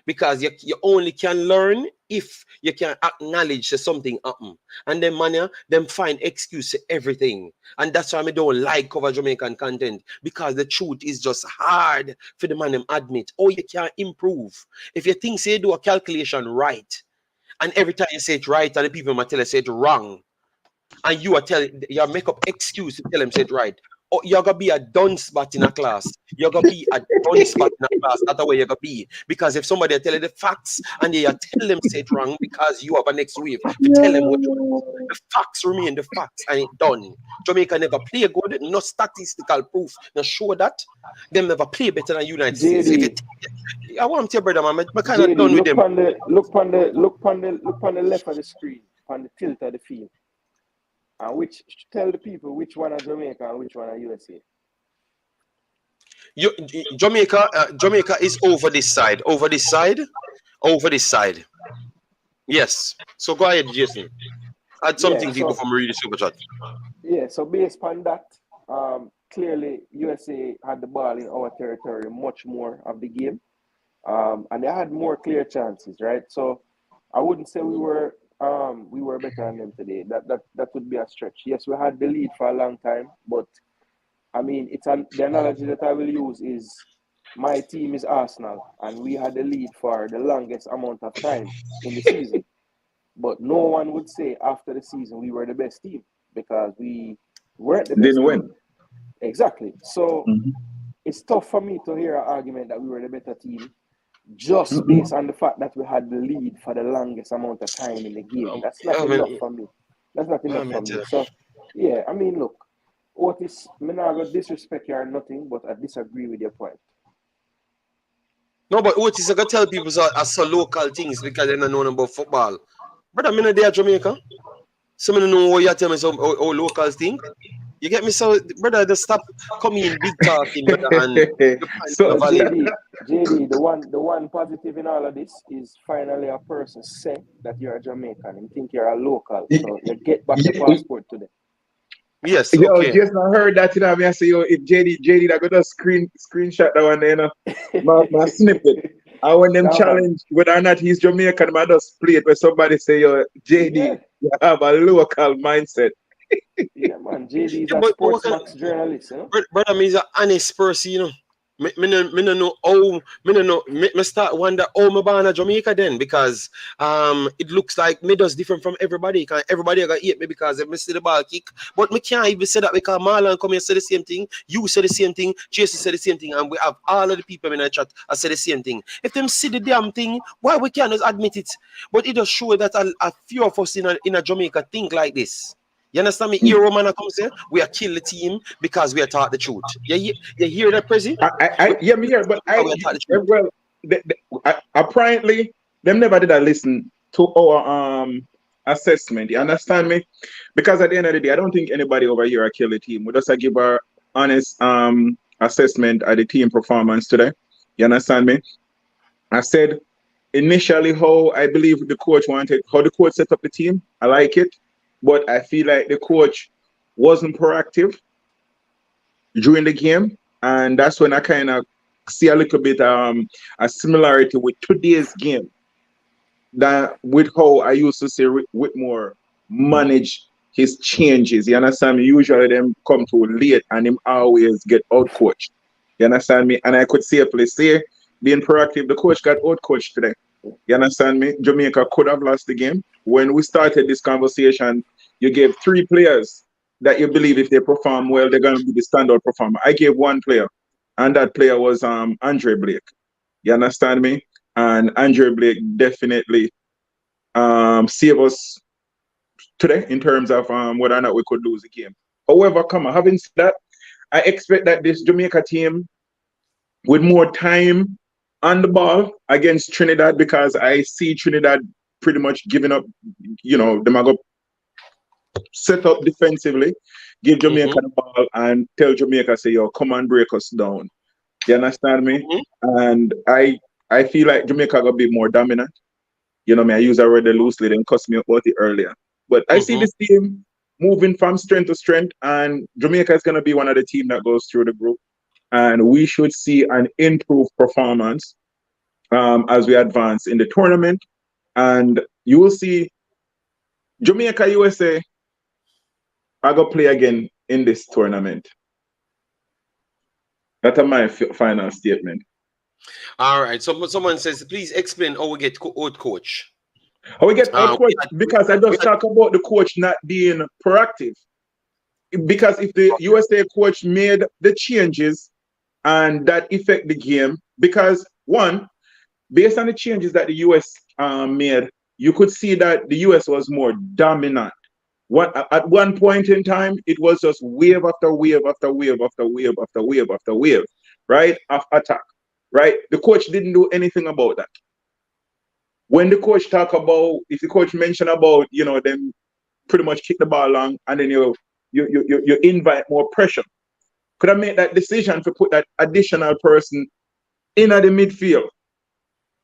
Because you only can learn if you can acknowledge that something happened. And then, man, them find excuse to everything. And that's why I don't like cover Jamaican content. Because the truth is just hard for the man them admit. Oh, you can't improve. If you think say do a calculation right, and every time you say it right, and the people might tell you say it wrong, and you make up excuse to tell them say it right. Oh, you're gonna be a dunce spot in a class. You're gonna be a dunce spot in a class. That's the way you're gonna be. Because if somebody tell you the facts and you tell them say it wrong because you have a next wave to tell them what the facts remain the facts and it done. Jamaica never play good, no statistical proof, no show that. Them never play better than United States. If you, I want to tell you, brother, man, I kind of done with them. Look on the left of the screen, on the tilt of the field. And tell the people which one are Jamaica and which one are USA. Jamaica is over this side. Yes. So go ahead, Jason. Add something people from reading super chat. Yeah, so based on that, clearly USA had the ball in our territory much more of the game. And they had more clear chances, right? So I wouldn't say we were better than them today. That would be a stretch. Yes, we had the lead for a long time, but I mean, the analogy that I will use is my team is Arsenal, and we had the lead for the longest amount of time in the season. But no one would say after the season we were the best team because we weren't the best Didn't team. win. Exactly. So it's tough for me to hear an argument that we were the better team just based on the fact that we had the lead for the longest amount of time in the game. That's not enough for me. That's not enough for me. So, yeah, I mean, look, Otis, I'm not going to disrespect you or nothing, but I disagree with your point. No, but Otis, I got to tell people so local things because they don't know about football. Brother, I'm not there Jamaica. Some of them know what you tell me some local thing. You get me? So, brother, just stop coming in big talking, brother. And so, JD, the one positive in all of this is finally a person say that you're a Jamaican and think you're a local. So you get back your passport today. Yes, okay. Yo, just I heard that, you know, I say, yo, if JD, I got a screenshot that one there, you know, my snippet. I want them challenge whether or not he's Jamaican, I just play it where somebody say, yo, JD, you have a local mindset. Yeah, man, JD is a sports max journalist, you know? Brother, I'm an honest person, you know. Me start wonder how me born in Jamaica then because it looks like me does different from everybody. Cause everybody gonna hate me because if me see the ball kick, but me can't even say that because Marlon come here say the same thing, you say the same thing, Jason say the same thing, and we have all of the people in the chat I say the same thing. If them see the damn thing, why we can't just admit it? But it does show that a few of us in a Jamaica think like this. You understand me? Hero man comes here, we are kill the team because we are taught the truth. You hear that, Prezi? Yeah, me hear, but apparently them never did listen to our assessment. You understand me? Because at the end of the day, I don't think anybody over here kill the team. We just give our honest assessment of the team performance today. You understand me? I said initially how I believe the coach wanted, how the coach set up the team. I like it. but I feel like the coach wasn't proactive during the game, and that's when I kind of see a little bit a similarity with today's game, that with how I used to see Whitmore manage his changes. You understand me? Usually them come too late and him always get out coached. You understand me? And I could safely say, being proactive, the coach got out coached today. You understand me? Jamaica could have lost the game. When we started this conversation, you gave 3 players that you believe if they perform well, they're going to be the standout performer. I gave 1 player, and that player was Andre Blake. You understand me? And Andre Blake definitely saved us today in terms of whether or not we could lose the game. However, having said that, I expect that this Jamaica team, with more time on the ball against Trinidad, because I see Trinidad pretty much giving up, you know, them are going to set up defensively, give Jamaica the ball and tell Jamaica, say, yo, come and break us down. You understand me? And I feel like Jamaica going to be more dominant. You know me, I use that word loosely, then cuss me about it earlier. But I see this team moving from strength to strength, and Jamaica is going to be one of the teams that goes through the group. And we should see an improved performance as we advance in the tournament. And you will see Jamaica, USA are going to play again in this tournament. That's my final statement. All right. So someone says, please explain how we get out coach. How we get out coach? Because I just talk about the coach not being proactive. Because if the USA coach made the changes and that affect the game, because one, based on the changes that the US made, you could see that the US was more dominant. At one point in time, it was just wave after wave after wave after wave after wave after wave, right, of attack, right? The coach didn't do anything about that. When the coach talk about, if the coach mention about, you know, them pretty much kick the ball long, and then you invite more pressure. Could I make that decision to put that additional person in at the midfield?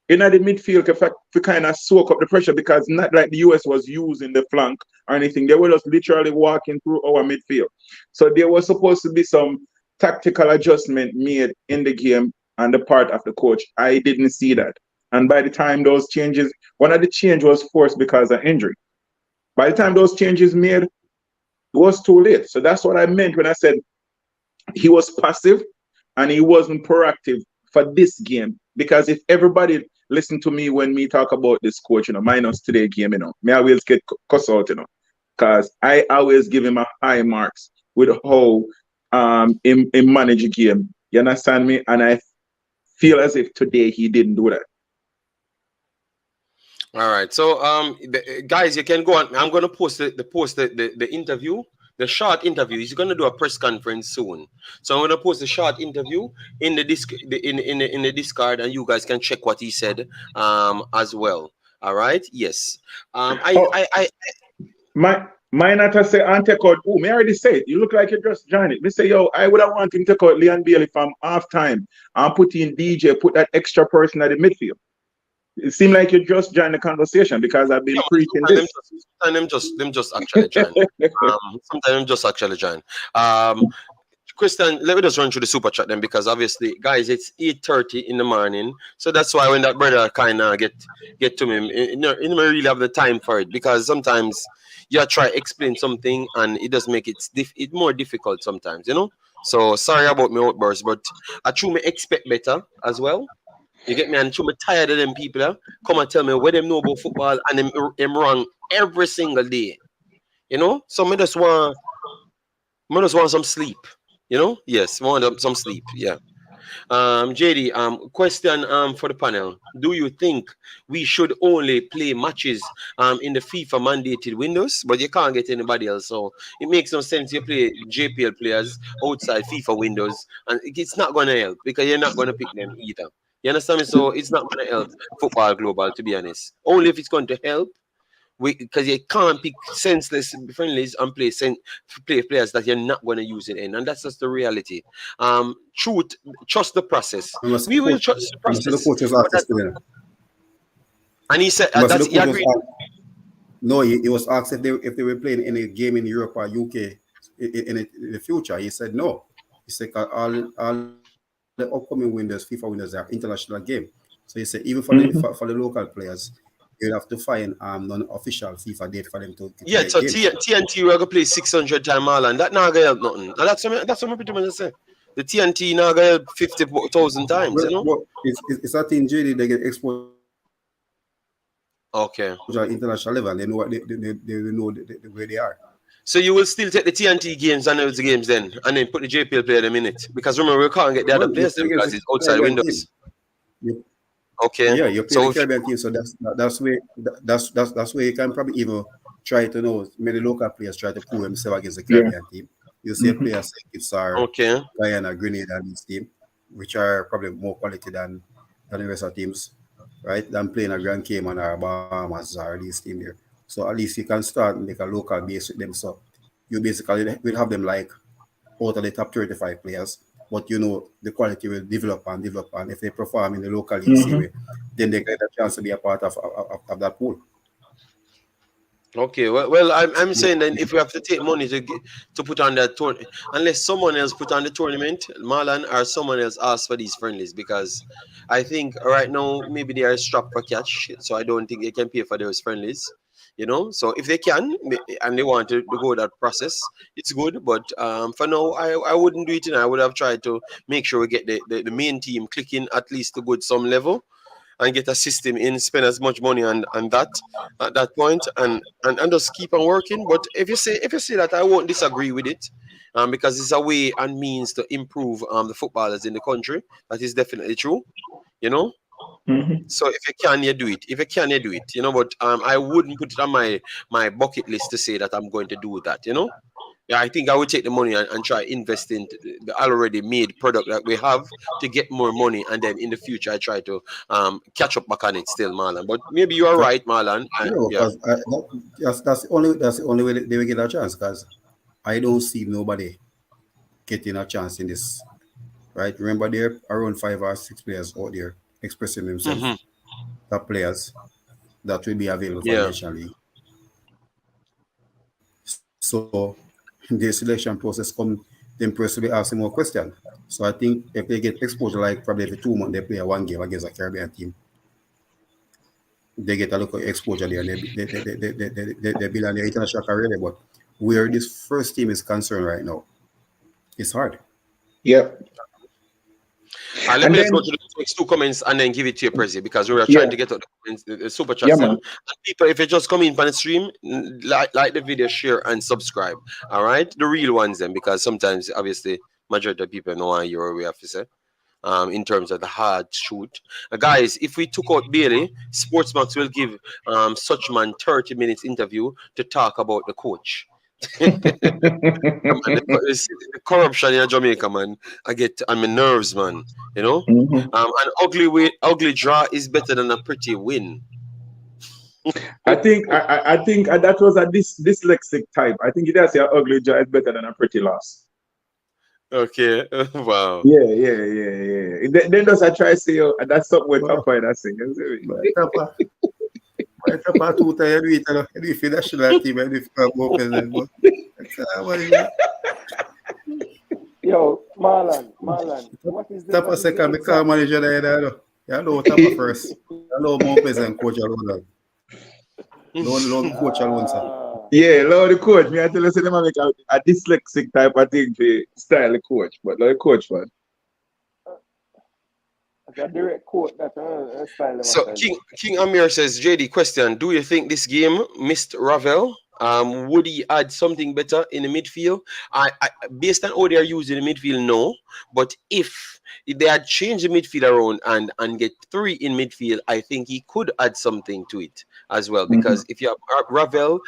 In at the midfield to kind of soak up the pressure, because not like the US was using the flank or anything. They were just literally walking through our midfield. So there was supposed to be some tactical adjustment made in the game on the part of the coach. I didn't see that. And by the time those changes, one of the change was forced because of injury. By the time those changes made, it was too late. So that's what I meant when I said he was passive and he wasn't proactive for this game. Because if everybody listen to me when me talk about this coach, you know, minus today game, you know, me always get cussed out, you know, because I always give him a high marks with how him manage a game. You understand me? And I feel as if today he didn't do that. All right. So guys, you can go on. I'm gonna post the interview, the short interview. He's gonna do a press conference soon. So I'm gonna post a short interview in the in the Discord, and you guys can check what he said as well. All right. Yes. My not to say and take out. Oh, me already said. You look like you just joined it. Me say, yo, I would have wanted him to take out Leon Bailey from half time and put in DJ, put that extra person at the midfield. It seemed like you just joined the conversation because I've been preaching this. Sometimes them just actually join. Sometimes them just actually join. Christian, let me just run through the super chat then, because obviously, guys, it's 8:30 in the morning, so that's why when that brother kind of get to me, you know, really have the time for it, because sometimes you try to explain something and it does make it more difficult sometimes, you know. So sorry about my outburst, but I truly expect better as well. You get me? And I'm tired of them people come and tell me what them know about football, and them wrong every single day. You know? So I just want some sleep. You know? Yes, want some sleep. Yeah. JD, question for the panel. Do you think we should only play matches in the FIFA mandated windows, but you can't get anybody else? So it makes no sense you play JPL players outside FIFA windows, and it's not gonna help because you're not gonna pick them either. You understand me? So it's not going to help football global, to be honest. Only if it's going to help, because you can't pick senseless friendlies and play players that you're not going to use it in, and that's just the reality. Trust the process. We will trust the process. And he said he agreed. No, he was asked if they were playing any game in Europe or UK in the future. He said no. He said all the upcoming winners, FIFA winners, are international game. So he said even for the local players, you'll have to find non-official FIFA date for them to Yeah, get so games. TNT we're gonna play 600 times all, and that not gonna help nothing. And that's what I'm pretty much say. The TNT not gonna help 50,000 times, you know. Well, it's a thing, JD. They get exposure Okay. at international level. And they know what they know where they are. So you will still take the TNT games and those games then, and then put the JPL player in a minute, because remember we can't get the other players then because it's outside windows. Okay. Yeah, you play the Caribbean team, so that's where you can probably even try to know. Maybe the local players try to prove themselves against the Caribbean team. You see players like it's our Guyana, Grenada, and this team, which are probably more quality than the rest of teams, right? Than playing a Grand Cayman or Bahamas or this team there. So at least you can start and make a local base with them. So you basically will have them like out of the top 35 players, but you know the quality will develop, and if they perform in the local league, then they get a chance to be a part of that pool. Okay, well, I'm saying that if we have to take money to put on that tournament, unless someone else put on the tournament, Marlon, or someone else asks for these friendlies, because I think right now maybe they are strapped for cash, so I don't think they can pay for those friendlies. You know, so if they can and they want to go that process, it's good. But for now, I wouldn't do it. And I would have tried to make sure we get the main team clicking at least to good some level, and get a system in, spend as much money on that at that point, and just keep on working. But if you say that, I won't disagree with it, because it's a way and means to improve the footballers in the country. That is definitely true, you know. So if you can, you do it. If you can, you do it. You know, but I wouldn't put it on my bucket list to say that I'm going to do that. You know. Yeah, I think I would take the money and try invest in the already made product that we have to get more money, and then in the future I try to catch up back on it still, Marlon. But maybe you are right, Marlon. That's the only way they will get a chance, because I don't see nobody getting a chance in this. Right? Remember, there are around 5 or 6 players out there expressing themselves, top players that will be available financially. So the selection process come, them person will ask more questions. So I think if they get exposure, like probably every 2 months they play one game against a Caribbean team, they get a lot of exposure there. They build on their international career. But where this first team is concerned right now, it's hard. Yeah. Let me just go to the next 2 comments and then give it to you, Prezi, because we are trying to get out the comments, the super chats. And people, if you just come in for the stream, like the video, share, and subscribe. All right, the real ones then, because sometimes, obviously, majority of people know what we have to say. In terms of the hard shoot, guys, if we took out Bailey, Sportsmax will give such man 30 minutes interview to talk about the coach. The corruption in Jamaica, man. I get on my nerves, man. You know, an ugly draw is better than a pretty win. I think that was a dyslexic type. I think it does say an ugly draw is better than a pretty loss. Okay. Wow. Yeah. Then does I try to say that's something with Papa and I sing. Yo, Marlon, what is the Tapa second, the car manager there. You know Tapa first. You know Mopez and coach alone. Long coach alone, sir. Yeah, Lord the coach. Me I tell you, say them make a dyslexic type of thing to style the coach, but Lord the coach, man. A direct quote that style. So King Amir says, JD, question: do you think this game missed Ravel? Would he add something better in the midfield? I based on how they are using the midfield, no. But if they had changed the midfield around and get 3 in midfield, I think he could add something to it as well. Because if you have Ravel,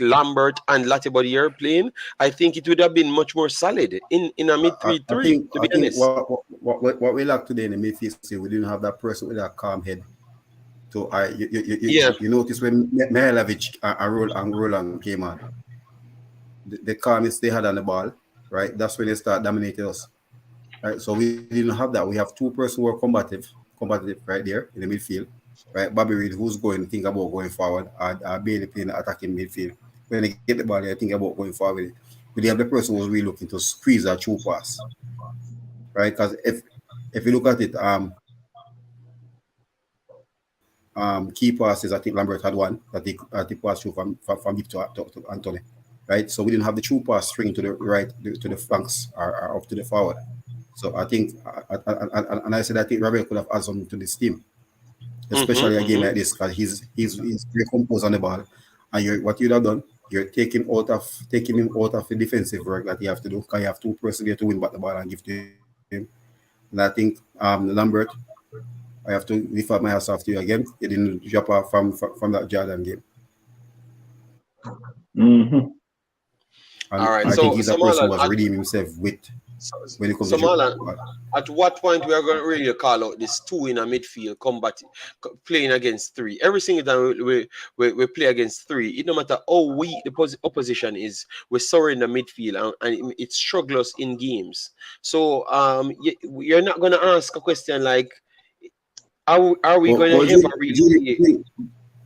Lambert, and Latibody here playing, I think it would have been much more solid in a mid 3-3. To be honest, what we lack today in the midfield, we didn't have that person with that calm head. So you notice when Mihailovic and Roland came on, the calmness they had on the ball, right? That's when they start dominating us, right? So we didn't have that. We have 2 persons who are combative right there in the midfield, right? Bobby Reid, who's going to think about going forward, or Bailey playing attacking midfield. When they get the ball, they think about going forward. But they have the person who's really looking to squeeze a true pass, right? Because if you look at it, key passes, I think Lambert had one that he passed through from deep to Anthony, right? So we didn't have the true pass string to the right, to the flanks, or up to the forward. So I think, and I said I think Rabel could have added something to this team, especially a game like this, because he's very composed on the ball, and what you'd have done, you're taking him out of the defensive work that you have to do, because you have two persons there to win back the ball and give to him. And I think Lambert, I have to refer my ass off to you again. He didn't drop off from that Jordan game. Mm-hmm. And All right, I think he's a person who has Marlon, redeemed himself when it comes so to Marlon, but at what point we are going to really call out this two in a midfield playing against three? Every single time we play against three, it no matter how weak the opposition is, we're sorry in the midfield, and it struggles in games. So you're not going to ask a question like, are we going to ever really?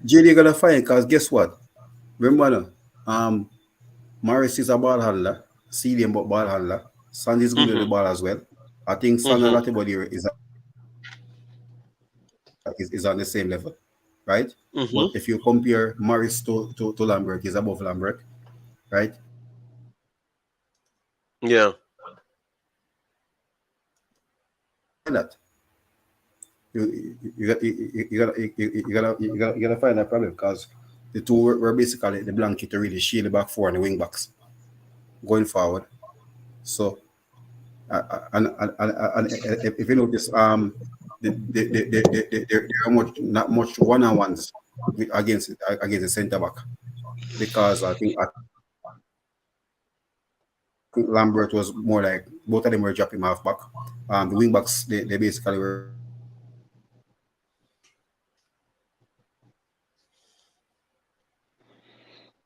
JD gonna find, because guess what? Remember, Morris is a ball handler, CDM but ball handler. Sand is good with the ball as well. I think Sand and Latibody is on the same level, right? But if you compare Morris to Lambert, he's above Lambert, right? Yeah. That you gotta find that problem, because the two were basically the blanket to really shield the back four and the wing backs going forward. So and if you notice, there are not much one-on-ones against the centre back, because I think Lambert was more like both of them were dropping half back. The wing backs they basically were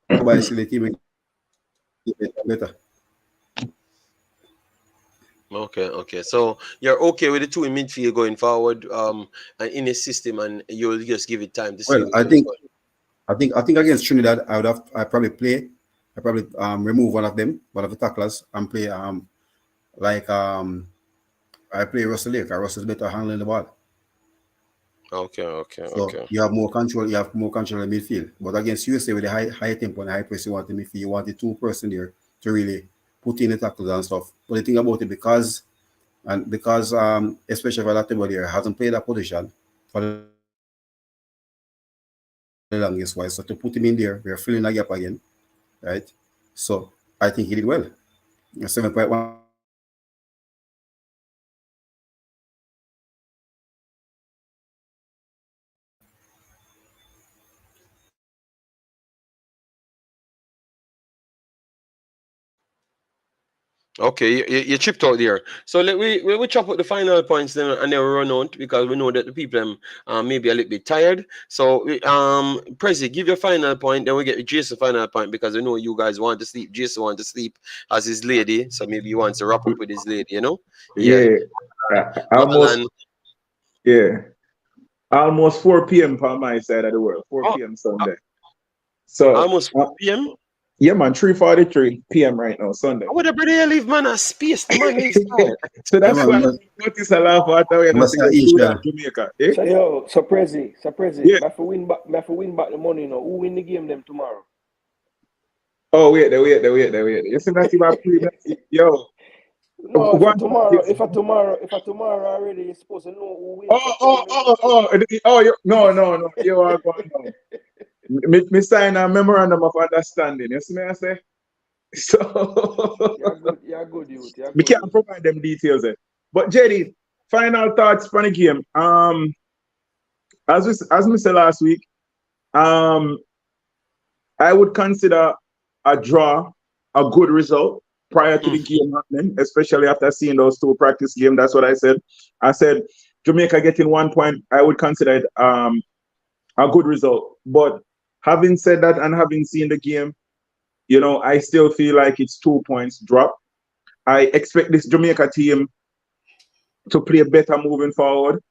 by the team better. Okay. So you're okay with the two in midfield going forward, and in a system, and you'll just give it time to see. Well, I think against Trinidad, I probably remove one of the tacklers, and play I play Russell Lake. Russell's better handling the ball. Okay. So you have more control. You have more control in midfield. But against USA with the high tempo and high press, you want the midfield. You want the two person there to really put in the tackles and stuff. But the thing about it, because especially for that table there, hasn't played that position for the longest while. So to put him in there, we're filling a gap again, right? So I think he did well. 7.1. Okay, you chipped out there. So we chop up the final points then, and then we run out, because we know that the people maybe a little bit tired. So Prezi, give your final point, then we get Jason final point, because we know you guys want to sleep. Jason wants to sleep as his lady, so maybe he wants to wrap up with his lady, you know? Yeah. Almost. Yeah. Almost 4 p.m. on my side of the world. 4 p.m. Sunday. So almost 4 p.m. Yeah, man, 3:43 p.m. right now, Sunday. What about the leave, man? A space, the man is So that's why I notice a lot of way Jamaica. Eh? So Prezi, yeah. I have to win back the money now. Who win the game them tomorrow? Oh, wait. You see that team yo. No, if I tomorrow already, you're supposed to know who wins. No. You are going on. Me sign a memorandum of understanding. You see me I say? So you're good, youth. We can't provide them details. But JD, final thoughts for the game. As we said last week, I would consider a draw a good result prior to the game happening, especially after seeing those two practice games. That's what I said. I said Jamaica getting 1 point, I would consider it a good result. But having said that and having seen the game, I still feel like it's 2 points drop. I expect this Jamaica team to play better moving forward.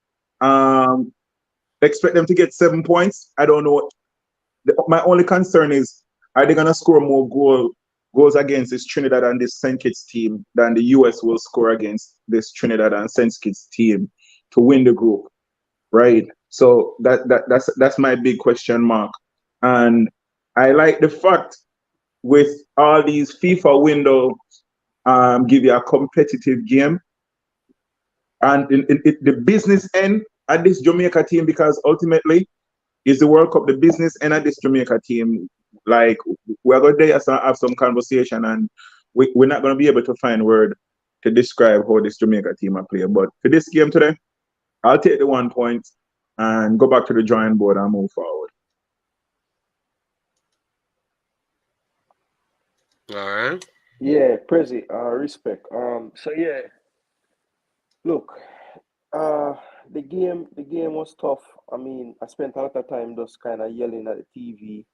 expect them to get 7 points. I don't know. My only concern is, are they gonna score more goals against this Trinidad and this St. Kitts team than the US will score against this Trinidad and St. Kitts team to win the group, right? So that's my big question mark. And I like the fact with all these FIFA windows give you a competitive game. And the business end at this Jamaica team, because ultimately is the World Cup, the business end at this Jamaica team. Like, we're going to have some conversation, and we're not going to be able to find word to describe how this Jamaica team are playing. But for this game today, I'll take the 1 point and go back to the drawing board and move forward. All right. Yeah, Prezi, respect. So yeah, look, the game was tough. I mean, I spent a lot of time just kind of yelling at the TV.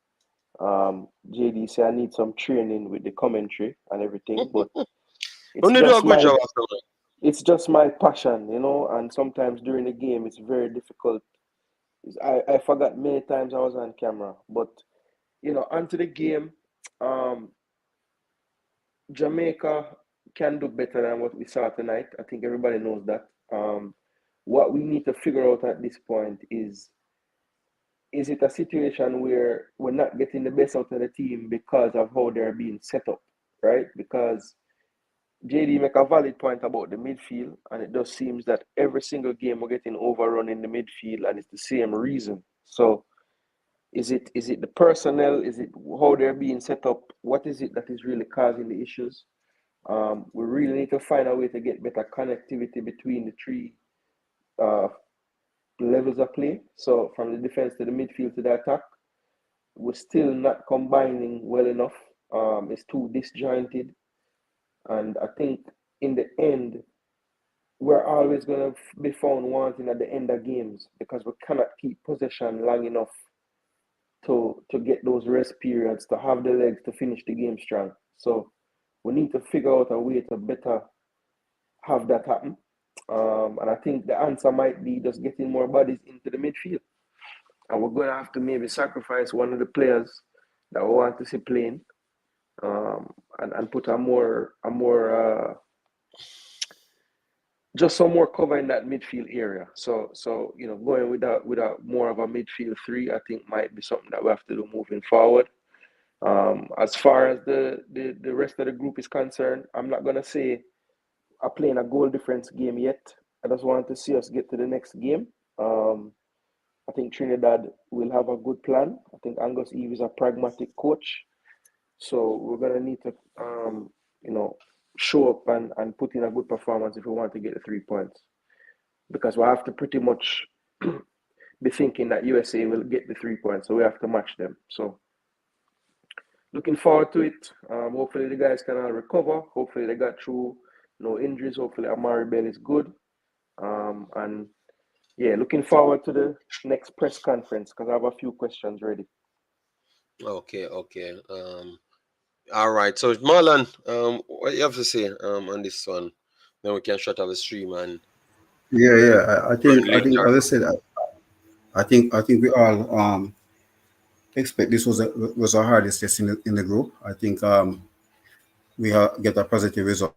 JD said I need some training with the commentary and everything, but it's Only do a just good my job after that. it's just my passion, you know. And sometimes during the game, it's very difficult. I forgot many times I was on camera, but you know, onto the game. Um, Jamaica can do better than what we saw tonight. I think everybody knows that. What we need to figure out at this point is it a situation where we're not getting the best out of the team because of how they're being set up, right? Because JD make a valid point about the midfield, and it just seems that every single game we're getting overrun in the midfield, and it's the same reason. So is it the personnel? Is it how they're being set up? What is it that is really causing the issues? We really need to find a way to get better connectivity between the three uh, levels of play. So from the defense to the midfield to the attack, we're still not combining well enough. It's too disjointed, and I think in the end, we're always going to be found wanting at the end of games because we cannot keep possession long enough to get those rest periods, to have the legs to finish the game strong. So we need to figure out a way to better have that happen. And I think the answer might be just getting more bodies into the midfield. And we're going to have to maybe sacrifice one of the players that we want to see playing, and put just some more cover in that midfield area. So you know, going with a more of a midfield three, I think might be something that we have to do moving forward. As far as the rest of the group is concerned, I'm not gonna say I'm playing a goal difference game yet. I just want to see us get to the next game. I think Trinidad will have a good plan. I think Angus Eve is a pragmatic coach, so we're gonna need to you know, show up and put in a good performance if we want to get the 3 points, because we have to pretty much be thinking that USA will get the 3 points, so we have to match them. So looking forward to it. Hopefully the guys can all recover. Hopefully they got through no injuries. Hopefully Amari Bell is good. And yeah, looking forward to the next press conference because I have a few questions ready. Okay. All right. So Marlon, what you have to say on this one? Then we can shut off the stream and Yeah. I think later. as I said, I think we all expect this was our hardest test in the group. I think we get a positive result.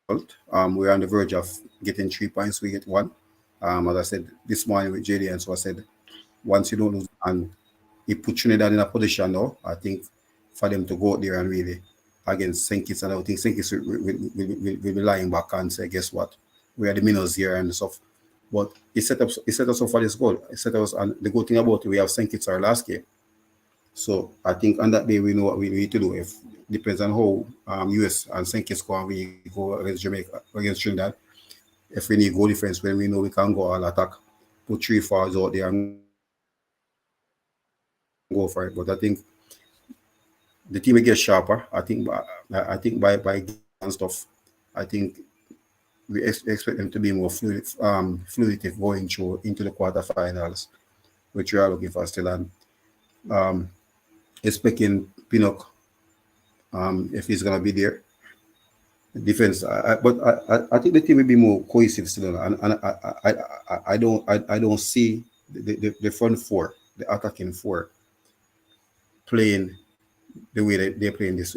We're on the verge of getting 3 points. We get one. As I said this morning with JD, and so I said, once you don't lose, and he put Trinidad in a position now, I think for them to go out there and really against St. Kitts, and I think St. Kitts will be lying back and say, guess what? We are the minnows here and stuff. But he set us up for this goal. He set us, and the good thing about it, we have St. Kitts our last game. So I think on that day we know what we need to do. If depends on how US and St. Kitts go and we go against Jamaica, against Trinidad. If we need goal difference, when we know we can go all attack, put 3 forwards out there and go for it. But I think the team will get sharper. I think by and stuff, I think we expect them to be more fluid going through into the quarterfinals, which we are looking for still. And expecting Pinnock, if he's gonna be there, defense. I think the team will be more cohesive still, and I don't see the front four, the attacking four, playing the way they're playing this.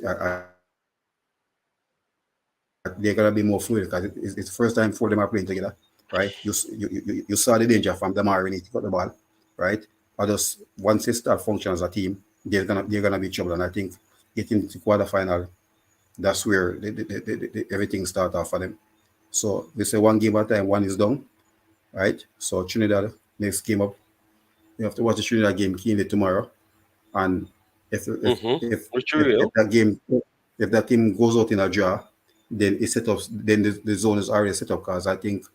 They're gonna be more fluid because it's the first time four of them are playing together, right? You saw the danger from Damar when he got the ball, right? Or just once they start function as a team, they're gonna be trouble. And I think getting to quarterfinal, that's where everything starts off for them. So we say one game at a time, one is done, right? So Trinidad next game up, you have to watch the Trinidad game keenly tomorrow, and Which real. if that team goes out in a draw, then it's set up. Then the zone is already set up because I think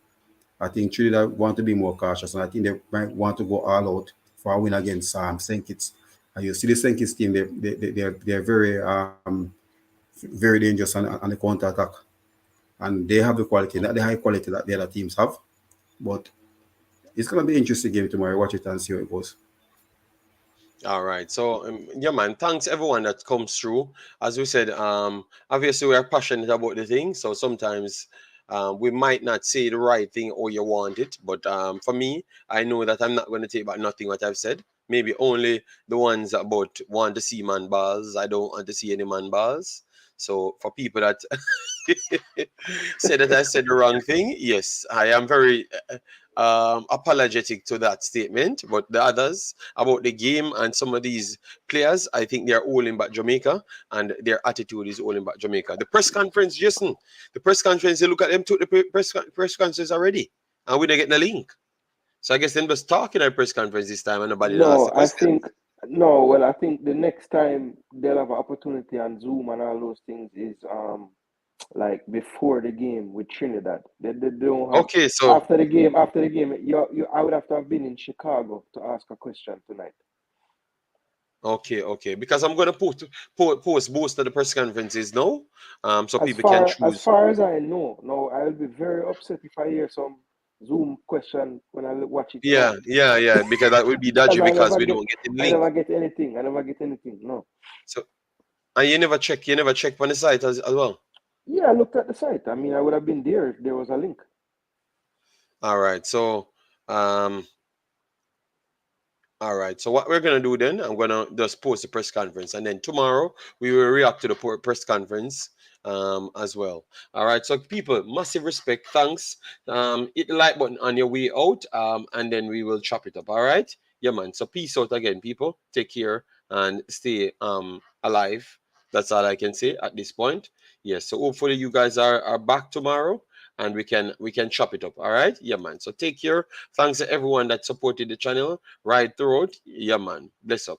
Trinidad want to be more cautious, and I think they might want to go all out for a win against St. Kitts. And you see the St. Kitts team, they're very dangerous on the counter attack, and they have the quality, not the high quality that the other teams have. But it's gonna be an interesting game tomorrow. Watch it and see how it goes. All right. So yeah, man. Thanks everyone that comes through. As we said, obviously we are passionate about the thing. So sometimes we might not say the right thing or you want it. But for me, I know that I'm not going to take back nothing what I've said. Maybe only the ones about want to see man balls. I don't want to see any man balls. So for people that say that I said the wrong thing, yes, I am very apologetic to that statement. But the others about the game and some of these players, I think they're holding back Jamaica and their attitude is holding back Jamaica. The press conference, Jason, the press conference, you look at them, took the press conference already and we didn't get the link. So I guess them just talking at press conference this time and nobody asked No, the I question. think no. Well, I think the next time they'll have an opportunity on Zoom and all those things is like before the game with Trinidad. They don't have Okay, so after the game. After the game, I would have to have been in Chicago to ask a question tonight. okay. Because I'm gonna post most of the press conferences now. So As people can far as choose. far as I know, no, I'll be very upset if I hear some Zoom question when I watch it now. Yeah. Because that would be Because dodgy because we don't get the I link. never get anything. I never get anything. No. So and you never check on the site as well. Yeah, I looked at the site. I mean, I would have been there if there was a link. All right. So um all right. So what we're gonna do then, I'm gonna just post the press conference, and then tomorrow we will react to the press conference as well. All right. So people, massive respect, thanks. Hit the like button on your way out, and then we will chop it up. All right. Yeah, man. So peace out again, people. Take care and stay alive. That's all I can say at this point. Yes. So hopefully you guys are back tomorrow and we can chop it up. All right. Yeah, man. So take care. Thanks to everyone that supported the channel right throughout. Yeah, man. Bless up.